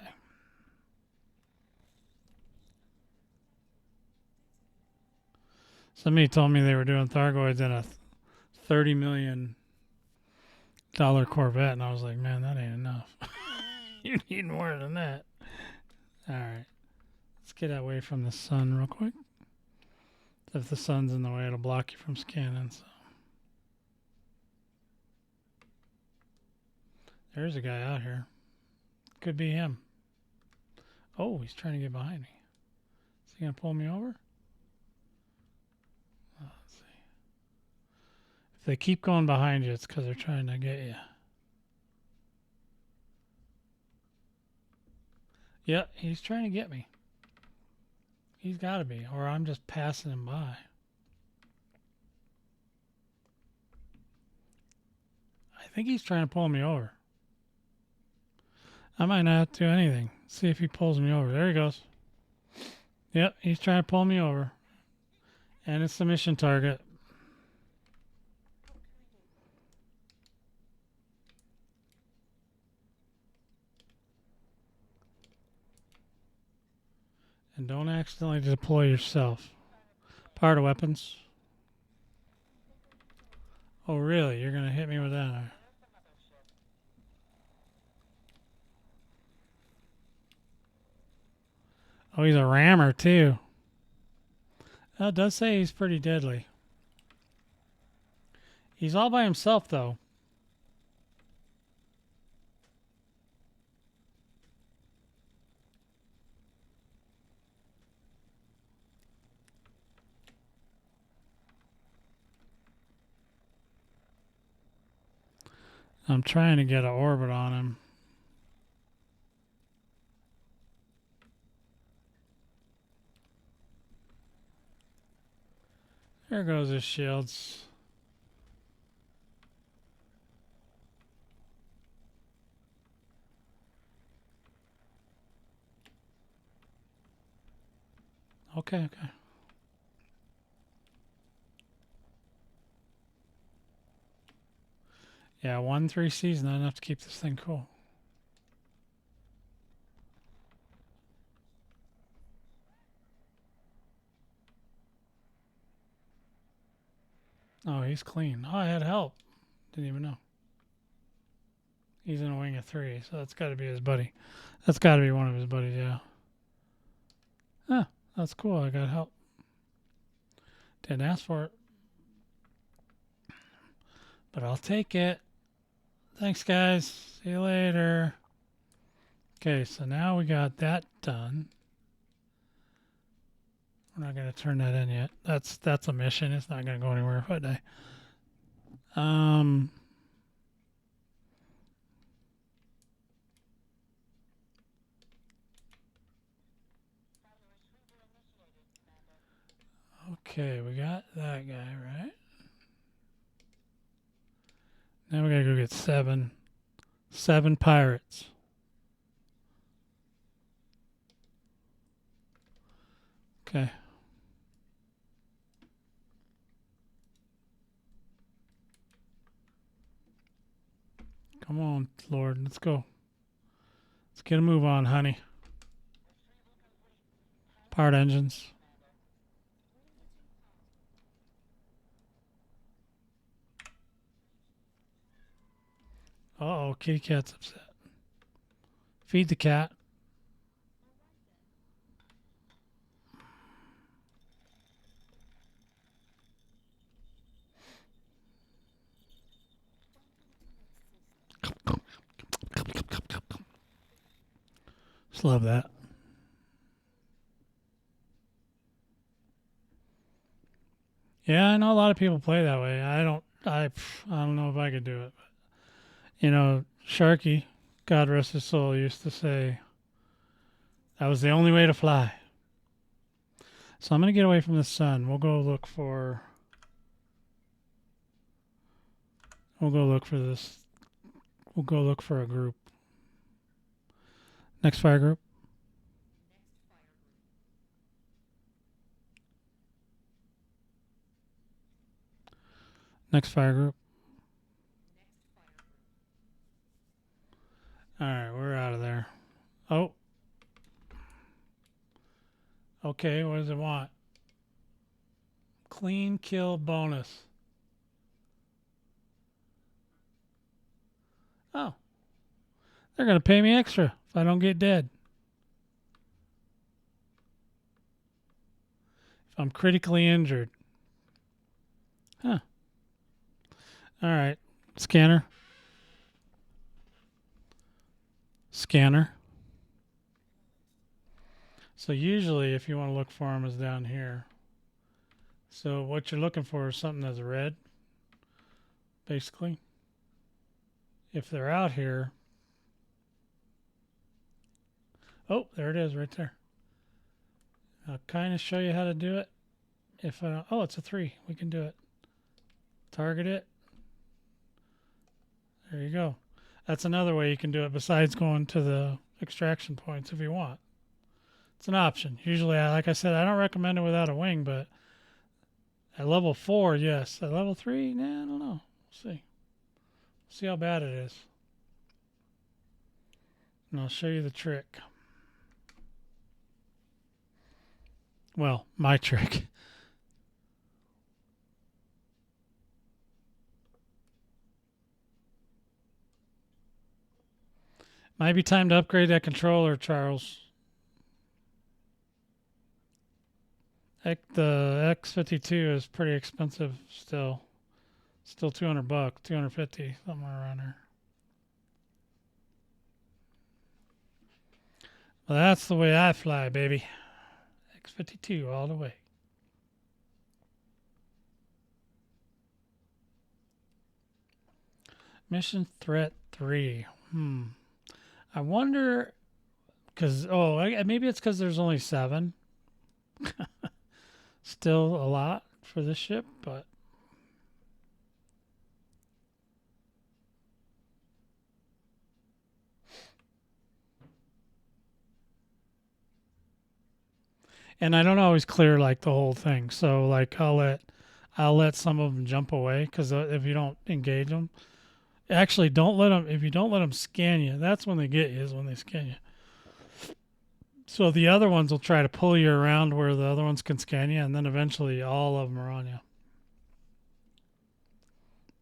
Somebody told me they were doing Thargoids in a $30 million Corvette, and I was like, man, that ain't enough. You need more than that. All right. Let's get away from the sun real quick. If the sun's in the way, it'll block you from scanning. So. There's a guy out here. Could be him. Oh, he's trying to get behind me. Is he going to pull me over? Oh, let's see. If they keep going behind you, it's because they're trying to get you. Yeah, he's trying to get me. He's got to be, or I'm just passing him by. I think he's trying to pull me over. I might not have to do anything. See if he pulls me over. There he goes. Yep, he's trying to pull me over. And it's the mission target. And don't accidentally deploy yourself. Part of weapons. Oh, really? You're going to hit me with that? Oh, he's a rammer, too. Oh, it does say he's pretty deadly. He's all by himself, though. I'm trying to get an orbit on him. There goes his shields. Okay. Yeah, 1-3C is not enough to keep this thing cool. Oh, he's clean. Oh, I had help. Didn't even know. He's in a wing of 3, so that's got to be his buddy. That's got to be one of his buddies, yeah. Ah, that's cool. I got help. Didn't ask for it. But I'll take it. Thanks, guys. See you later. Okay, so now we got that done. We're not going to turn that in yet. That's a mission. It's not going to go anywhere if I die. Okay, we got that guy, right? Now we gotta go get 7 pirates. Okay. Come on, Lord, let's go. Let's get a move on, honey. Powered engines. Uh-oh, kitty cat's upset. Feed the cat. Just love that. Yeah, I know a lot of people play that way. I don't know if I could do it. But, you know, Sharky, God rest his soul, used to say that was the only way to fly. So I'm going to get away from the sun. We'll go look for this. We'll go look for a group. Next fire group. Next fire group. Alright, we're out of there. Oh. Okay, what does it want? Clean kill bonus. Oh. They're going to pay me extra if I don't get dead. If I'm critically injured. Huh. Alright. Scanner. Scanner. So usually if you want to look for them is down here. So what you're looking for is something that's red. Basically. If they're out here. Oh, there it is right there. I'll kind of show you how to do it. If I don't, oh, it's a 3. We can do it. Target it. There you go. That's another way you can do it besides going to the extraction points if you want. It's an option. Usually, like I said, I don't recommend it without a wing, but at level 4, yes. At level 3, nah, I don't know. We'll see. See how bad it is. And I'll show you the trick. Well, my trick. Might be time to upgrade that controller, Charles. The X52 is pretty expensive still. Still $200, $250, somewhere around there. Well, that's the way I fly, baby. X52 all the way. Mission Threat 3. I wonder, because, maybe it's because there's only 7. Still a lot for this ship, but. And I don't always clear like the whole thing. So like I'll let some of them jump away because if you don't engage them, actually don't let them. If you don't let them scan you, that's when they get you. Is when they scan you. So the other ones will try to pull you around where the other ones can scan you, and then eventually all of them are on you.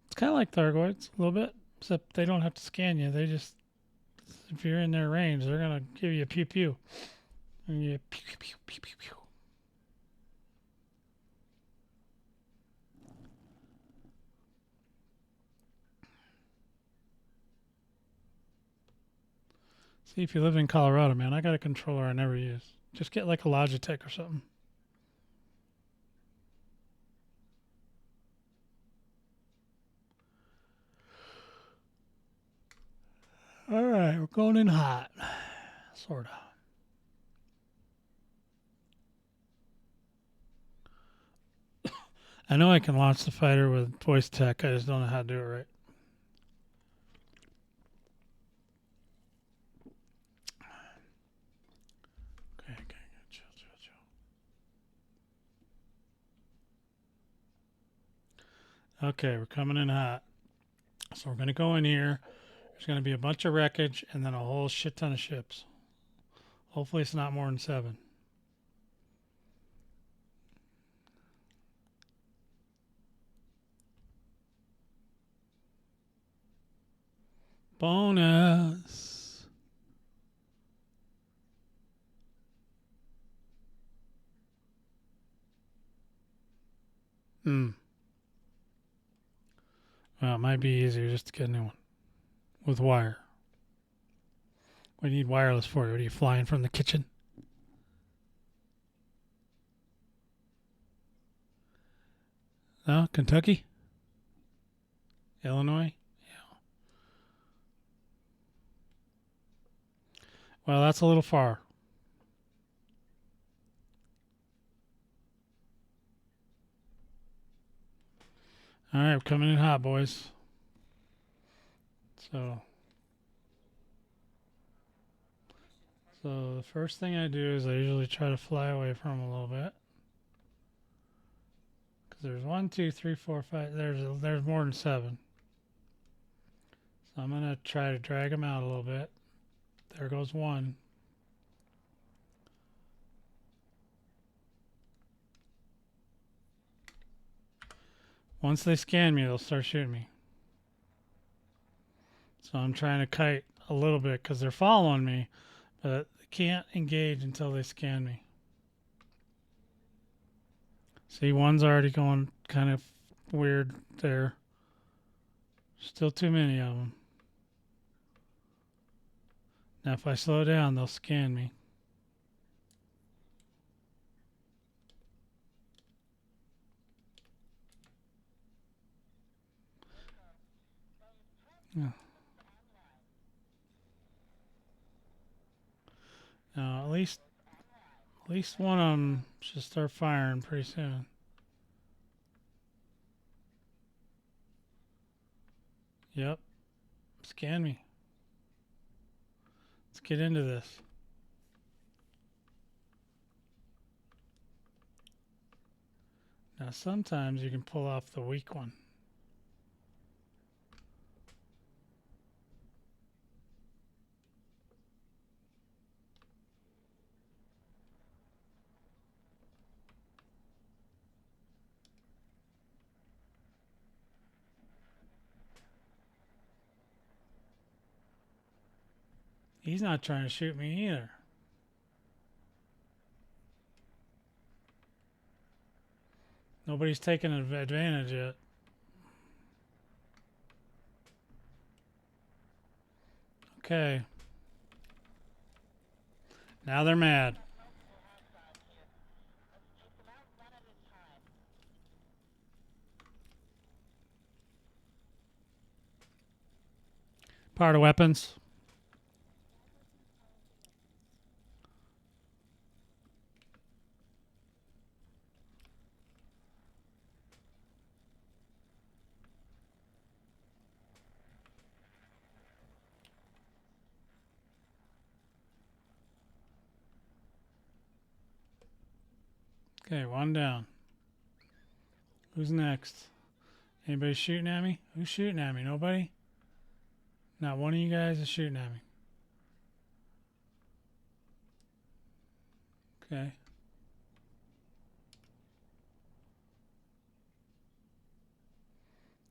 It's kind of like Thargoids a little bit, except they don't have to scan you. They just, if you're in their range, they're gonna give you a pew pew. And you pew, pew, pew, pew, pew. See, if you live in Colorado, man, I got a controller I never use. Just get like a Logitech or something. All right, we're going in hot. Sort of. I know I can launch the fighter with voice tech. I just don't know how to do it right. Okay, chill. Okay, we're coming in hot. So we're going to go in here. There's going to be a bunch of wreckage and then a whole shit ton of ships. Hopefully it's not more than 7. Bonus. Well, it might be easier just to get a new one with wire. What do you need wireless for? What are you flying from the kitchen? No, Kentucky? Illinois? Yeah. Well, that's a little far. Alright, we're coming in hot, boys. So the first thing I do is I usually try to fly away from them a little bit. Because there's 1, 2, 3, 4, 5. There's more than 7. So I'm going to try to drag them out a little bit. There goes 1. Once they scan me, they'll start shooting me. So I'm trying to kite a little bit because they're following me, but they can't engage until they scan me. See, one's already going kind of weird there. Still too many of them. Now if I slow down, they'll scan me. Yeah. Now at least one of them should start firing pretty soon. Yep. Scan me. Let's get into this. Now sometimes you can pull off the weak one. He's not trying to shoot me either. Nobody's taken advantage yet. Okay. Now they're mad. Part of weapons. Okay, one down. Who's next? Anybody shooting at me? Who's shooting at me? Nobody? Not one of you guys is shooting at me. Okay.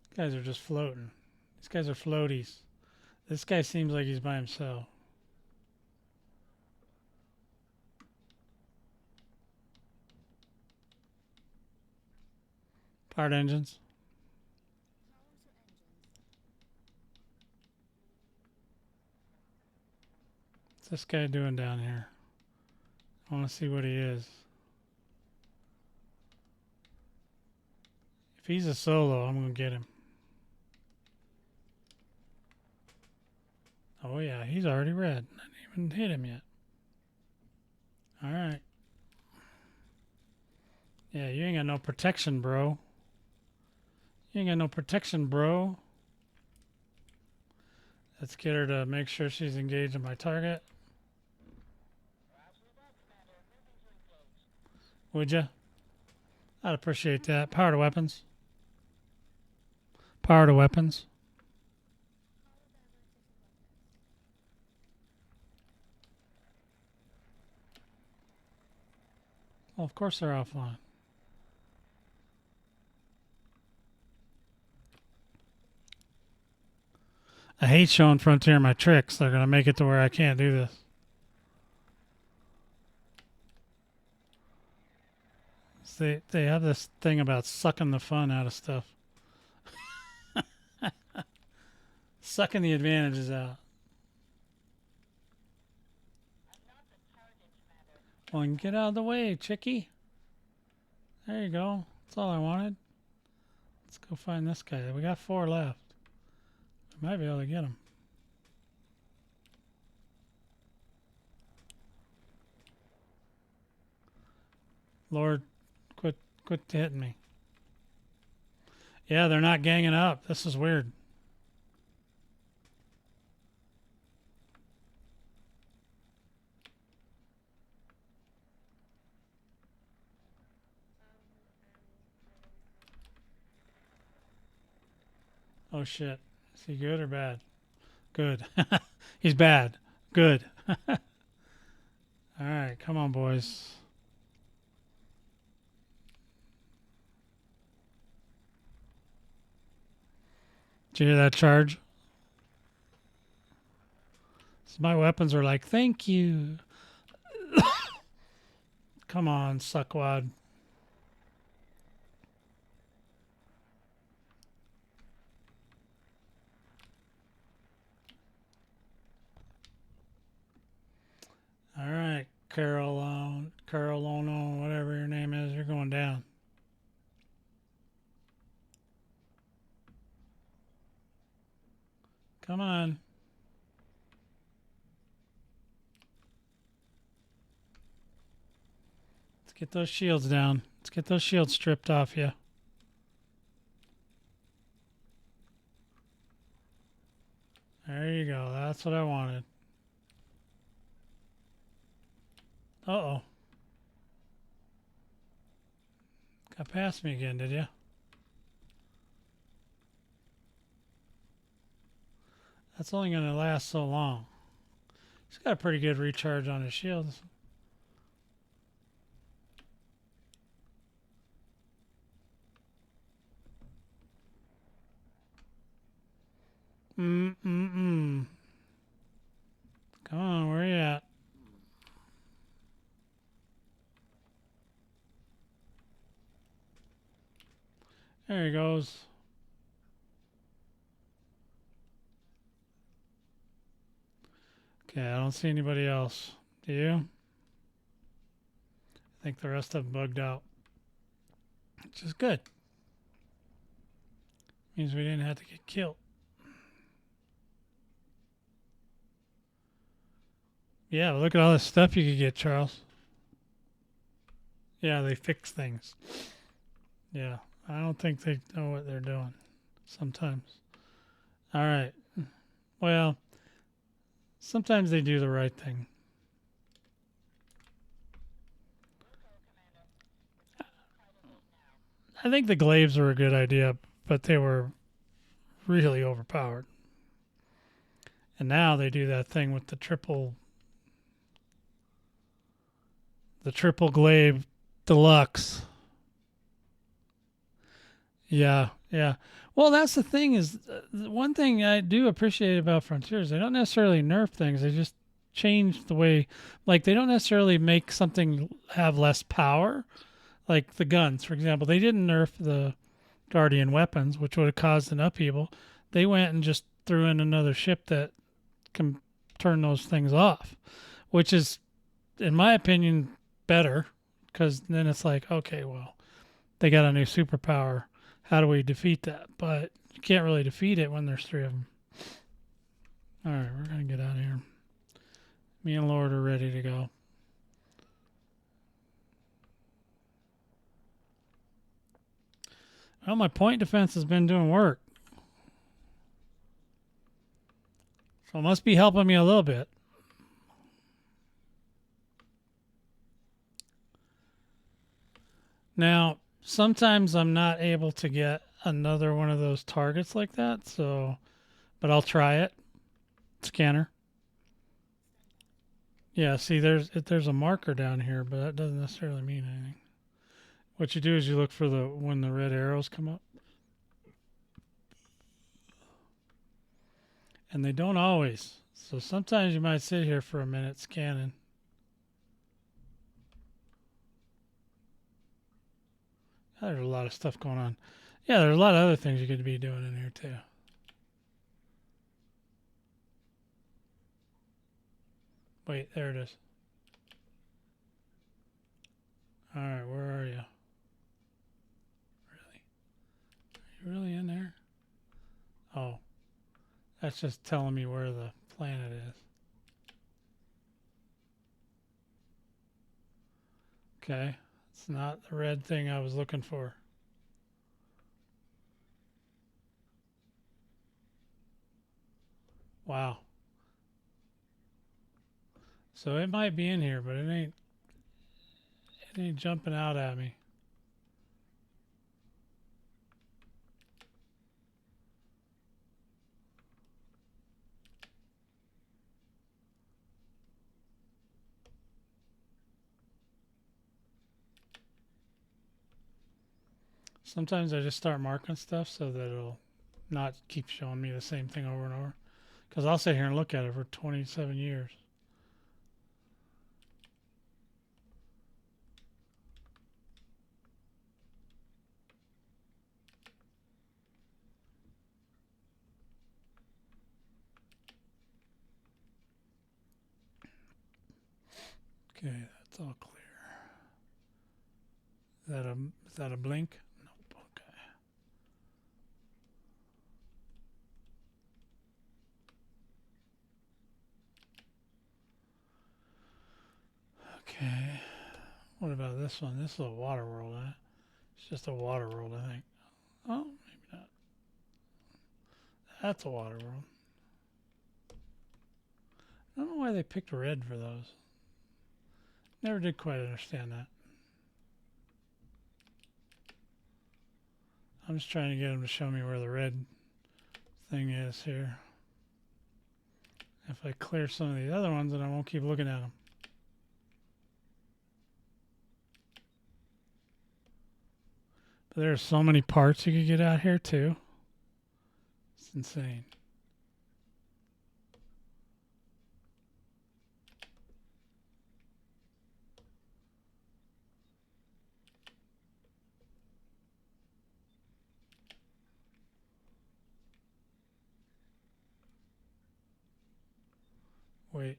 These guys are just floating. These guys are floaties. This guy seems like he's by himself. Part engines. What's this guy doing down here? I want to see what he is. If he's a solo, I'm going to get him. Oh yeah, he's already red. I didn't even hit him yet. Alright. Yeah, you ain't got no protection, bro. You ain't got no protection, bro. Let's get her to make sure she's engaged in my target. Would ya? I'd appreciate that. Power to weapons. Power to weapons. Well, of course they're offline. I hate showing Frontier my tricks. They're going to make it to where I can't do this. They have this thing about sucking the fun out of stuff. Sucking the advantages out. Well, get out of the way, chickie. There you go. That's all I wanted. Let's go find this guy. We got 4 left. I might be able to get him. Lord, quit hitting me. Yeah, they're not ganging up. This is weird. Oh shit. Is he good or bad? Good. He's bad. Good. Alright, come on, boys. Did you hear that charge? So my weapons are like, thank you. Come on, suckwad. Alright, Carolone, whatever your name is, you're going down. Come on. Let's get those shields down. Let's get those shields stripped off you. There you go. That's what I wanted. Uh-oh. Got past me again, did you? That's only going to last so long. He's got a pretty good recharge on his shields. Come on, where you at? There he goes. Okay, I don't see anybody else. Do you? I think the rest of them bugged out. Which is good. Means we didn't have to get killed. Yeah, look at all this stuff you could get, Charles. Yeah, they fix things. Yeah, I don't think they know what they're doing sometimes. All right. Well, sometimes they do the right thing. I think the glaives were a good idea, but they were really overpowered. And now they do that thing with the triple glaive deluxe. Yeah, yeah. Well, that's the thing is, one thing I do appreciate about Frontiers, they don't necessarily nerf things. They just change the way, like they don't necessarily make something have less power. Like the guns, for example. They didn't nerf the Guardian weapons, which would have caused an upheaval. They went and just threw in another ship that can turn those things off, which is, in my opinion, better, because then it's like, okay, well, they got a new superpower. How do we defeat that? But you can't really defeat it when there's three of them. All right, we're going to get out of here. Me and Lord are ready to go. Well, my point defense has been doing work. So it must be helping me a little bit. Now, sometimes I'm not able to get another one of those targets like that, but I'll try it. Scanner. Yeah, see, there's a marker down here, but that doesn't necessarily mean anything. What you do is you look for when the red arrows come up. And they don't always. So sometimes you might sit here for a minute scanning. There's a lot of stuff going on. Yeah, there's a lot of other things you could be doing in here too. Wait, there it is. All right, where are you? Really? Are you really in there? Oh, that's just telling me where the planet is. Okay, it's not the red thing I was looking for. Wow. So it might be in here, but it ain't jumping out at me. Sometimes I just start marking stuff so that it'll not keep showing me the same thing over and over. Because I'll sit here and look at it for 27 years. Okay, that's all clear. Is that a blink? Nope. Okay. Okay. What about this one? This is a water world, huh? It's just a water world, I think. Oh, maybe not. That's a water world. I don't know why they picked red for those. Never did quite understand that. I'm just trying to get them to show me where the red thing is here. If I clear some of these other ones, then I won't keep looking at them. But there's so many parts you could get out here too. It's insane. Wait.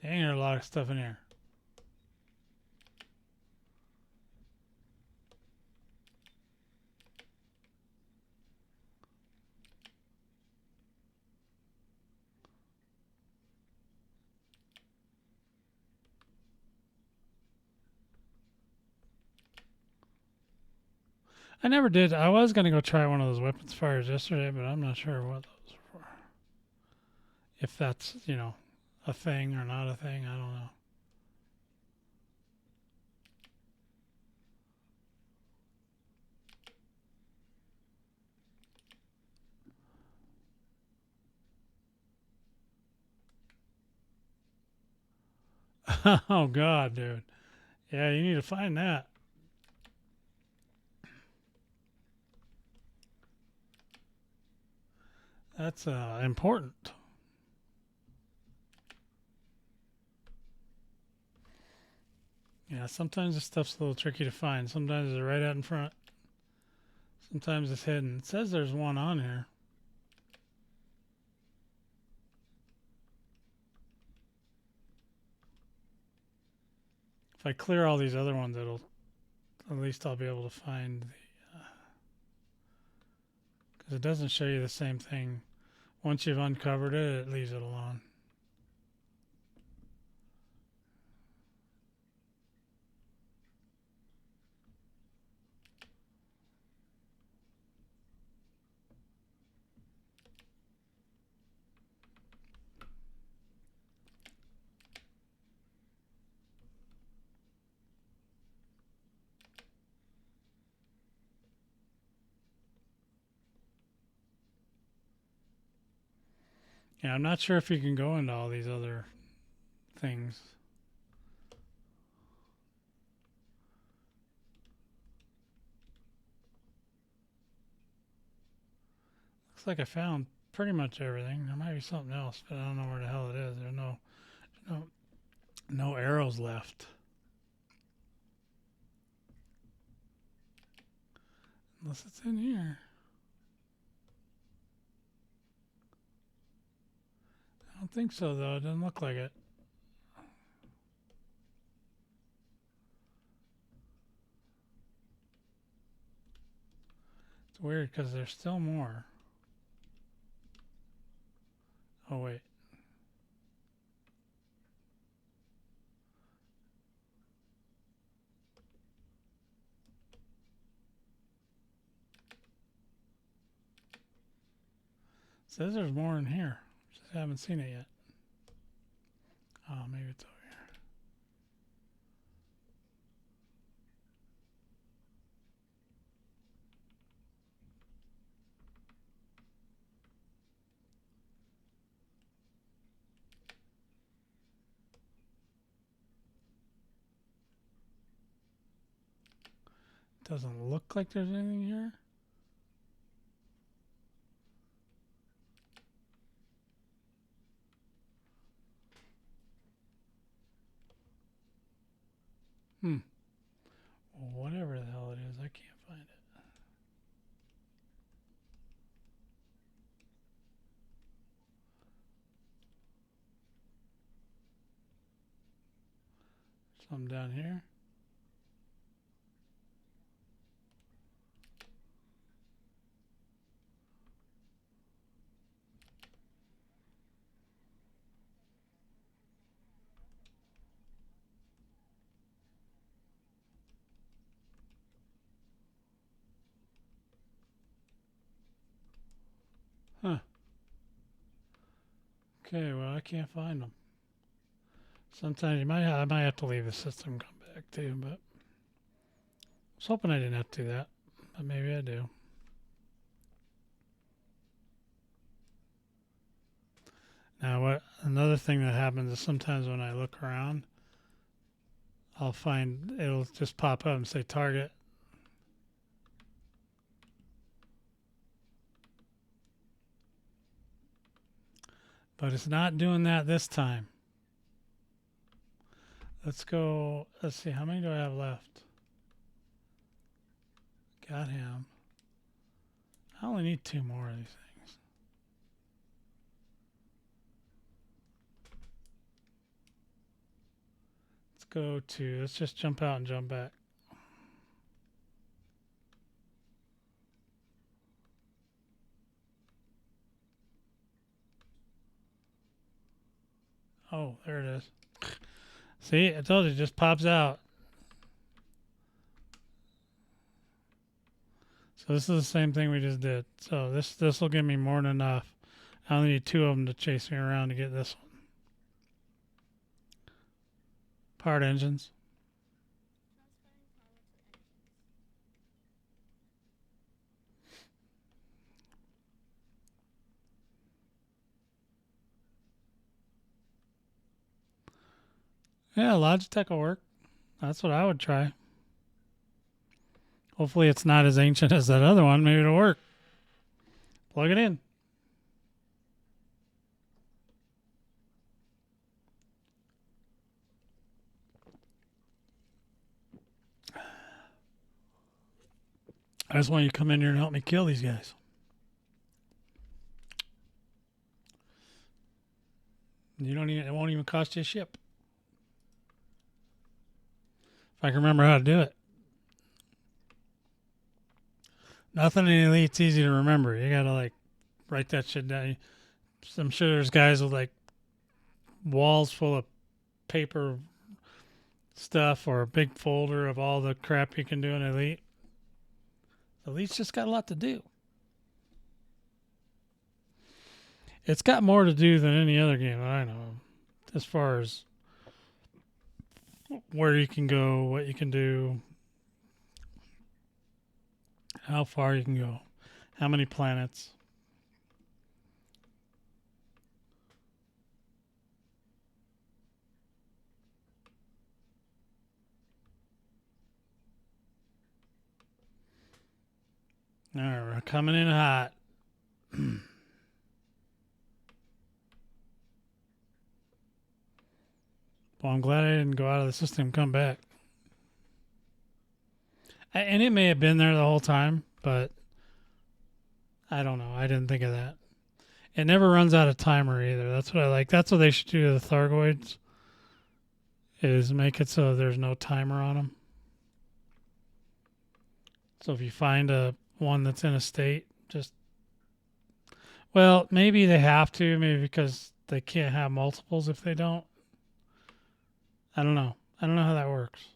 Dang, there's a lot of stuff in here. I never did. I was going to go try one of those weapons fires yesterday, but I'm not sure what those are for. If that's, you know, a thing or not a thing, I don't know. Oh, God, dude. Yeah, you need to find that. That's important. Yeah, sometimes this stuff's a little tricky to find. Sometimes it's right out in front. Sometimes it's hidden. It says there's one on here. If I clear all these other ones, it'll, at least I'll be able to find the, because it doesn't show you the same thing. Once you've uncovered it, it leaves it alone. Yeah, I'm not sure if you can go into all these other things. Looks like I found pretty much everything. There might be something else, but I don't know where the hell it is. There's no arrows left. Unless it's in here. don't think so, though. It doesn't look like it. It's weird because there's still more. Oh, wait. It says there's more in here. Just haven't seen it yet. Oh, maybe it's over here. Doesn't look like there's anything here. Whatever the hell it is, I can't find it. Something down here. Huh. Okay, well, I can't find them. Sometimes I might have to leave the system and come back too, but I was hoping I didn't have to do that, but maybe I do. Now, another thing that happens is sometimes when I look around, I'll find it'll just pop up and say target. But it's not doing that this time. Let's go. Let's see. How many do I have left? Got him. I only need 2 more of these things. Let's go to. Let's just jump out and jump back. Oh, there it is. See, I told you, it just pops out. So this is the same thing we just did. So this will give me more than enough. I only need 2 of them to chase me around to get this one. Powered engines. Yeah, Logitech will work. That's what I would try. Hopefully it's not as ancient as that other one. Maybe it'll work. Plug it in. I just want you to come in here and help me kill these guys. You don't even, it won't even cost you a ship. If I can remember how to do it. Nothing in Elite's easy to remember. You gotta like write that shit down. I'm sure there's guys with like walls full of paper stuff or a big folder of all the crap you can do in Elite. Elite's just got a lot to do. It's got more to do than any other game that I know of, as far as where you can go, what you can do, how far you can go, how many planets. All right, we're coming in hot. Well, I'm glad I didn't go out of the system and come back. And it may have been there the whole time, but I don't know. I didn't think of that. It never runs out of timer either. That's what I like. That's what they should do to the Thargoids, is make it so there's no timer on them. So if you find one that's in a state, just, well, maybe they have to, maybe because they can't have multiples if they don't. I don't know. I don't know how that works.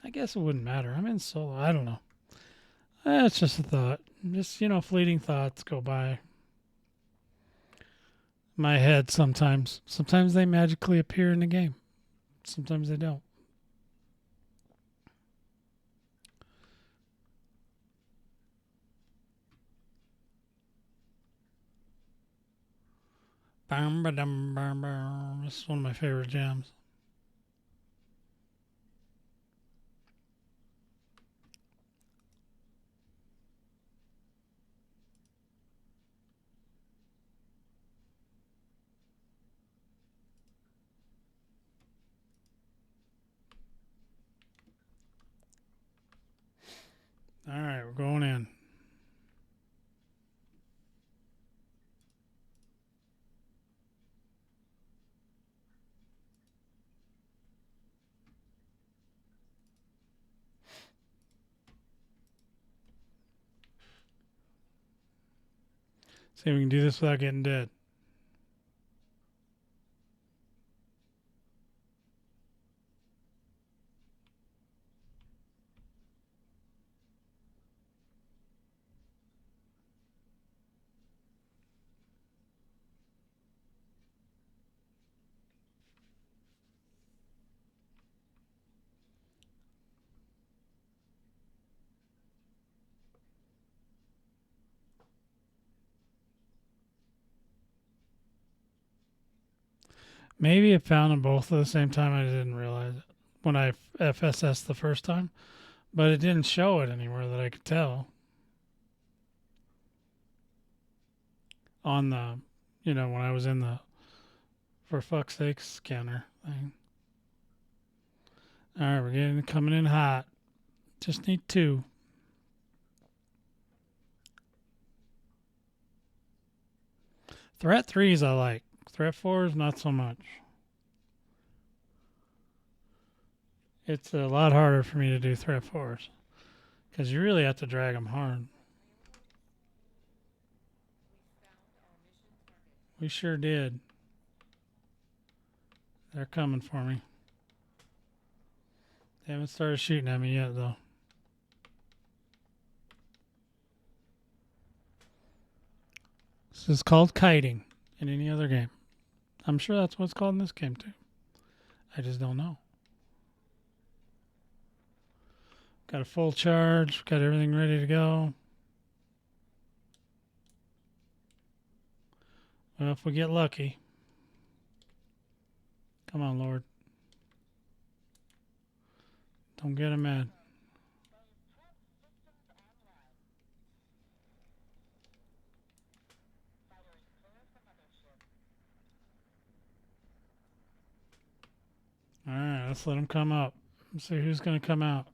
I guess it wouldn't matter. I'm in solo. I don't know. It's just a thought. Just, fleeting thoughts go by my head sometimes. Sometimes they magically appear in the game. Sometimes they don't. Bam, ba-dum, bam, bam. This is one of my favorite jams. All right, we're going in. See if we can do this without getting dead. Maybe it found them both at the same time. I didn't realize it when I FSS the first time, but it didn't show it anywhere that I could tell. On the, when I was in the for fuck's sake scanner thing. All right, we're coming in hot. Just need 2. Threat 3s I like. Threat 4s not so much. It's a lot harder for me to do threat 4s because you really have to drag them hard. We sure did. They're coming for me. They haven't started shooting at me yet, though. This is called kiting in any other game. I'm sure that's what it's called in this game, too. I just don't know. Got a full charge. Got everything ready to go. Well, if we get lucky. Come on, Lord. Don't get him mad. All right, let's let them come up. Let's see who's going to come out.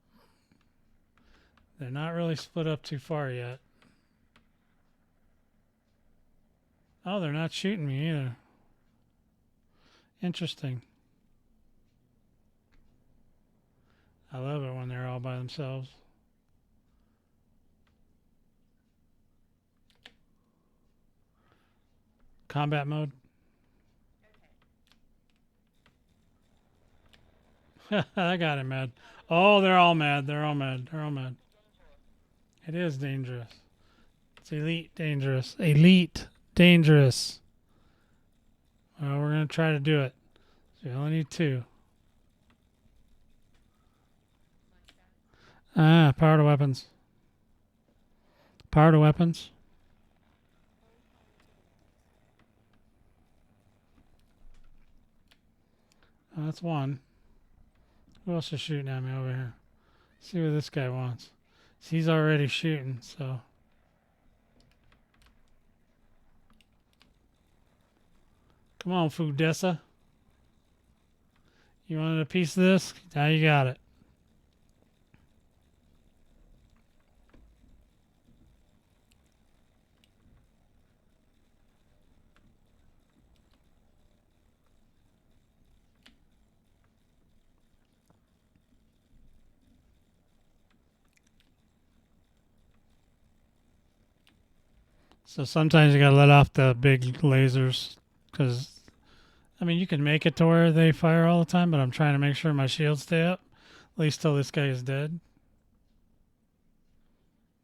They're not really split up too far yet. Oh, they're not shooting me either. Interesting. I love it when they're all by themselves. Combat mode. I got him mad. Oh, they're all mad. They're all mad. They're all mad. It is dangerous. It's elite dangerous. Elite dangerous. Well, we're going to try to do it. So we only need 2. Power to weapons. Power to weapons. That's 1. Who else is shooting at me over here? See what this guy wants. He's already shooting, so. Come on, Fudessa. You wanted a piece of this? Now you got it. So sometimes you gotta let off the big lasers, because I mean you can make it to where they fire all the time, but I'm trying to make sure my shields stay up, at least till this guy is dead.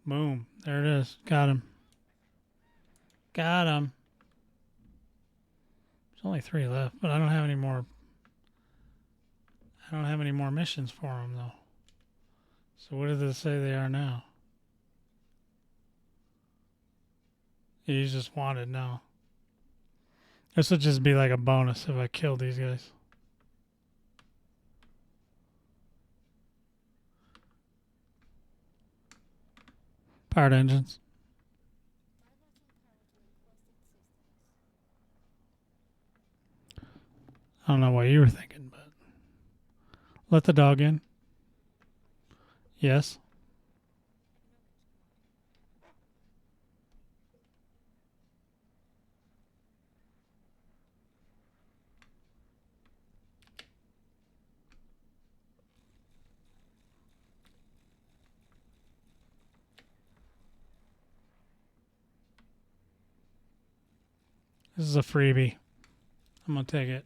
Boom, there it is. Got him. Got him. There's only 3 left, but I don't have any more. I don't have any more missions for them though. So what did they say they are now? He's just wanted now. This would just be like a bonus if I kill these guys. Powered engines. I don't know what you were thinking, but let the dog in. Yes. This is a freebie. I'm gonna take it.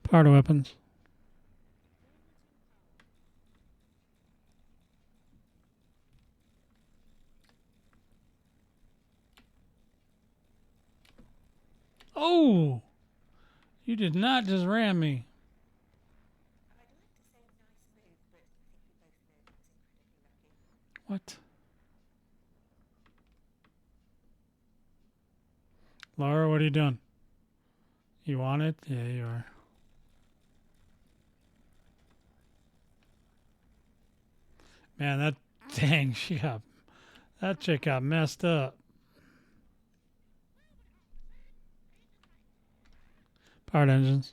Powered weapons. Oh! You did not just ram me. What? Laura, what are you doing? You want it? Yeah, you are. Man, that dang, that chick got messed up. Powered engines.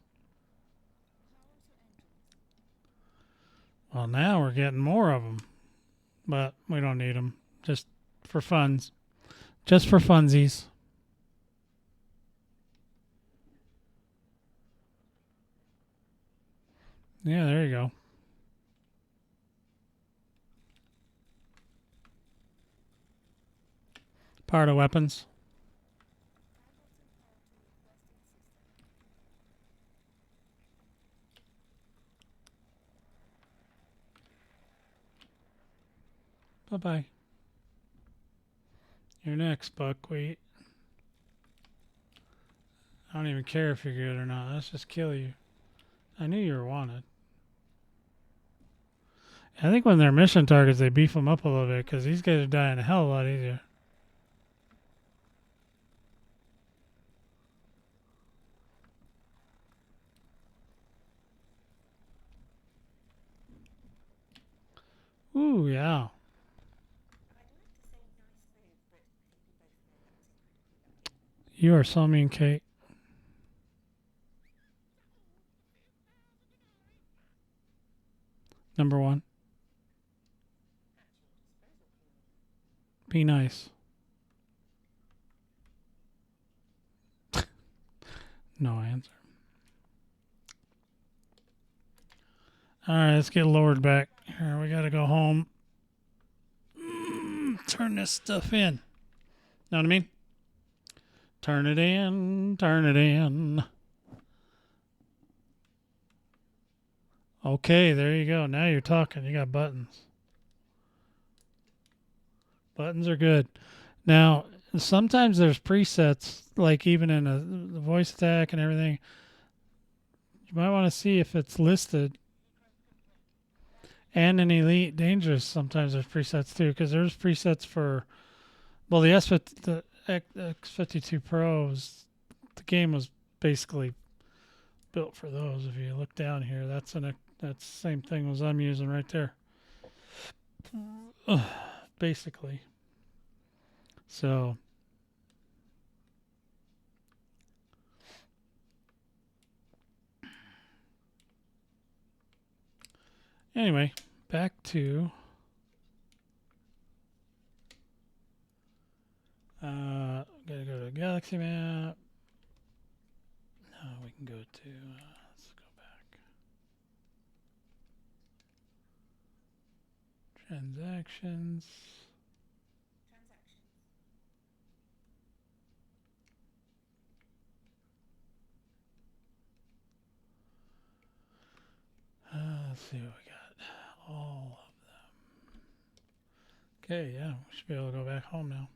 Well, now we're getting more of them, but we don't need them. Just for funs. Just for funsies. Yeah, there you go. Part of weapons. Bye-bye. You're next, Buckwheat. I don't even care if you're good or not. Let's just kill you. I knew you were wanted. I think when they're mission targets, they beef them up a little bit, because these guys are dying a hell of a lot easier. Ooh, yeah. You are so mean, Kate. Number 1. Be nice. No answer. Alright, let's get lowered back. Here, we gotta go home. Turn this stuff in. Know what I mean? Turn it in, turn it in. Okay, there you go. Now you're talking. You got buttons. Buttons are good. Now, sometimes there's presets, like even in the voice stack and everything. You might want to see if it's listed. And in Elite Dangerous, sometimes there's presets too, because there's presets for, well, the X52 Pros, the game was basically built for those. If you look down here, that's the same thing as I'm using right there. Basically. So anyway, back to gotta go to the galaxy map. No, we can go to let's go back. Transactions. Let's see what we got. All of them. Okay, yeah, we should be able to go back home now.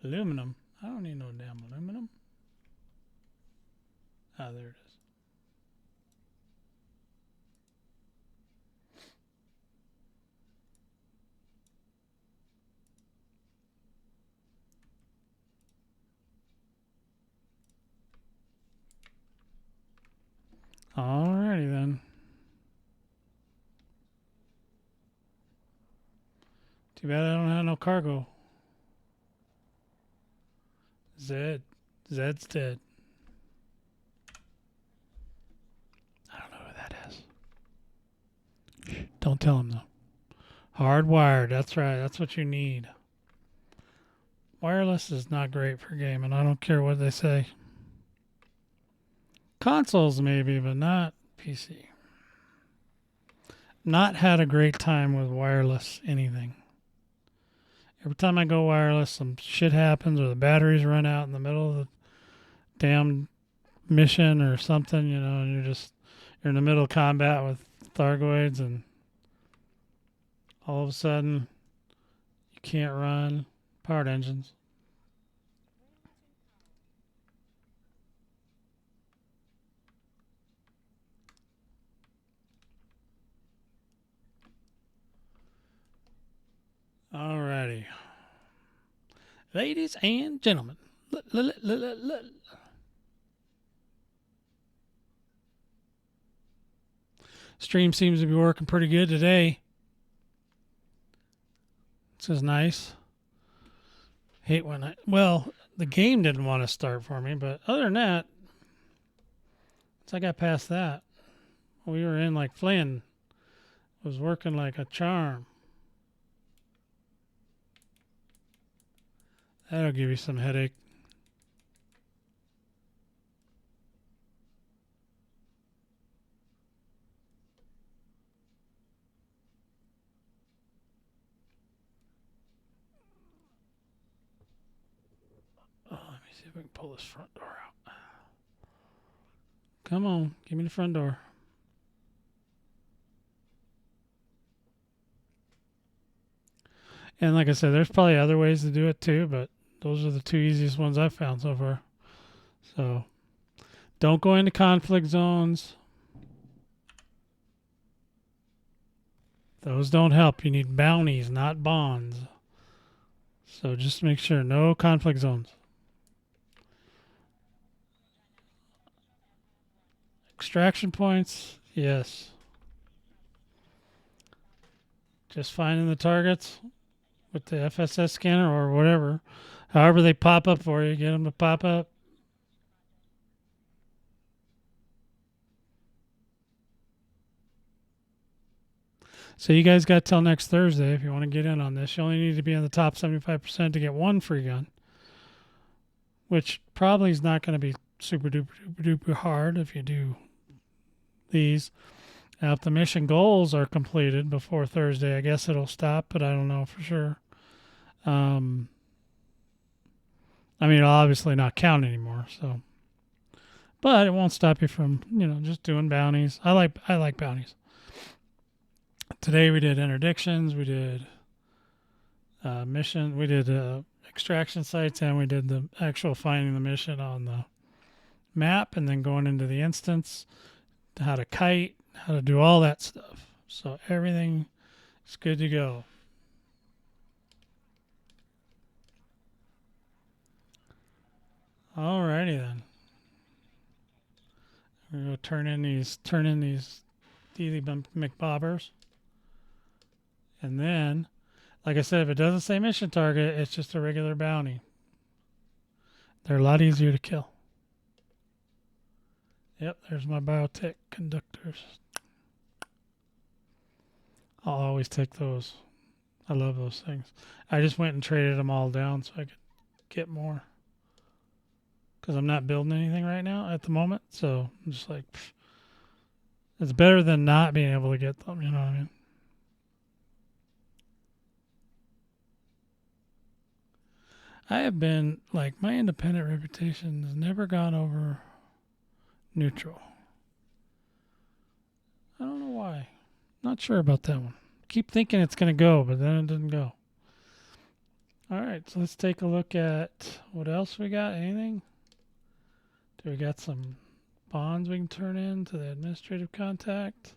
Aluminum. I don't need no damn aluminum. Ah, there it is. Alrighty then. Too bad I don't have no cargo. Zed's dead. I don't know who that is. Don't tell him though. Hardwired, that's right, that's what you need. Wireless is not great for gaming, I don't care what they say. Consoles maybe, but not PC. Not had a great time with wireless anything. Every time I go wireless, some shit happens or the batteries run out in the middle of the damn mission or something, you know, and you're in the middle of combat with Thargoids and all of a sudden you can't run powered engines. Alrighty. Ladies and gentlemen. Stream seems to be working pretty good today. This is nice. Hate when the game didn't want to start for me, but other than that, once I got past that, we were in like Flynn. It was working like a charm. That'll give you some headache. Oh, let me see if we can pull this front door out. Come on, give me the front door. And like I said, there's probably other ways to do it too, but those are the two easiest ones I've found so far. So, don't go into conflict zones. Those don't help. You need bounties, not bonds. So just make sure, no conflict zones. Extraction points, yes. Just finding the targets with the FSS scanner or whatever. However they pop up for you, get them to pop up. So you guys got till next Thursday if you want to get in on this. You only need to be in the top 75% to get one free gun, which probably is not going to be super duper duper duper hard if you do these. Now, if the mission goals are completed before Thursday, I guess it'll stop, but I don't know for sure. I mean, it'll obviously not count anymore, so. But it won't stop you from, just doing bounties. I like bounties. Today we did interdictions, we did mission, we did extraction sites, and we did the actual finding the mission on the map, and then going into the instance, how to kite, how to do all that stuff. So everything is good to go. Alrighty then. We're gonna turn in these Dealey McBobbers. And then, like I said, if it doesn't say mission target, it's just a regular bounty. They're a lot easier to kill. Yep, there's my biotech conductors. I'll always take those. I love those things. I just went and traded them all down so I could get more. Because I'm not building anything right now at the moment. So I'm just like, it's better than not being able to get them, you know what I mean? I have been, like, my independent reputation has never gone over neutral. I don't know why. Not sure about that one. Keep thinking it's going to go, but then it doesn't go. All right, so let's take a look at what else we got. Anything? Do we got some bonds we can turn in to the administrative contact?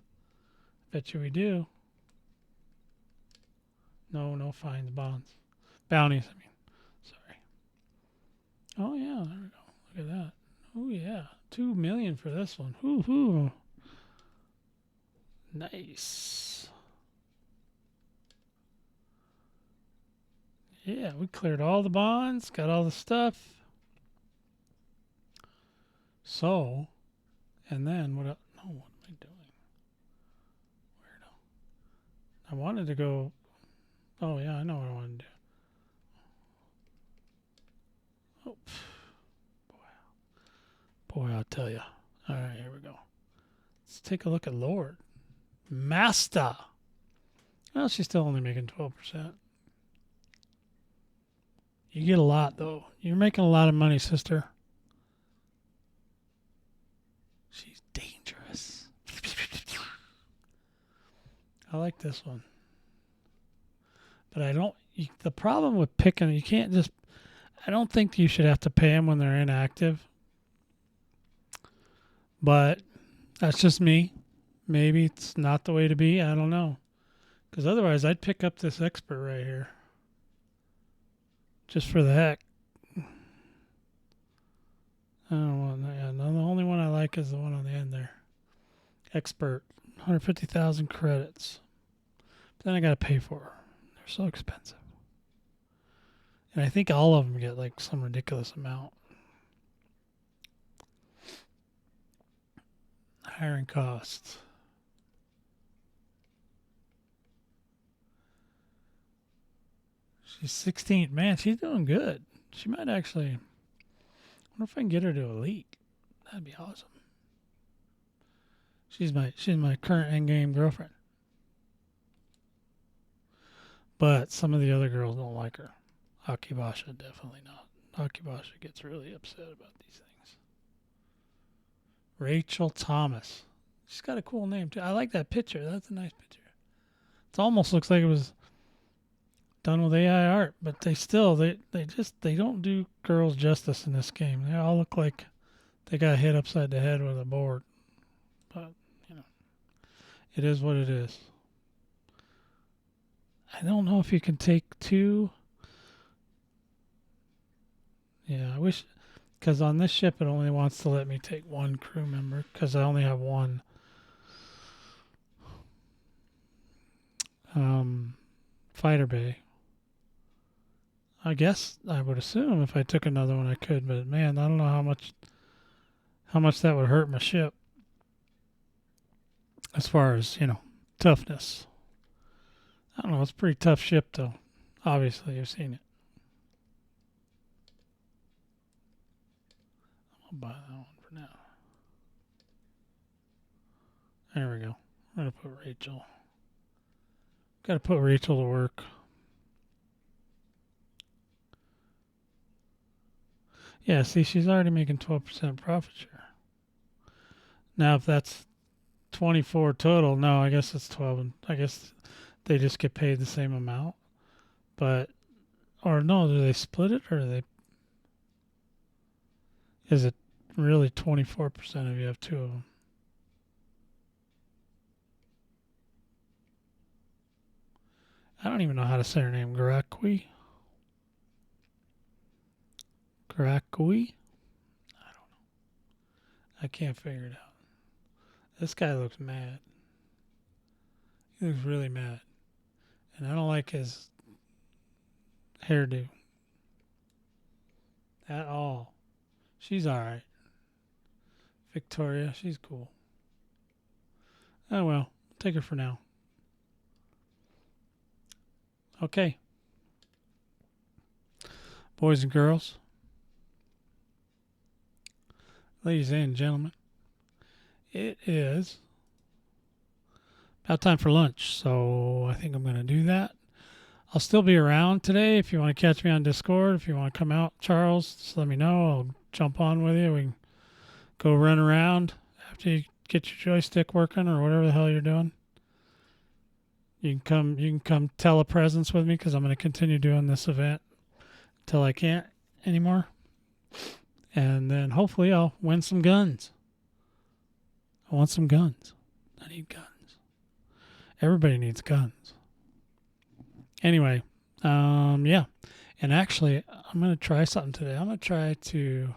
Bet you we do. No fines, bonds. Bounties, I mean. Sorry. Oh, yeah, there we go. Look at that. Oh, yeah. $2 million for this one. Hoo-hoo. Nice. Yeah, we cleared all the bonds, got all the stuff. So, and then what else? No, what am I doing? Weirdo. I wanted to go. Oh, yeah, I know what I want to do. Oh, boy, I'll tell you. All right, here we go. Let's take a look at Lord. Master. Well, she's still only making 12%. You get a lot, though. You're making a lot of money, sister. She's dangerous. I like this one. But I don't... the problem with picking... You can't just... I don't think you should have to pay them when they're inactive. But that's just me. Maybe it's not the way to be. I don't know. Because otherwise, I'd pick up this expert right here. Just for the heck. I don't know. Yeah, no, the only one I like is the one on the end there. Expert. 150,000 credits. But then I got to pay for her. They're so expensive. And I think all of them get like some ridiculous amount. Hiring costs. She's 16. Man, she's doing good. She might actually... I wonder if I can get her to elite. That'd be awesome. She's my current endgame girlfriend. But some of the other girls don't like her. Akibasha, definitely not. Akibasha gets really upset about these things. Rachel Thomas. She's got a cool name, too. I like that picture. That's a nice picture. It almost looks like it was done with AI art, but they don't do girls justice in this game. They all look like they got hit upside the head with a board. But, it is what it is. I don't know if you can take two. Yeah, I wish, because on this ship it only wants to let me take one crew member, because I only have one fighter bay. I guess I would assume if I took another one I could, but man, I don't know how much that would hurt my ship. As far as, toughness. I don't know, it's a pretty tough ship though. Obviously, you've seen it. I'll buy that one for now. There we go. I'm going to put Rachel. Got to put Rachel to work. Yeah, see, she's already making 12% profit share. Now, if that's 24 total, no, I guess it's 12. And I guess they just get paid the same amount. But, or no, do they split it, or is it really 24% if you have two of them? I don't even know how to say her name. Garakui? Garakui? I don't know. I can't figure it out. This guy looks mad. He looks really mad. And I don't like his hairdo at all. She's alright. Victoria, she's cool. Oh well, take her for now. Okay. Boys and girls, ladies and gentlemen, it is about time for lunch, so I think I'm going to do that. I'll still be around today if you want to catch me on Discord. If you want to come out, Charles, just let me know. I'll jump on with you. We can go run around after you get your joystick working or whatever the hell you're doing. You can come telepresence with me because I'm going to continue doing this event until I can't anymore. And then hopefully I'll win some guns. I want some guns. I need guns. Everybody needs guns. Anyway, yeah. And actually, I'm going to try something today. I'm going to try to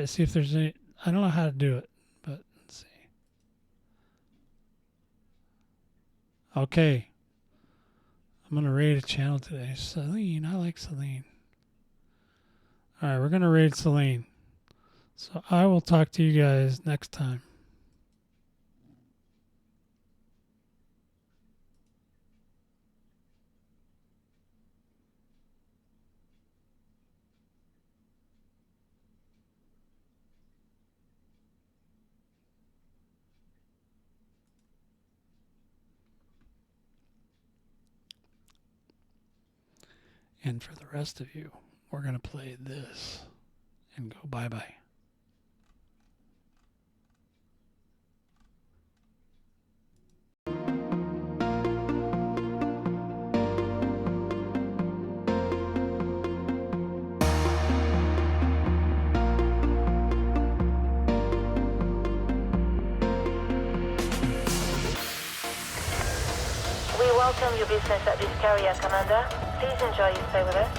see if there's any... I don't know how to do it, but let's see. Okay. I'm going to raid a channel today. Celine. I like Celine. All right, we're going to raid Celine. So I will talk to you guys next time. And for the rest of you, we're going to play this and go bye-bye. We welcome your business at this carrier, Commander. Please enjoy your stay with us.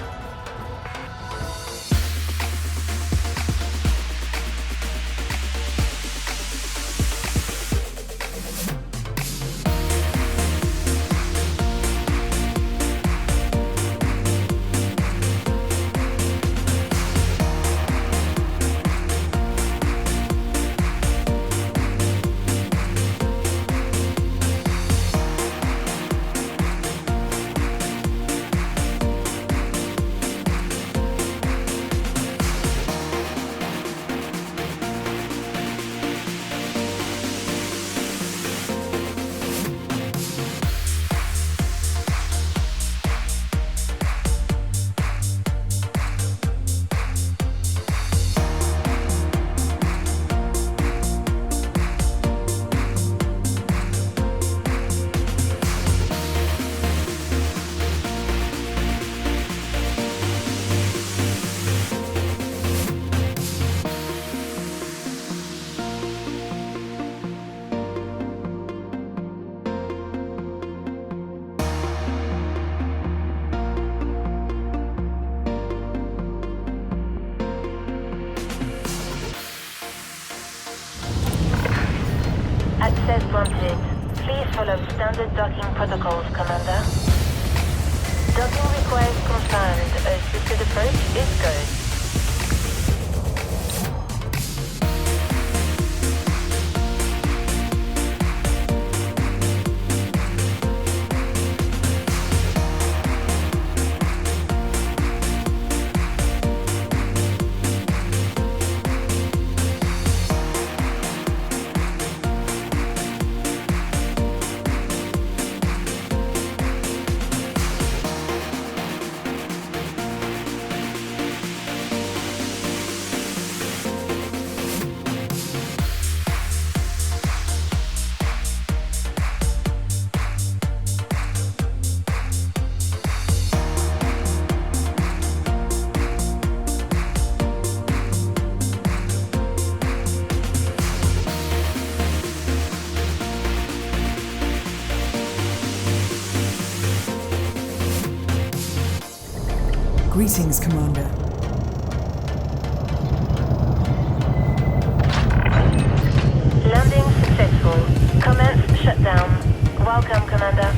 Access granted. Please follow standard docking protocols, Commander. Docking request confirmed. Assisted approach is good. Greetings, Commander. Landing successful. Commence shutdown. Welcome, Commander.